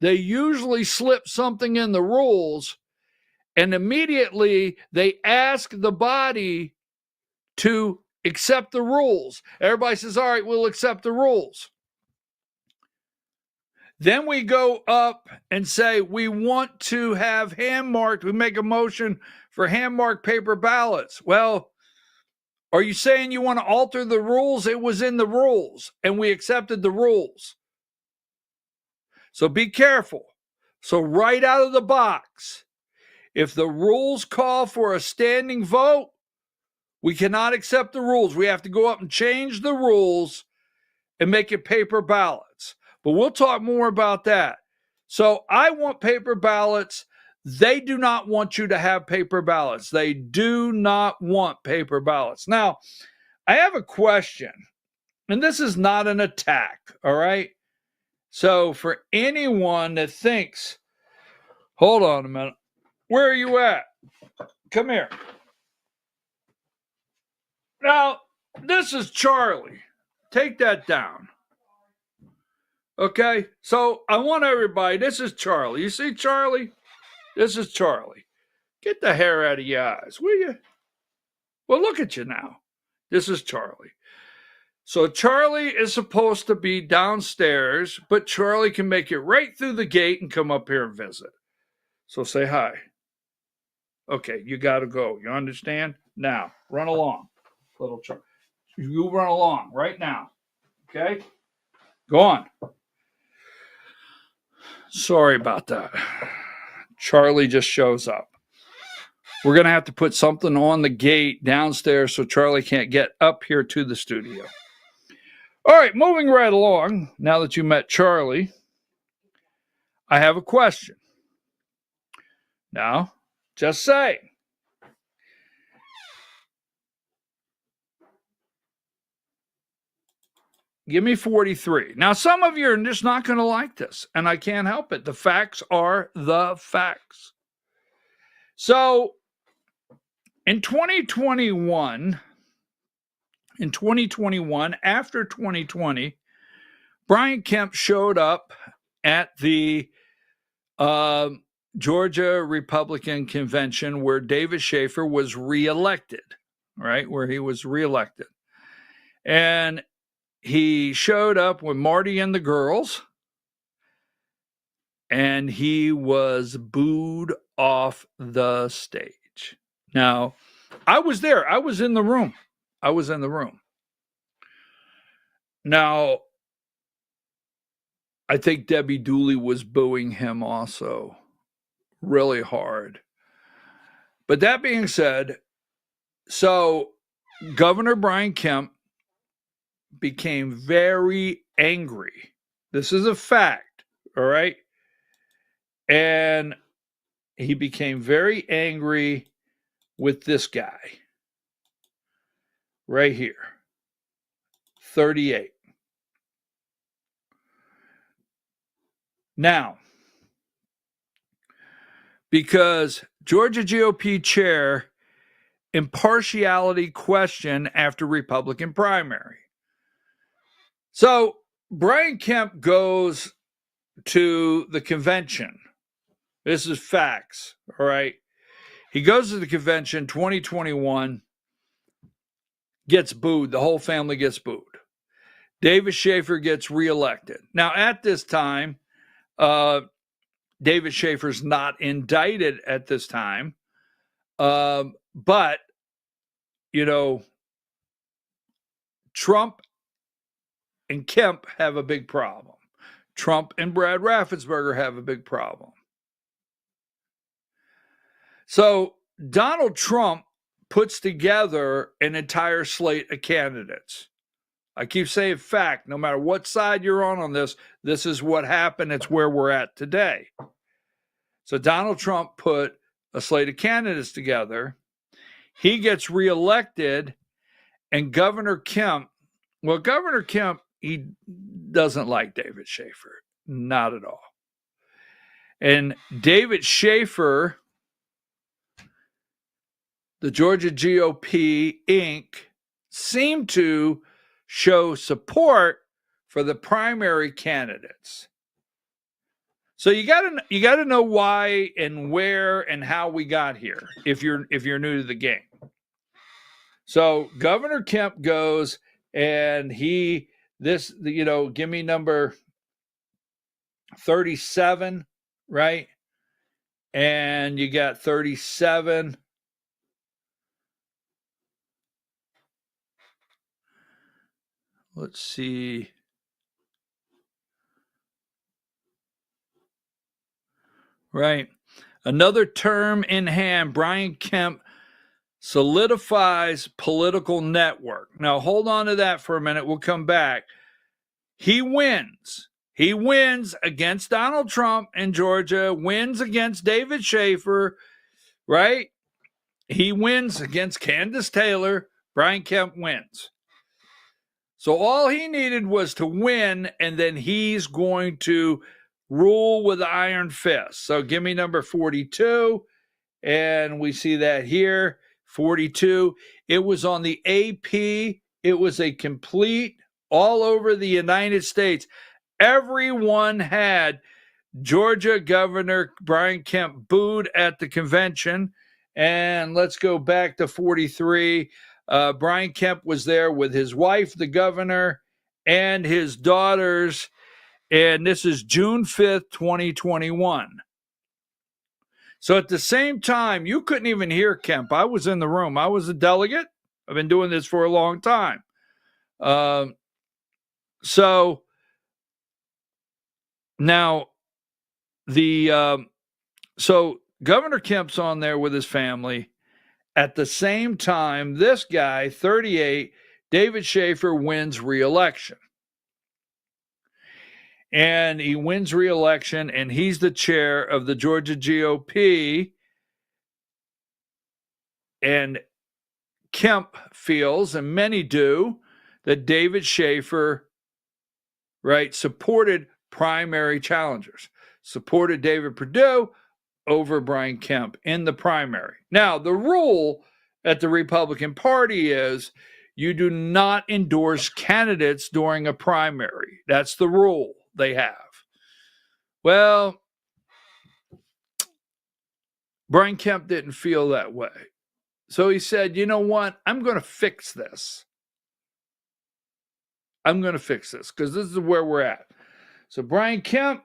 they usually slip something in the rules, and immediately they ask the body to accept the rules. Everybody says, all right, we'll accept the rules. Then we go up and say, we want to have hand-marked, we make a motion for hand-marked paper ballots. Well, are you saying you want to alter the rules? It was in the rules, and we accepted the rules. So be careful. So right out of the box, if the rules call for a standing vote, we cannot accept the rules. We have to go up and change the rules and make it paper ballots. But we'll talk more about that. So I want paper ballots. They do not want you to have paper ballots. They do not want paper ballots. Now, I have a question, and this is not an attack, all right? So for anyone that thinks, hold on a minute, where are you at? Come here. Now, this is Charlie. Take that down. Okay, so I want everybody, this is Charlie. You see Charlie? This is Charlie. Get the hair out of your eyes, will you? Well, look at you now. This is Charlie. So Charlie is supposed to be downstairs, but Charlie can make it right through the gate and come up here and visit. So say hi. Okay, you got to go. You understand? Now, run along, little Charlie. You run along right now. Okay? Go on. Sorry about that. Charlie just shows up. We're going to have to put something on the gate downstairs so Charlie can't get up here to the studio. All right, moving right along. Now that you met Charlie, I have a question. Now, just say, give me 43. Now, some of you are just not going to like this, and I can't help it. The facts are the facts. So, in 2021, after 2020, Brian Kemp showed up at the Georgia Republican Convention where David Schaefer was reelected, right? Where he was reelected. And he showed up with Marty and the girls, and he was booed off the stage. Now, I was there. I was in the room. Now, I think Debbie Dooley was booing him also really hard. But that being said, so Governor Brian Kemp became very angry. This is a fact, all right? And he became very angry with this guy right here, 38. Now, because Georgia GOP chair impartiality question after Republican primary. So Brian Kemp goes to the convention. This is facts, all right? He goes to the convention 2021, gets booed. The whole family gets booed. David Schaefer gets reelected. Now, at this time, David Schaefer's not indicted at this time. But, you know, Trump and Kemp have a big problem. Trump and Brad Raffensperger have a big problem. So Donald Trump puts together an entire slate of candidates. I keep saying fact, no matter what side you're on this, this is what happened. It's where we're at today. So Donald Trump put a slate of candidates together. He gets reelected, and Governor Kemp, he doesn't like David Schaefer, not at all. And David Schaefer, the Georgia GOP, Inc., seemed to show support for the primary candidates. So you got to know why and where and how we got here if you're new to the game. So Governor Kemp goes and give me number 37, right? And you got 37. Let's see. Right. Another term in hand, Brian Kemp solidifies political network. Now, hold on to that for a minute. We'll come back. He wins. He wins against Donald Trump in Georgia, wins against David Schaefer, right? He wins against Candace Taylor. Brian Kemp wins. So all he needed was to win, and then he's going to rule with the iron fist. So give me number 42, and we see that here, 42. It was on the AP. It was a complete all over the United States. Everyone had Georgia Governor Brian Kemp booed at the convention. And let's go back to 43. Brian Kemp was there with his wife, the governor, and his daughters. And this is June 5th, 2021. So at the same time, you couldn't even hear Kemp. I was in the room. I was a delegate. I've been doing this for a long time. So now So Governor Kemp's on there with his family. At the same time, this guy, 38, David Schaefer, wins re-election. And he wins re-election, and he's the chair of the Georgia GOP. And Kemp feels, and many do, that David Schaefer, right, supported primary challengers, supported David Perdue over Brian Kemp in the primary. Now, the rule at the Republican Party is you do not endorse candidates during a primary. That's the rule they have. Well, Brian Kemp didn't feel that way. So he said, you know what? I'm going to fix this. I'm going to fix this because this is where we're at. So Brian Kemp,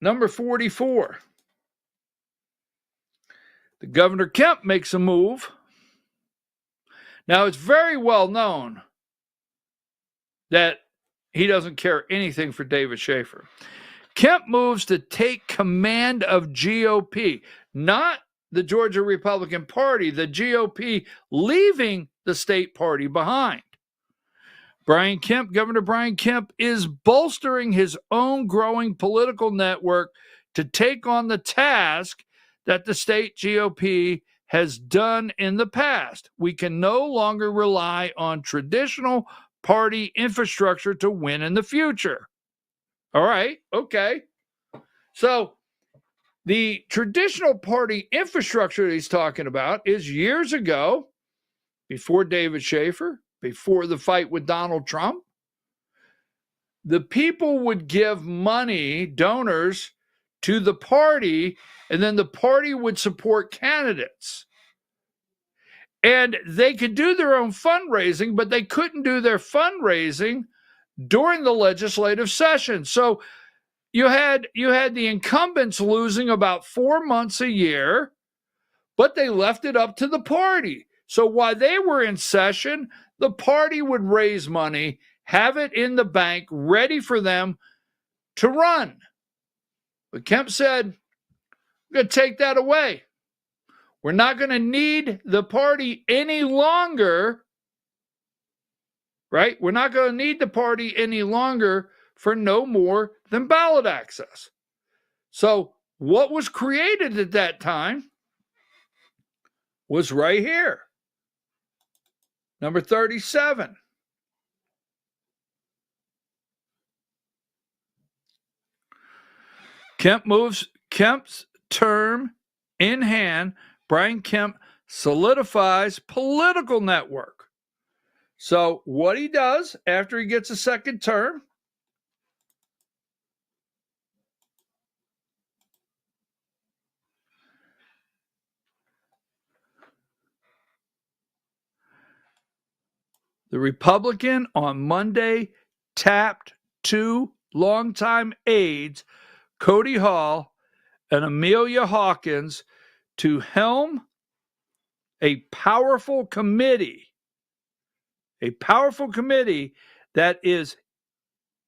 number 44. The Governor Kemp makes a move. Now, it's very well known that he doesn't care anything for David Schaefer. Kemp moves to take command of GOP, not the Georgia Republican Party, the GOP leaving the state party behind. Governor Brian Kemp is bolstering his own growing political network to take on the task that the state GOP has done in the past. We can no longer rely on traditional party infrastructure to win in the future. All right, okay. So the traditional party infrastructure that he's talking about is years ago, before David Schaefer, before the fight with Donald Trump, the people would give money, donors, to the party, and then the party would support candidates. And they could do their own fundraising, but they couldn't do their fundraising during the legislative session. So you had the incumbents losing about 4 months a year, but they left it up to the party. So while they were in session, the party would raise money, have it in the bank, ready for them to run. But Kemp said, we're going to take that away. We're not going to need the party any longer, right? We're not going to need the party any longer for no more than ballot access. So what was created at that time was right here. Number 37. Kemp's term in hand. Brian Kemp solidifies political network. So what he does after he gets a second term, the Republican on Monday tapped two longtime aides, Cody Hall and Amelia Hawkins, to helm a powerful committee that is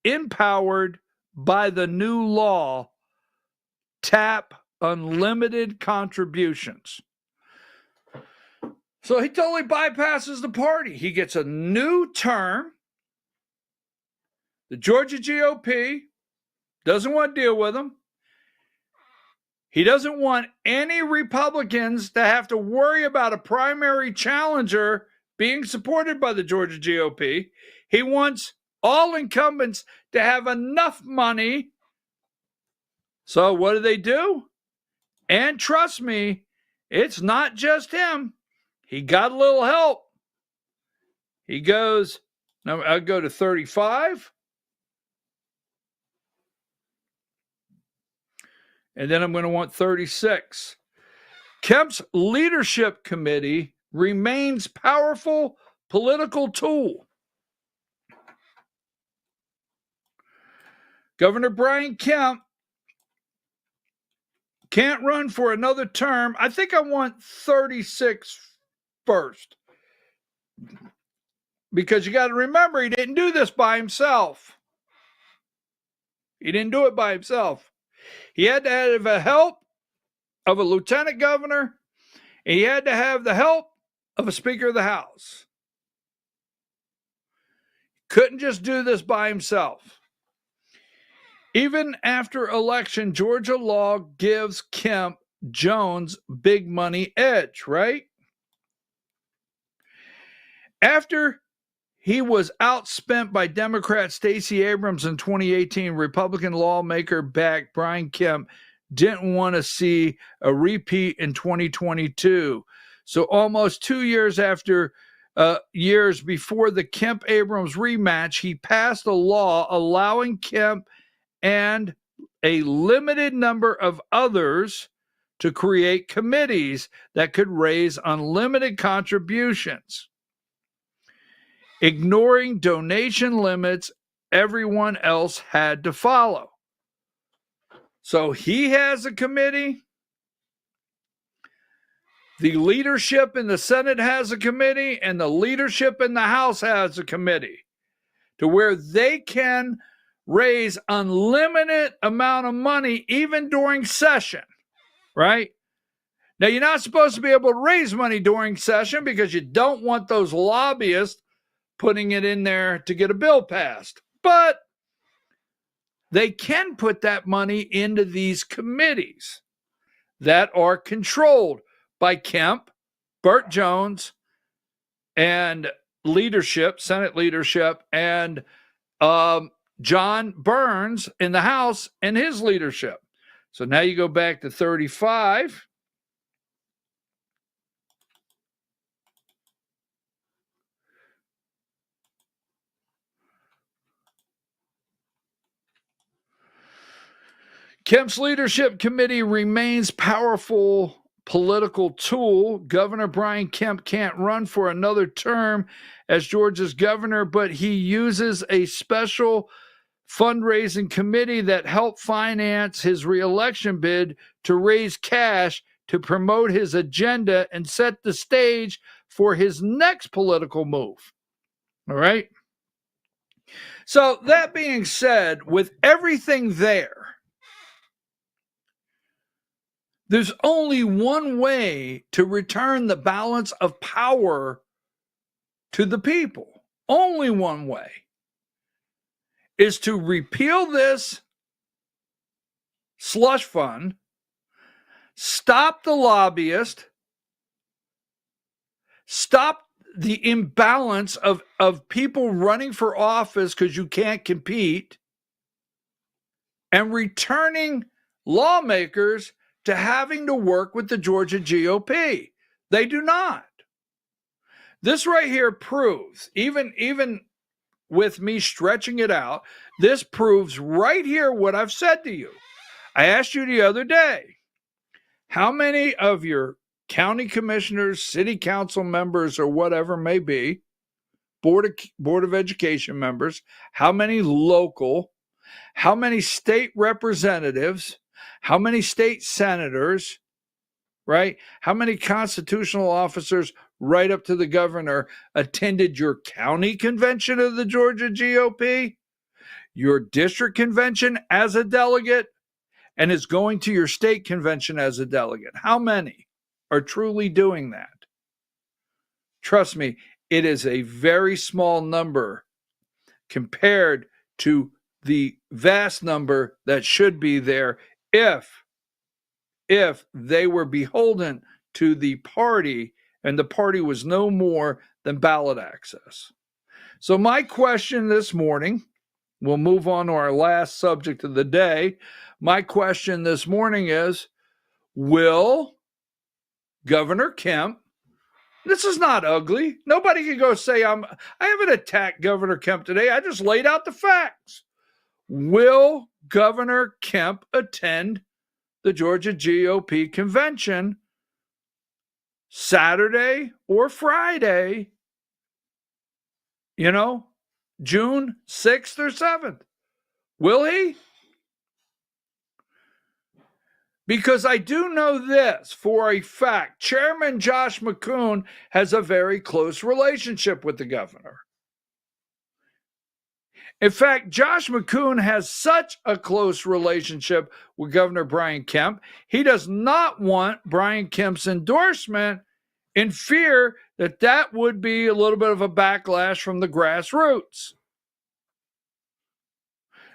empowered by the new law, tap unlimited contributions. So he totally bypasses the party. He gets a new term. The Georgia GOP doesn't want to deal with him. He doesn't want any Republicans to have to worry about a primary challenger being supported by the Georgia GOP. He wants all incumbents to have enough money. So what do? And trust me, it's not just him. He got a little help. He goes, now I'll go to 35. And then I'm going to want 36. Kemp's leadership committee remains powerful political tool. Governor Brian Kemp can't run for another term. I think I want 36 first. Because you got to remember, he didn't do this by himself. He didn't do it by himself. He had to have the help of a lieutenant governor, and he had to have the help of a Speaker of the House. Couldn't just do this by himself. Even after election, Georgia law gives Kemp Jones big money edge, right? After he was outspent by Democrat Stacey Abrams in 2018, Republican lawmaker-backed Brian Kemp didn't want to see a repeat in 2022. So almost 2 years after years before the Kemp-Abrams rematch, he passed a law allowing Kemp and a limited number of others to create committees that could raise unlimited contributions, ignoring donation limits everyone else had to follow. So he has a committee. The leadership in the Senate has a committee, and the leadership in the House has a committee to where they can raise unlimited amount of money even during session, right? Now, you're not supposed to be able to raise money during session because you don't want those lobbyists putting it in there to get a bill passed. But they can put that money into these committees that are controlled by Kemp, Burt Jones, and leadership, Senate leadership, and John Burns in the House and his leadership. So now you go back to 35. Kemp's leadership committee remains powerful political tool. Governor Brian Kemp can't run for another term as Georgia's governor, but he uses a special fundraising committee that helped finance his reelection bid to raise cash to promote his agenda and set the stage for his next political move. All right. So that being said, with everything there's only one way to return the balance of power to the people. Only one way is to repeal this slush fund, stop the lobbyist, stop the imbalance of people running for office because you can't compete, and returning lawmakers to having to work with the Georgia GOP. They do not. This right here proves, even with me stretching it out, this proves right here what I've said to you. I asked you the other day, how many of your county commissioners, city council members, or whatever may be, Board of Education members, how many local, how many state representatives, how many state senators, right? How many constitutional officers right up to the governor attended your county convention of the Georgia GOP, your district convention as a delegate, and is going to your state convention as a delegate? How many are truly doing that? Trust me, it is a very small number compared to the vast number that should be there if they were beholden to the party and the party was no more than ballot access. So my question this morning, we'll move on to our last subject of the day. My question this morning is, will Governor Kemp, this is not ugly. Nobody can go say I haven't attacked Governor Kemp today. I just laid out the facts. Will Governor Kemp attend the Georgia GOP convention Saturday or Friday, June 6th or 7th? Will he? Because I do know this for a fact. Chairman Josh McCoon has a very close relationship with the governor. In fact, Josh McCoon has such a close relationship with Governor Brian Kemp, he does not want Brian Kemp's endorsement in fear that that would be a little bit of a backlash from the grassroots.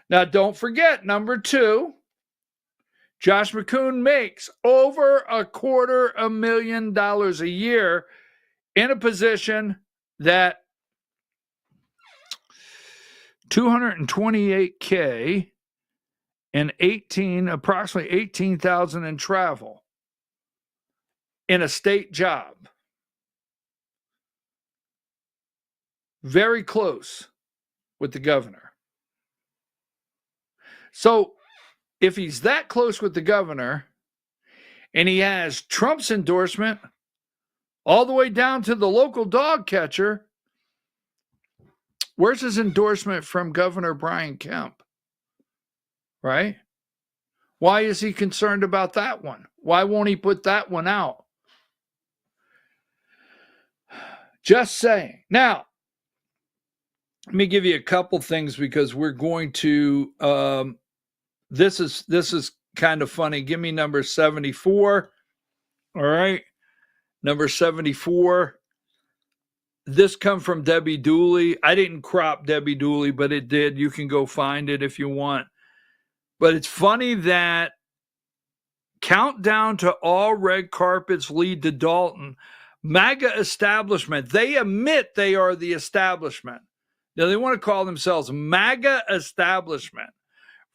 Now, don't forget, number 2, Josh McCoon makes over $250,000 a year in a position that $228K and approximately $18,000 in travel in a state job. Very close with the governor. So if he's that close with the governor and he has Trump's endorsement all the way down to the local dog catcher, where's his endorsement from Governor Brian Kemp? Right? Why is he concerned about that one? Why won't he put that one out? Just saying. Now, let me give you a couple things because we're going to, this is kind of funny. Give me number 74. All right. Number 74. This come from Debbie Dooley. I didn't crop Debbie Dooley, but it did. You can go find it if you want. But it's funny that countdown to all red carpets lead to Dalton. MAGA establishment. They admit they are the establishment. Now, they want to call themselves MAGA establishment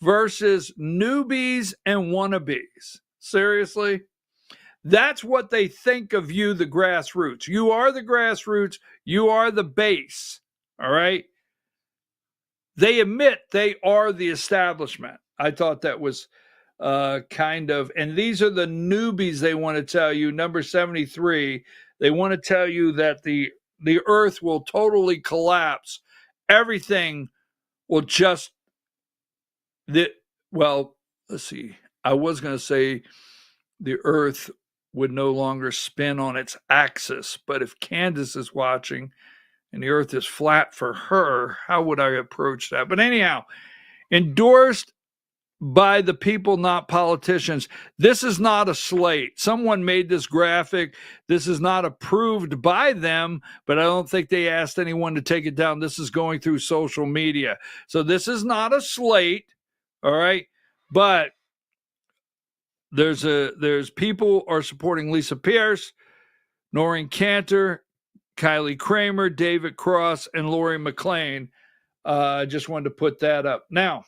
versus newbies and wannabes. Seriously? That's what they think of you, the grassroots. You are the grassroots. You are the base. All right? They admit they are the establishment. I thought that was kind of, and these are the newbies they want to tell you. Number 73, they want to tell you that the earth will totally collapse. Everything will just, well, let's see. I was going to say the earth would no longer spin on its axis, but if Candace is watching and the earth is flat for her, how would I approach that? But anyhow, endorsed by the people, not politicians. This is not a slate. Someone made this graphic. This is not approved by them, but I don't think they asked anyone to take it down. This is going through social media. So this is not a slate, all right? But there's people are supporting Lisa Pierce, Noreen Cantor, Kylie Kramer, David Cross, and Lori McClain. I just wanted to put that up. Now,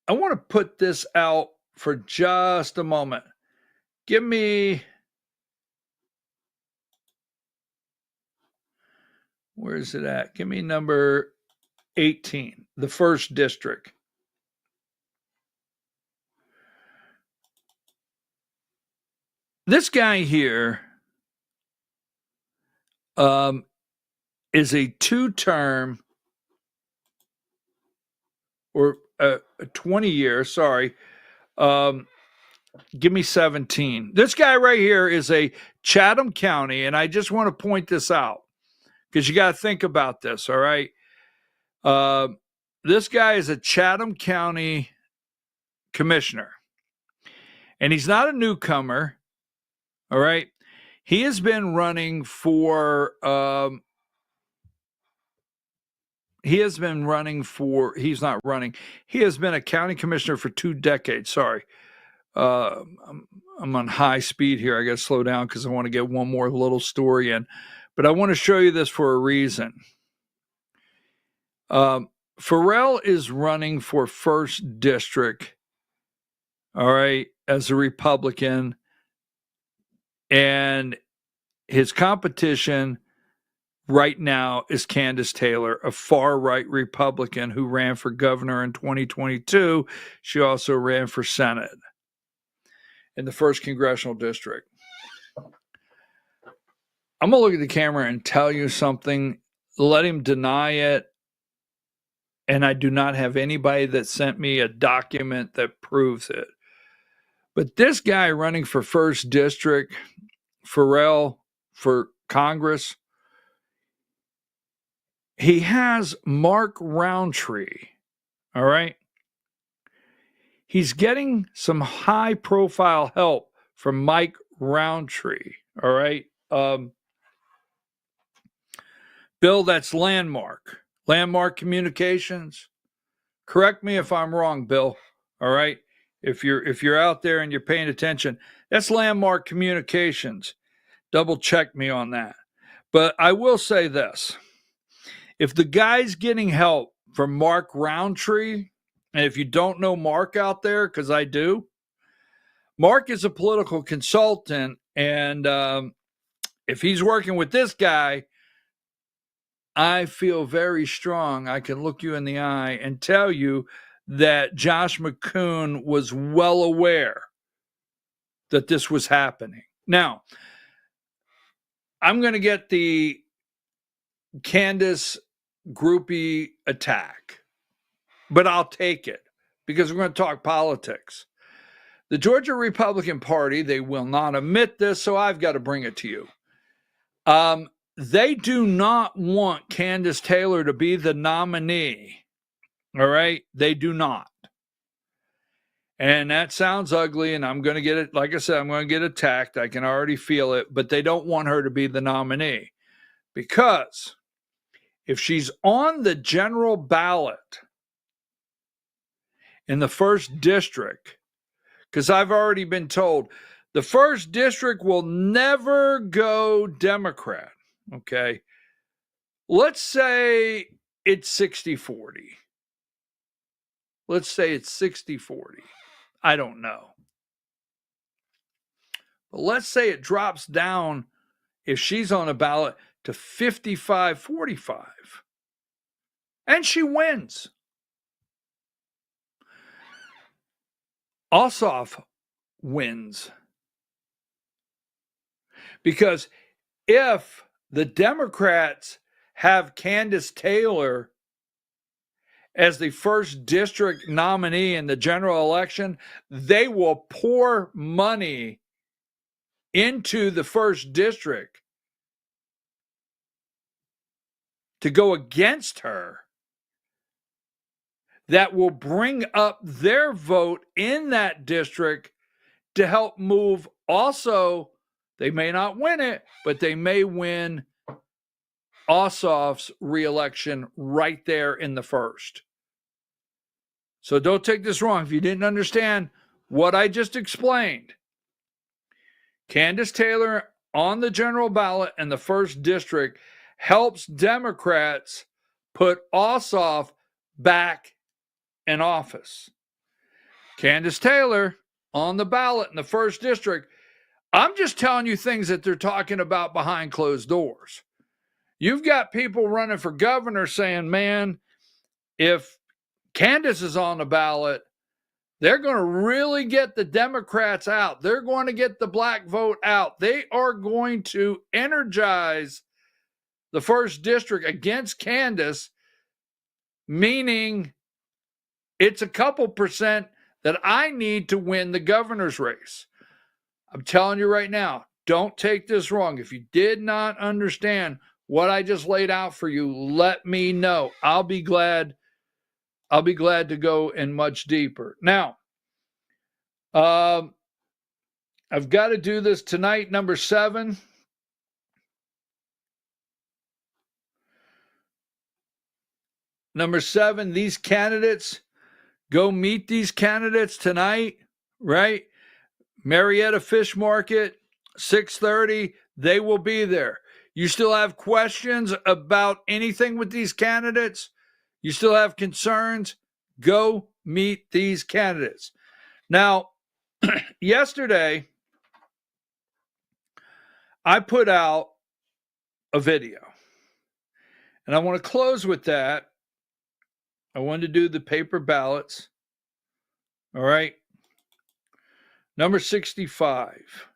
I want to put this out for just a moment. Give me, where is it at? Give me number 18, the 1st district. This guy here is a 2-term or a 20-year, sorry. Give me 17. This guy right here is a Chatham County, and I just want to point this out because you got to think about this, all right? This guy is a Chatham County commissioner, and he's not a newcomer, all right? He has been running for, he has been a county commissioner for 2 decades. Sorry. I'm on high speed here. I got to slow down because I want to get one more little story in. But I want to show you this for a reason. Farrell is running for 1st district, all right, as a Republican. And his competition right now is Candace Taylor, a far-right Republican who ran for governor in 2022. She also ran for Senate in the 1st congressional district. I'm going to look at the camera and tell you something. Let him deny it. And I do not have anybody that sent me a document that proves it. But this guy running for 1st district, Farrell, for Congress, he has Mark Roundtree, all right? He's getting some high-profile help from Mike Roundtree, all right? Bill, that's Landmark Communications. Correct me if I'm wrong, Bill, all right? If you're out there and you're paying attention, that's Landmark Communications. Double check me on that. But I will say this. If the guy's getting help from Mark Roundtree, and if you don't know Mark out there, because I do, Mark is a political consultant, and if he's working with this guy, I feel very strong. I can look you in the eye and tell you that Josh McCoon was well aware that this was happening. Now, I'm going to get the Candace groupie attack, but I'll take it because we're going to talk politics. The Georgia Republican Party, they will not admit this, so I've got to bring it to you. They do not want Candace Taylor to be the nominee. All right? They do not. And that sounds ugly, and I'm going to get it. Like I said, I'm going to get attacked. I can already feel it, but they don't want her to be the nominee because if she's on the general ballot in the first district, because I've already been told the first district will never go Democrat, okay? Let's say it's 60-40. Let's say it's 60-40. I don't know. But let's say it drops down, if she's on a ballot, to 55-45. And she wins. Ossoff wins. Because if the Democrats have Candace Taylor as the first district nominee in the general election, they will pour money into the first district to go against her that will bring up their vote in that district to help move. Also, they may not win it, but they may win Ossoff's reelection right there in the first. So don't take this wrong. If you didn't understand what I just explained, Candace Taylor on the general ballot in the first district helps Democrats put Ossoff back in office. Candace Taylor on the ballot in the first district. I'm just telling you things that they're talking about behind closed doors. You've got people running for governor saying, man, if Candace is on the ballot, they're going to really get the Democrats out. They're going to get the black vote out. They are going to energize the first district against Candace, meaning it's a couple percent that I need to win the governor's race. I'm telling you right now, don't take this wrong. If you did not understand what I just laid out for you, let me know. I'll be glad to go in much deeper. Now, I've got to do this tonight, number 7. Number 7, these candidates, go meet these candidates tonight, right? Marietta Fish Market, 6:30, they will be there. You still have questions about anything with these candidates? You still have concerns? Go meet these candidates. Now, yesterday, I put out a video, and I want to close with that. I wanted to do the paper ballots. All right. Number 65.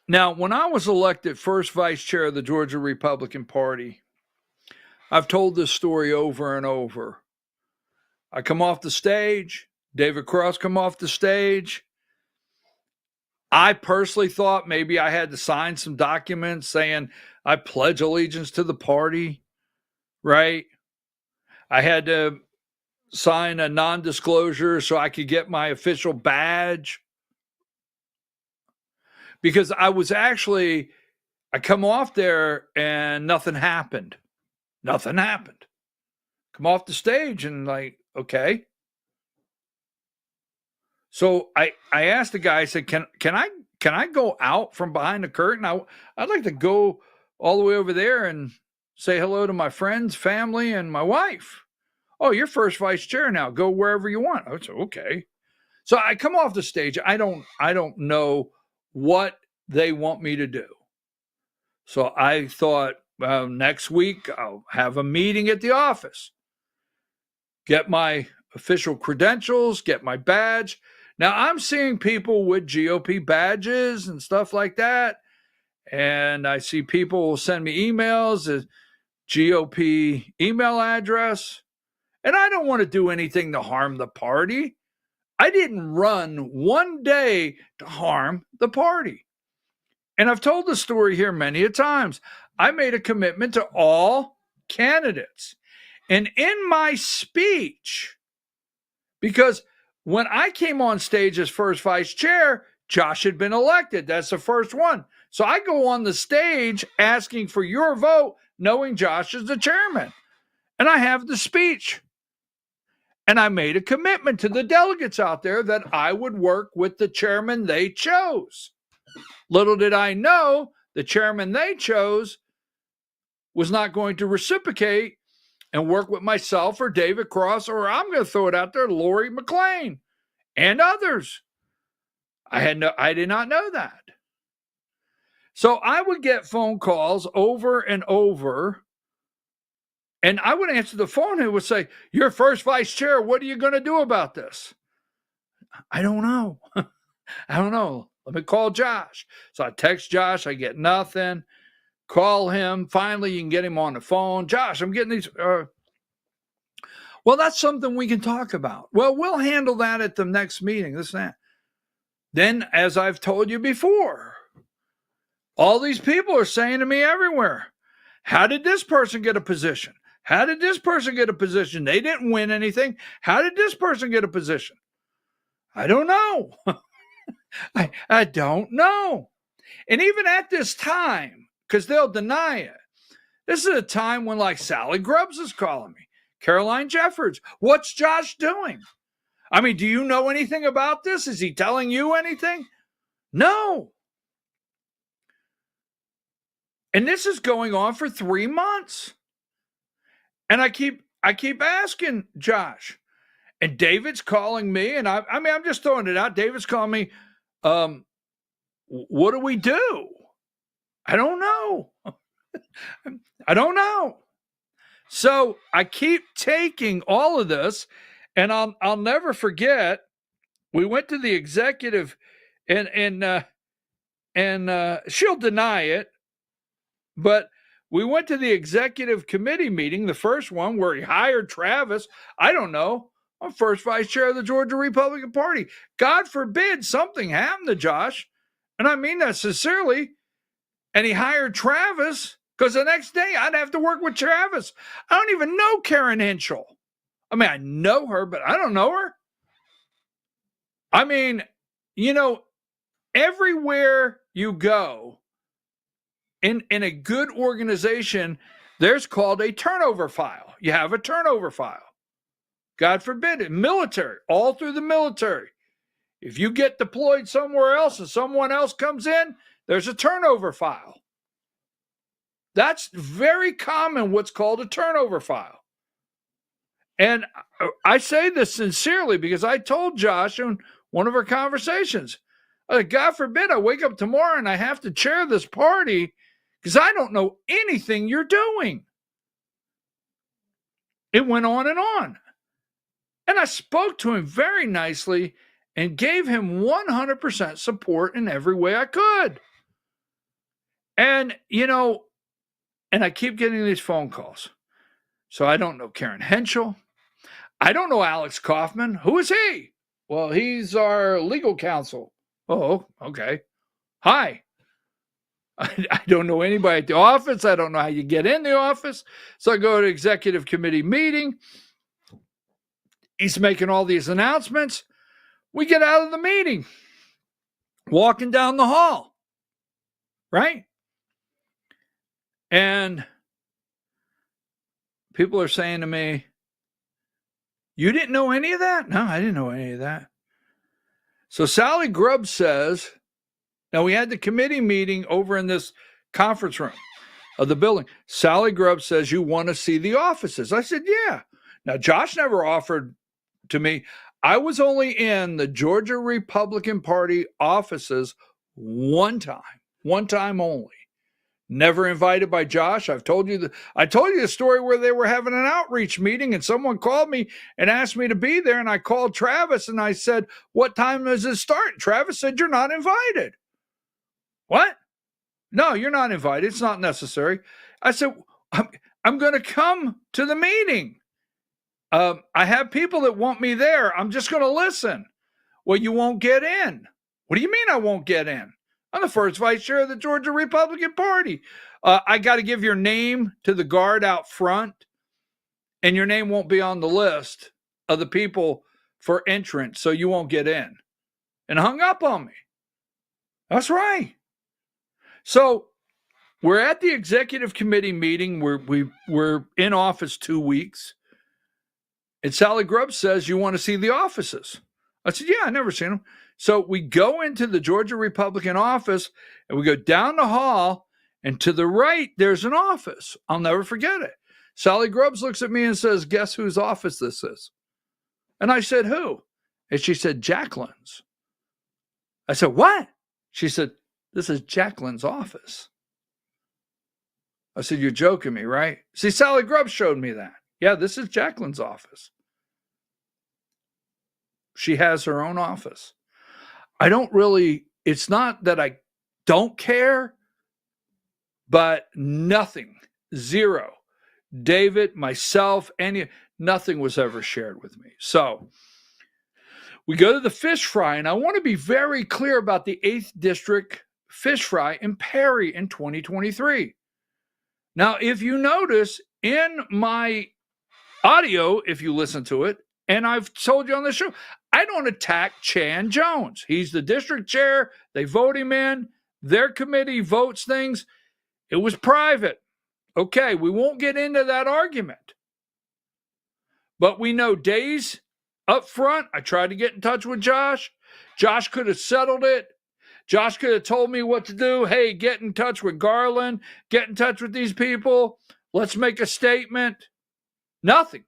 Now, when I was elected first vice chair of the Georgia Republican Party, I've told this story over and over. I come off the stage, David Cross come off the stage, I personally thought maybe I had to sign some documents saying I pledge allegiance to the party, right? I had to sign a non-disclosure so I could get my official badge. Because I come off there and nothing happened. Nothing happened. Come off the stage and like, okay. So I asked the guy, I said, can I go out from behind the curtain? I'd like to go all the way over there and say hello to my friends, family, and my wife. Oh, you're first vice chair now. Go wherever you want. I said, okay. So I come off the stage. I don't know what they want me to do. So I thought, well, next week I'll have a meeting at the office, get my official credentials, get my badge. Now I'm seeing people with GOP badges and stuff like that. And I see people send me emails, a GOP email address. And I don't want to do anything to harm the party. I didn't run one day to harm the party. And I've told the story here many a times. I made a commitment to all candidates. And in my speech, because when I came on stage as first vice chair, Josh had been elected. That's the first one. So I go on the stage asking for your vote, knowing Josh is the chairman. And I have the speech. And I made a commitment to the delegates out there that I would work with the chairman they chose. Little did I know the chairman they chose was not going to reciprocate and work with myself or David Cross, or I'm going to throw it out there, Lori McLean and others. I did not know that. So I would get phone calls over and over, and I would answer the phone and would say, "You're first vice chair. What are you going to do about this?" I don't know. I don't know. Let me call Josh. So I text Josh. I get nothing. Call him. Finally, you can get him on the phone. Josh, I'm getting these. Well, that's something we can talk about. Well, we'll handle that at the next meeting. This and that. Then, as I've told you before, all these people are saying to me everywhere, how did this person get a position? How did this person get a position? They didn't win anything. How did this person get a position? I don't know. I don't know. And even at this time, because they'll deny it, this is a time when like Sally Grubbs is calling me, Caroline Jeffords. What's Josh doing? I mean, do you know anything about this? Is he telling you anything? No. And this is going on for 3 months. And I keep asking Josh. And David's calling me, and I mean, I'm just throwing it out. David's calling me, what do we do? I don't know. I don't know. So I keep taking all of this, and I'll never forget. We went to the executive, and she'll deny it, but we went to the executive committee meeting, the first one where he hired Travis. I don't know. I'm first vice chair of the Georgia Republican Party. God forbid something happened to Josh, and I mean that sincerely. And he hired Travis because the next day I'd have to work with Travis. I don't even know Karen Henschel. I mean, I know her, but I don't know her. I mean, you know, everywhere you go in a good organization, there's called a turnover file. You have a turnover file. God forbid it. Military, all through the military. If you get deployed somewhere else and someone else comes in, there's a turnover file. That's very common, what's called a turnover file. And I say this sincerely because I told Josh in one of our conversations, God forbid I wake up tomorrow and I have to chair this party because I don't know anything you're doing. It went on and on. And I spoke to him very nicely and gave him 100% support in every way I could. And, you know, and I keep getting these phone calls. So I don't know Karen Henschel. I don't know Alex Kaufman. Who is he? Well, he's our legal counsel. Oh, okay. Hi. I don't know anybody at the office. I don't know how you get in the office. So I go to executive committee meeting. He's making all these announcements. We get out of the meeting, walking down the hall, right? And people are saying to me, you didn't know any of that? No, I didn't know any of that. So Sally Grubb says, now we had the committee meeting over in this conference room of the building. Sally Grubb says, you want to see the offices? I said, yeah. Now, Josh never offered to me. I was only in the Georgia Republican Party offices one time only. Never invited by Josh. I told you the story where they were having an outreach meeting and someone called me and asked me to be there. And I called Travis and I said, what time does it start? Travis said, you're not invited. What? No, you're not invited. It's not necessary. I said, I'm going to come to the meeting. I have people that want me there. I'm just going to listen. Well, you won't get in. What do you mean I won't get in? I'm the first vice chair of the Georgia Republican Party. I got to give your name to the guard out front, and your name won't be on the list of the people for entrance, so you won't get in. And hung up on me. That's right. So we're at the executive committee meeting. We're in office 2 weeks. And Sally Grubb says, you want to see the offices? I said, yeah, I've never seen them. So we go into the Georgia Republican office and we go down the hall, and to the right, there's an office. I'll never forget it. Sally Grubbs looks at me and says, guess whose office this is? And I said, who? And she said, Jacqueline's. I said, what? She said, this is Jacqueline's office. I said, you're joking me, right? See, Sally Grubbs showed me that. Yeah, this is Jacqueline's office. She has her own office. It's not that I don't care, but nothing, zero. David, myself, nothing was ever shared with me. So we go to the fish fry, and I want to be very clear about the 8th District fish fry in Perry in 2023. Now, if you notice in my audio, if you listen to it, and I've told you on the show, I don't attack Chan Jones. He's the district chair. They vote him in. Their committee votes things. It was private. Okay, we won't get into that argument. But we know days up front, I tried to get in touch with Josh. Josh could have settled it. Josh could have told me what to do. Hey, get in touch with Garland. Get in touch with these people. Let's make a statement. Nothing.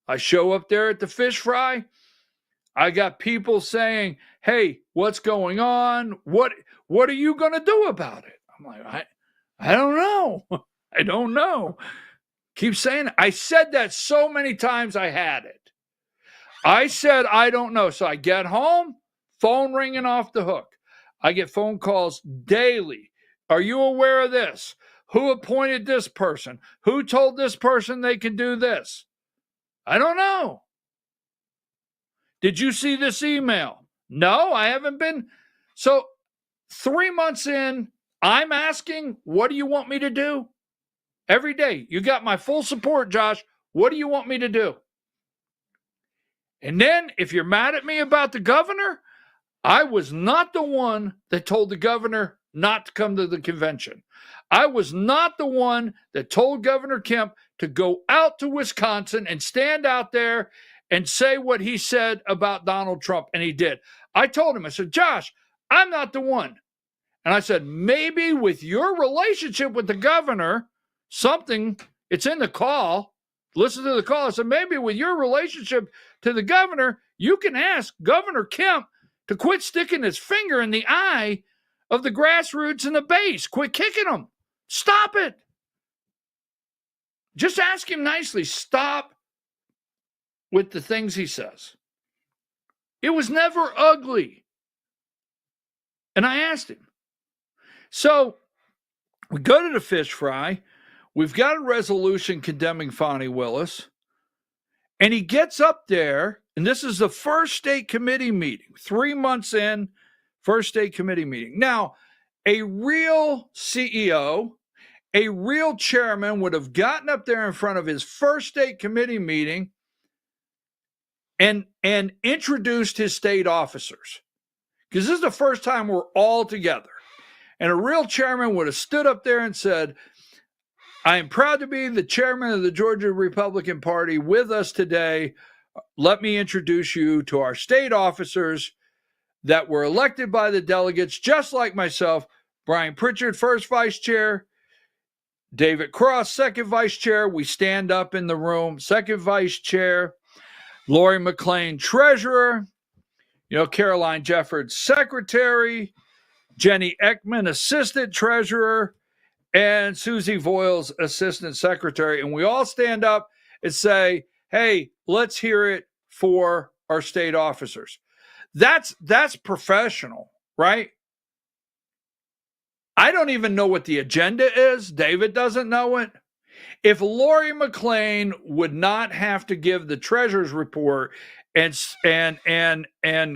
I show up there at the fish fry. I got people saying, hey, what's going on? What are you going to do about it? I'm like, I don't know. I don't know. Keep saying it. I said that so many times I had it. I said, I don't know. So I get home, phone ringing off the hook. I get phone calls daily. Are you aware of this? Who appointed this person? Who told this person they can do this? I don't know. Did you see this email? No, I haven't been. So 3 months in, I'm asking, what do you want me to do? Every day. You got my full support, Josh. What do you want me to do? And then if you're mad at me about the governor, I was not the one that told the governor not to come to the convention. I was not the one that told Governor Kemp to go out to Wisconsin and stand out there and say what he said about Donald Trump, and he did. I told him, I said, Josh, I'm not the one. And I said, maybe with your relationship with the governor, it's in the call. Listen to the call. I said, maybe with your relationship to the governor, you can ask Governor Kemp to quit sticking his finger in the eye of the grassroots and the base. Quit kicking them. Stop it. Just ask him nicely. Stop with the things he says. It was never ugly. And I asked him. So we go to the fish fry. We've got a resolution condemning Fonnie Willis. And he gets up there, And this is the first state committee meeting, 3 months in, first state committee meeting. Now, a real CEO, a real chairman would have gotten up there in front of his first state committee meeting and introduced his state officers. Because this is the first time we're all together. And a real chairman would have stood up there and said, I am proud to be the chairman of the Georgia Republican Party. With us today, let me introduce you to our state officers that were elected by the delegates, just like myself. Brian Pritchard, first vice chair. David Cross, second vice chair. We stand up in the room. Second vice chair. Lori McLean, treasurer. Caroline Jeffords, secretary. Jenny Ekman, assistant treasurer. And Susie Voiles, assistant secretary. And we all stand up and say, hey, let's hear it for our state officers. That's professional, right? I don't even know what the agenda is. David doesn't know it. If Lori McLean would not have to give the treasurer's report and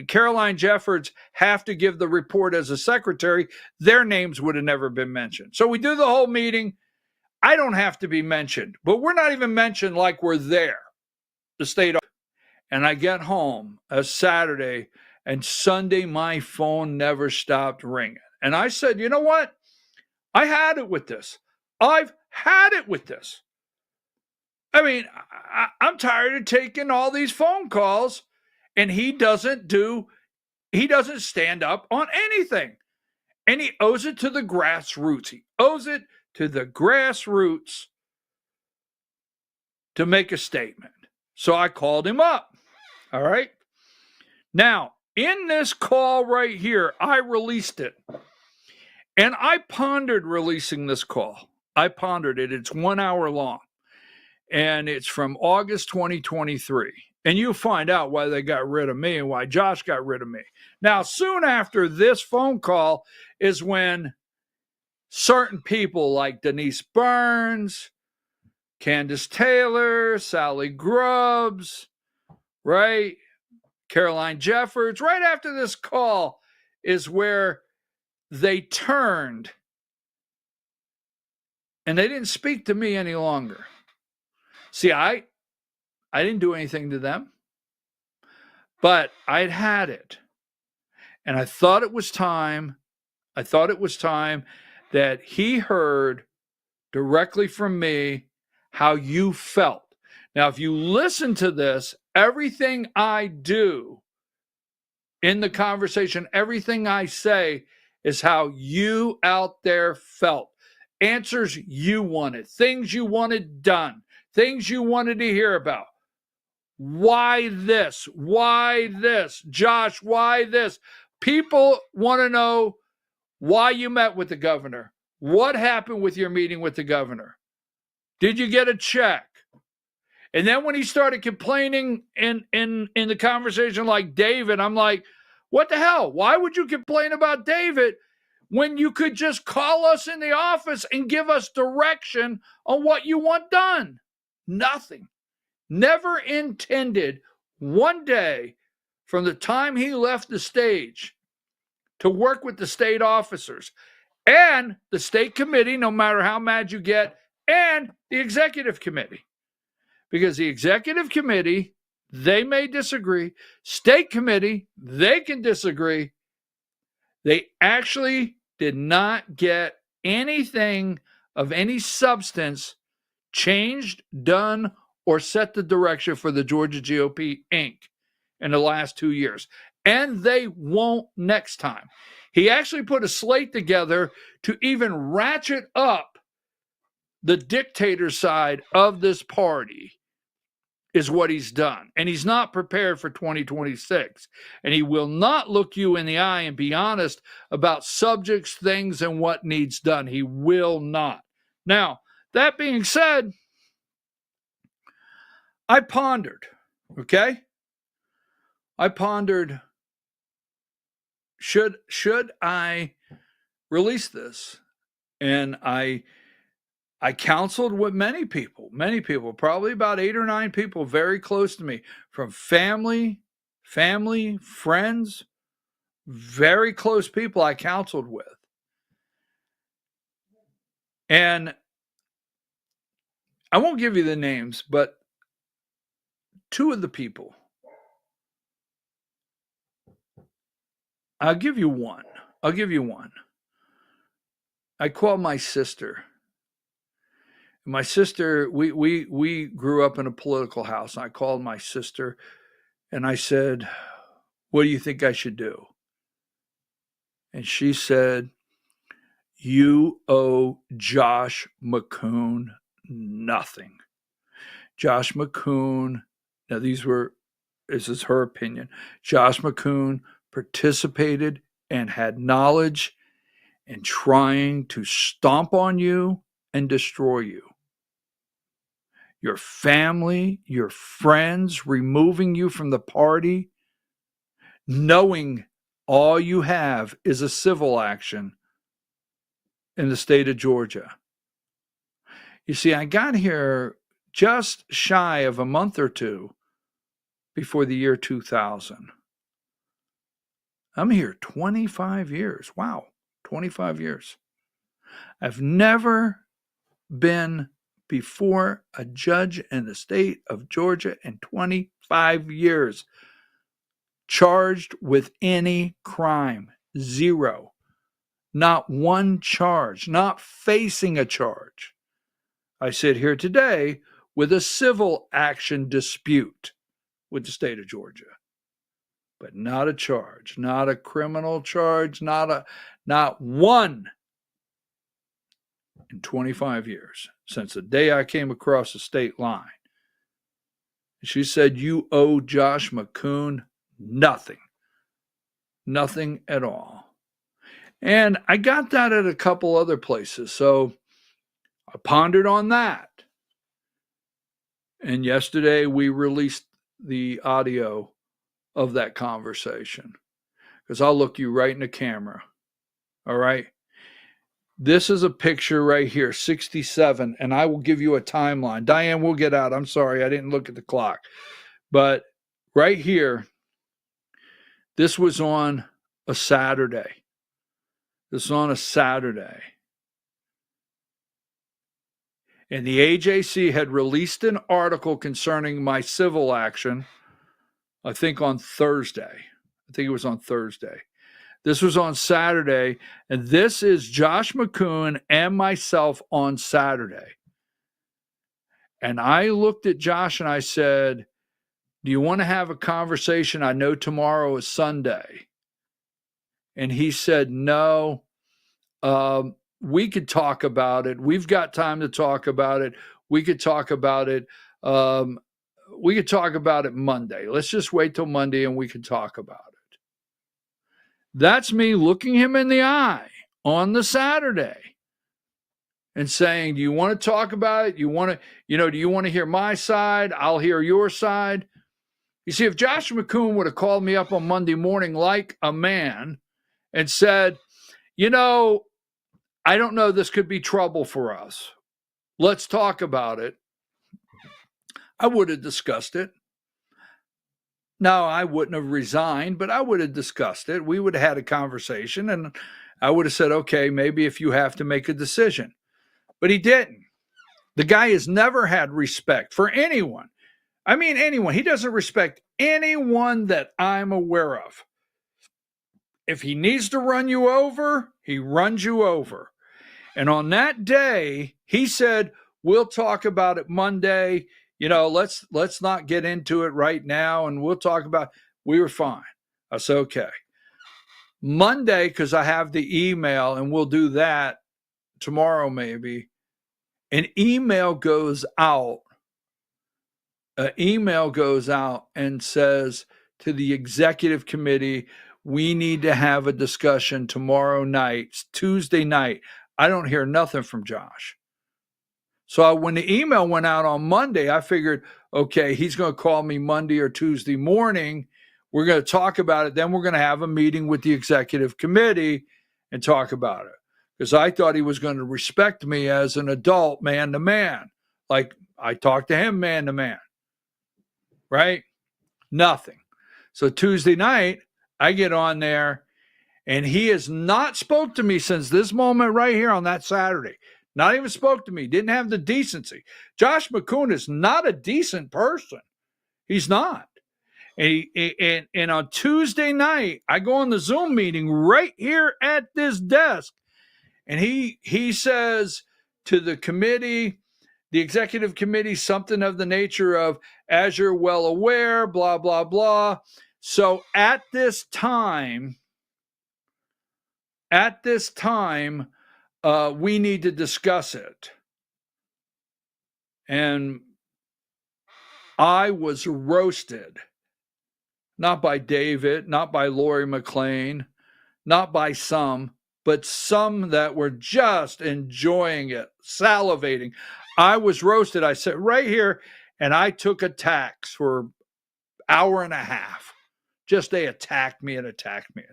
Caroline Jeffords have to give the report as a secretary, their names would have never been mentioned. So we do the whole meeting. I don't have to be mentioned, but we're not even mentioned like we're there. The state. And I get home a Saturday, and Sunday my phone never stopped ringing. And I said, you know what? I had it with this. I've had it with this. I mean, I'm tired of taking all these phone calls, and he doesn't stand up on anything. And he owes it to the grassroots. He owes it to the grassroots to make a statement. So I called him up. All right. Now, in this call right here, I released it. And I pondered releasing this call. I pondered it. It's 1 hour long. And it's from August 2023. And you'll find out why they got rid of me and why Josh got rid of me. Now, soon after this phone call is when certain people like Denise Burns, Candace Taylor, Sally Grubbs, right? Caroline Jeffords, right after this call is where they turned and they didn't speak to me any longer. See, I didn't do anything to them, but I'd had it. And I thought it was time. I thought it was time that he heard directly from me how you felt. Now, if you listen to this, everything I do in the conversation, everything I say is how you out there felt. Answers you wanted, things you wanted done, things you wanted to hear about. Why this? Why this? Josh, why this? People want to know why you met with the governor. What happened with your meeting with the governor? Did you get a check? And then when he started complaining in the conversation like David, I'm like, what the hell? Why would you complain about David when you could just call us in the office and give us direction on what you want done? Nothing. Never intended one day from the time he left the stage to work with the state officers and the state committee, no matter how mad you get, and the executive committee. Because the executive committee, they may disagree. State committee, they can disagree. They actually did not get anything of any substance changed, done, or set the direction for the Georgia GOP, Inc. in the last 2 years. And they won't next time. He actually put a slate together to even ratchet up the dictator side of this party is what he's done. And he's not prepared for 2026. And he will not look you in the eye and be honest about subjects, things, and what needs done. He will not. Now, that being said, I pondered, okay? I pondered, should I release this? And I I counseled with many people, probably about 8 or 9 people very close to me, from family, friends, very close people I counseled with. And I won't give you the names, but 2 of the people, I'll give you one. I called my sister. My sister, we grew up in a political house. I called my sister and I said, "What do you think I should do?" And she said, "You owe Josh McCoon nothing." Josh McCoon, now this is her opinion. Josh McCoon participated and had knowledge in trying to stomp on you and destroy you. Your family, your friends, removing you from the party, knowing all you have is a civil action in the state of Georgia. You see, I got here just shy of a month or two before the year 2000. I'm here 25 years. Wow, 25 years. I've never been before a judge in the state of Georgia in 25 years charged with any crime. 0. Not one charge, not facing a charge. I sit here today with a civil action dispute with the state of Georgia, but not a charge, not a criminal charge, not one in 25 years, since the day I came across the state line. She said, "You owe Josh McCoon nothing at all." And I got that at a couple other places, so I pondered on that. And yesterday we released the audio of that conversation, because I'll look you right in the camera. All right. This is a picture right here, 67, and I will give you a timeline. Diane, we'll get out. I'm sorry, I didn't look at the clock. But right here, this was on a Saturday. And the AJC had released an article concerning my civil action, I think on Thursday. It was on Thursday. This was on Saturday, and this is Josh McCoon and myself on Saturday. And I looked at Josh and I said, "Do you want to have a conversation? I know tomorrow is Sunday." And he said, "No, we could talk about it. We've got time to talk about it. We could talk about it. We could talk about it Monday. Let's just wait till Monday and we can talk about it." That's me looking him in the eye on the Saturday and saying, "Do you want to talk about it? Do you want to hear my side? I'll hear your side." You see, if Josh McCoon would have called me up on Monday morning like a man and said, "I don't know, this could be trouble for us. Let's talk about it," I would have discussed it. No, I wouldn't have resigned, but I would have discussed it. We would have had a conversation, and I would have said, "Okay, maybe if you have to make a decision." But he didn't. The guy has never had respect for anyone. I mean, anyone. He doesn't respect anyone that I'm aware of. If he needs to run you over, he runs you over. And on that day, he said, "We'll talk about it Monday. Let's not get into it right now, and we'll talk about it." We were fine. I said, okay. Monday, because I have the email, and we'll do that tomorrow maybe, an email goes out. An email goes out and says to the executive committee, "We need to have a discussion tomorrow night, Tuesday night." I don't hear nothing from Josh. So when the email went out on Monday, I figured, okay, he's going to call me Monday or Tuesday morning. We're going to talk about it. Then we're going to have a meeting with the executive committee and talk about it. because I thought he was going to respect me as an adult, man to man. Like I talked to him man to man, right? Nothing. So Tuesday night, I get on there, and he has not spoke to me since this moment right here on that Saturday. Not even spoke to me. Didn't have the decency. Josh McCoon is not a decent person. He's not. And on Tuesday night, I go on the Zoom meeting right here at this desk, and he says to the committee, the executive committee, something of the nature of, as you're well aware, blah, blah, blah. So at this time, we need to discuss it. And I was roasted, not by David, not by Lori McLean, not by some, but some that were just enjoying it, salivating. I was roasted. I sat right here, and I took attacks for an hour and a half. Just they attacked me and attacked me.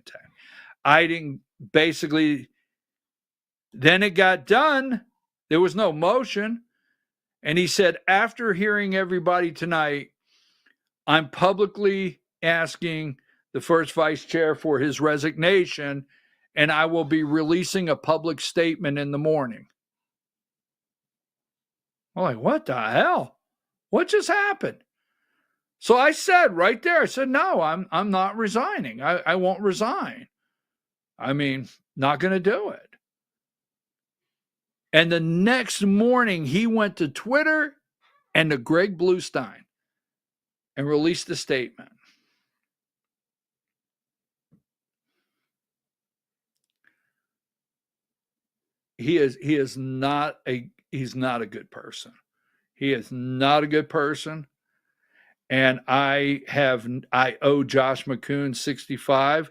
I didn't basically, then it got done. There was no motion. And he said, after hearing everybody tonight, I'm publicly asking the first vice chair for his resignation, and I will be releasing a public statement in the morning. I'm like, what the hell? What just happened? So I said right there, I said, no, I'm not resigning. I won't resign. I mean, not going to do it. And the next morning, he went to Twitter and to Greg Bluestein and released a statement. He's not a good person. He is not a good person. And I owe Josh McCoon 65.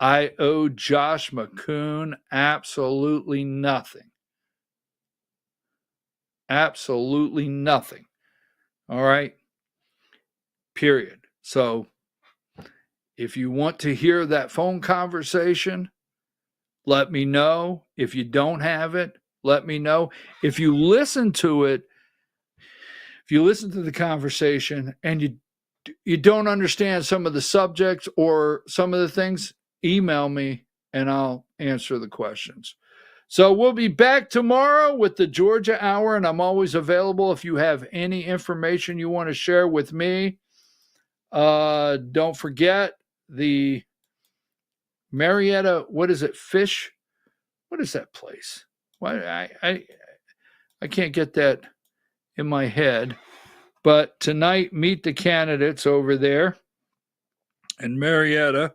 I owe Josh McCoon absolutely nothing. Absolutely nothing. All right. Period. So if you want to hear that phone conversation, let me know. If you don't have it, let me know. If you listen to it, if you listen to the conversation and you don't understand some of the subjects or some of the things, email me and I'll answer the questions. So we'll be back tomorrow with the Georgia Hour, and I'm always available if you have any information you want to share with me. Don't forget the Marietta, what is it, Fish? What is that place? Why I can't get that in my head. But tonight, meet the candidates over there in Marietta.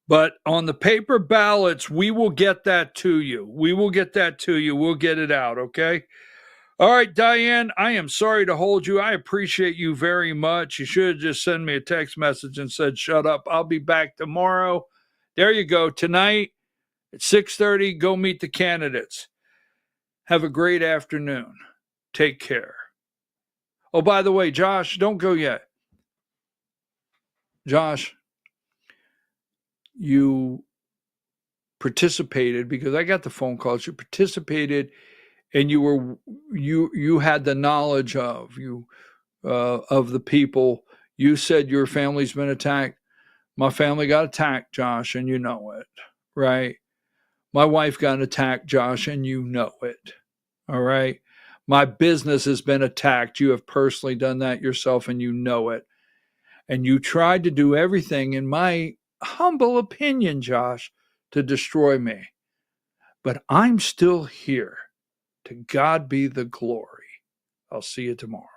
But on the paper ballots, we will get that to you. We'll get it out, okay? All right, Diane, I am sorry to hold you. I appreciate you very much. You should have just sent me a text message and said, shut up. I'll be back tomorrow. There you go. Tonight at 6:30, go meet the candidates. Have a great afternoon. Take care. Oh, by the way, Josh, don't go yet. Josh, you participated, because I got the phone calls. You participated, and you had the knowledge of the people. You said your family's been attacked. My family got attacked, Josh, and you know it, right? My wife got attacked, Josh, and you know it. All right. My business has been attacked. You have personally done that yourself, and you know it. And you tried to do everything, in my humble opinion, Josh, to destroy me. But I'm still here. To God be the glory. I'll see you tomorrow.